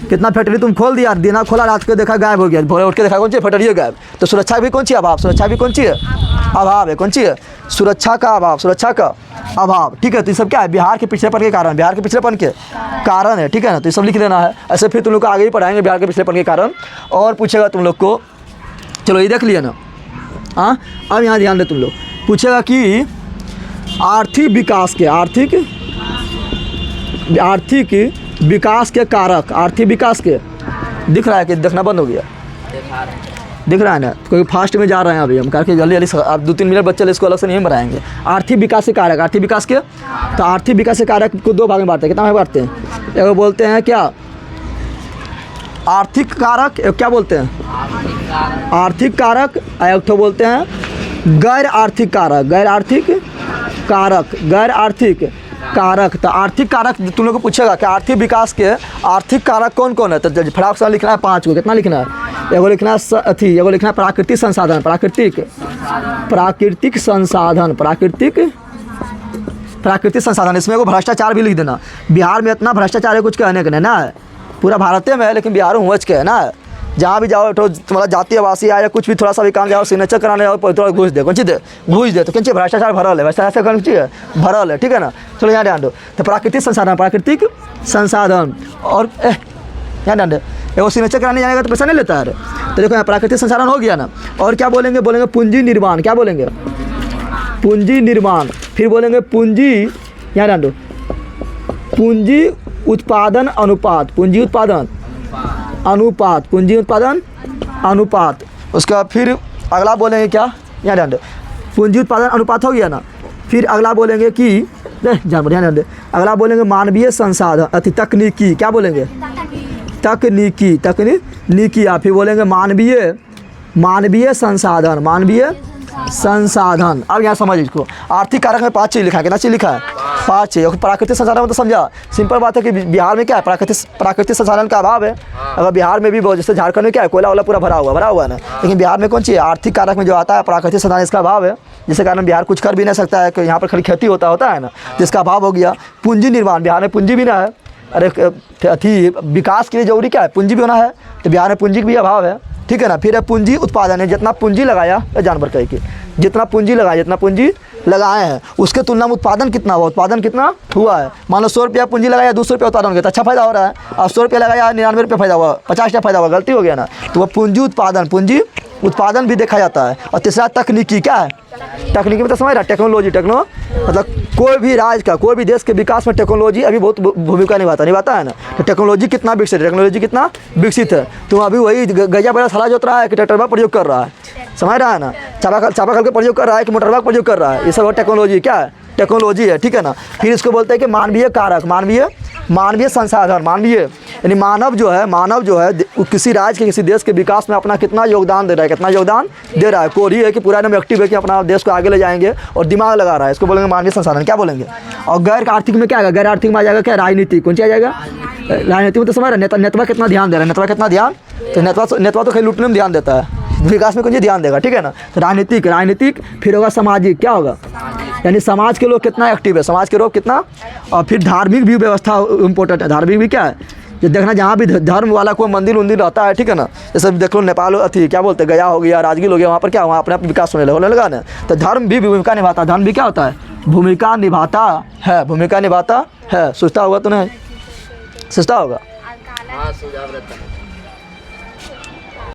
कितना फैक्ट्री तुम खोल दिया, दिना खोला, रात को देखा गायब हो गया, भोरे उठ के देखा कौन सी फैक्ट्री गायब। तो सुरक्षा भी कौन सी अभाव? सुरक्षा भी कौन सी है? अभाव है। कौन सी है? सुरक्षा का अभाव, सुरक्षा का अभाव, ठीक है। तो ये सब क्या है? बिहार के पिछड़ेपन के कारण, बिहार के पिछड़ेपन के कारण है, ठीक है ना। तो ये सब लिख देना है। ऐसे फिर तुम लोग को आगे ही पढ़ाएंगे बिहार के पिछड़ेपन के कारण। और पूछेगा तुम लोग को, चलो ये देख लिया ना। हाँ, अब यहाँ ध्यान दे, तुम लोग पूछेगा कि आर्थिक विकास के, आर्थिक विकास के कारक, आर्थिक विकास के, दिख रहा है कि देखना बंद हो गया? दिख रहा है ना। कोई फास्ट में जा रहे हैं अभी हम, करके जल्दी जल्दी आप 2-3 मिनट बच्चे इसको अलग से नहीं बनाएंगे। आर्थिक विकास के कारक, आर्थिक विकास के, तो आर्थिक विकास के कारक को 2 भाग में बांटते हैं। कितना भाग बांटते हैं? एक बोलते हैं क्या? आर्थिक कारक। एक क्या बोलते हैं? आर्थिक कारक। एक तो बोलते हैं गैर आर्थिक कारक। गैर आर्थिक कारक, गैर आर्थिक कारक। तो आर्थिक कारक तुम लोग को पूछेगा कि आर्थिक विकास के आर्थिक कारक कौन कौन है? तो फटाक से लिखना है 5 को। कितना लिखना है? एगो लिखना है एगो लिखना है प्राकृतिक संसाधन, प्राकृतिक संसाधन, प्राकृतिक संसाधन। इसमें एगो भ्रष्टाचार भी लिख देना। बिहार में इतना भ्रष्टाचार है, कुछ कहने का नहीं ना है। पूरा भारत में है, लेकिन बिहार में हुआ के है ना। जहाँ भी जाओ तो तुम्हारा जातीय आवासीय आया, कुछ भी थोड़ा सा भी काम जाओ, सिग्नेचर कराने जाओ, थोड़ा घूस दे, कौन चीज़ दे? घूस दे। तो कौन चीज़? भ्रष्टाचार भरल है, भ्रष्टाचार कौन चीज़ है? भरल है, ठीक है ना। चलो यहाँ ध्यान दो। तो प्राकृतिक संसाधन, प्राकृतिक संसाधन। और यहाँ ध्यान दो, वो सिग्नेचर कराने जाएगा तो पैसा नहीं लेता है। तो देखो यहाँ प्राकृतिक संसाधन हो गया ना। और क्या बोलेंगे? बोलेंगे पूंजी निर्माण। क्या बोलेंगे? पूंजी निर्माण। फिर बोलेंगे पूंजी, यहाँ ध्यान दो, पूंजी उत्पादन अनुपात, पूंजी उत्पादन अनुपात, पूंजी उत्पादन अनुपात। उसका फिर अगला बोलेंगे क्या? यहाँ ध्यान दो, पूंजी उत्पादन अनुपात हो गया ना। फिर अगला बोलेंगे कि ध्यान दे, अगला बोलेंगे मानवीय संसाधन, तकनीकी। क्या बोलेंगे? तकनीकी। या फिर बोलेंगे मानवीय संसाधन, मानवीय संसाधन। अब यहाँ समझ इसको। आर्थिक कारक में 5 चीज़ लिखा है। कितना चीज़ लिखा है? 5 चीज़। प्राकृतिक संसाधन में तो समझा, सिंपल बात है कि बिहार में क्या है? प्राकृतिक संसाधन का अभाव है। अगर बिहार में भी जैसे झारखंड में क्या है? कोयला वाला पूरा भरा हुआ है ना। लेकिन बिहार में कौन चीज़? आर्थिक कारक में जो आता है प्राकृतिक संसाधन, इसका अभाव है, जिसके कारण बिहार कुछ कर भी नहीं सकता है। कि यहाँ पर खाली खेती होता है ना, जिसका अभाव हो गया। पूंजी निर्माण, बिहार में पूंजी भी ना है। अरे विकास के लिए जरूरी क्या है? पूंजी भी होना है। तो बिहार में पूंजी का भी अभाव है, ठीक है ना। फिर है पूंजी उत्पादन है। जितना पूंजी लगाया, जानवर कह के जितना पूंजी लगाए हैं उसके तुलना में उत्पादन कितना हुआ? उत्पादन कितना हुआ है? मान लो 100 रुपया पूंजी लगाया, 200 रुपया उत्पादन हो गया, तो अच्छा फायदा हो रहा है। और 100 रुपया लगाया, 99 रुपया फायदा हुआ, 50 रुपया फायदा हुआ, गलती हो गया ना। तो वह पूंजी उत्पादन भी देखा जाता है। और तीसरा तकनीकी। क्या है? तकनीकी में तो समझ रहा, टेक्नोलॉजी। मतलब कोई भी राज्य का, कोई भी देश के विकास में टेक्नोलॉजी अभी बहुत भूमिका निभाता है ना। तो टेक्नोलॉजी कितना विकसित है। तो अभी वही गैया बड़ा साला जोत रहा है कि ट्रैक्टर का प्रयोग कर रहा है, समझ रहा है ना। चापाकल का प्रयोग कर रहा है कि मोटर का प्रयोग कर रहा है। ये सब टेक्नोलॉजी क्या है? टेक्नोलॉजी है, ठीक है ना। फिर इसको बोलते हैं कि मानवीय मानवीय संसाधन, मानवीय यानी मानव जो है किसी राज्य के किसी देश के विकास में अपना कितना योगदान दे रहा है, कितना योगदान दे रहा है। कोरी है कि पूरा एकदम एक्टिव है कि अपना देश को आगे ले जाएंगे और दिमाग लगा रहा है, इसको बोलेंगे मानवीय संसाधन। क्या बोलेंगे? और गैर आर्थिक में क्या आएगा? गैर आर्थिक में आ जाएगा क्या? राजनीतिक। कौन सी आ जाएगा? राजनीति में तो समझ रहे नेता कितना ध्यान दे रहा है, नेतवा कितना ध्यान, तो नेतवा तो खाली लूटने में ध्यान देता है, विकास में कौन सी ध्यान देगा, ठीक है ना। तो राजनीतिक, फिर होगा सामाजिक, क्या होगा यानी समाज के लोग कितना एक्टिव है, समाज के लोग कितना। और फिर धार्मिक भी व्यवस्था इम्पोर्टेंट है। धार्मिक भी क्या है, ये देखना जहाँ भी धर्म वाला कोई मंदिर रहता है, ठीक है ना। जैसे देख लो नेपाल अथी क्या बोलते हैं, गया हो गया, राजगीर हो गया, वहाँ पर क्या वहाँ अपने आप विकास होने लगा ना। तो धर्म भी भूमिका निभाता है। धर्म भी क्या होता है? भूमिका निभाता है, सोचता होगा तो नहीं, सोचता होगा।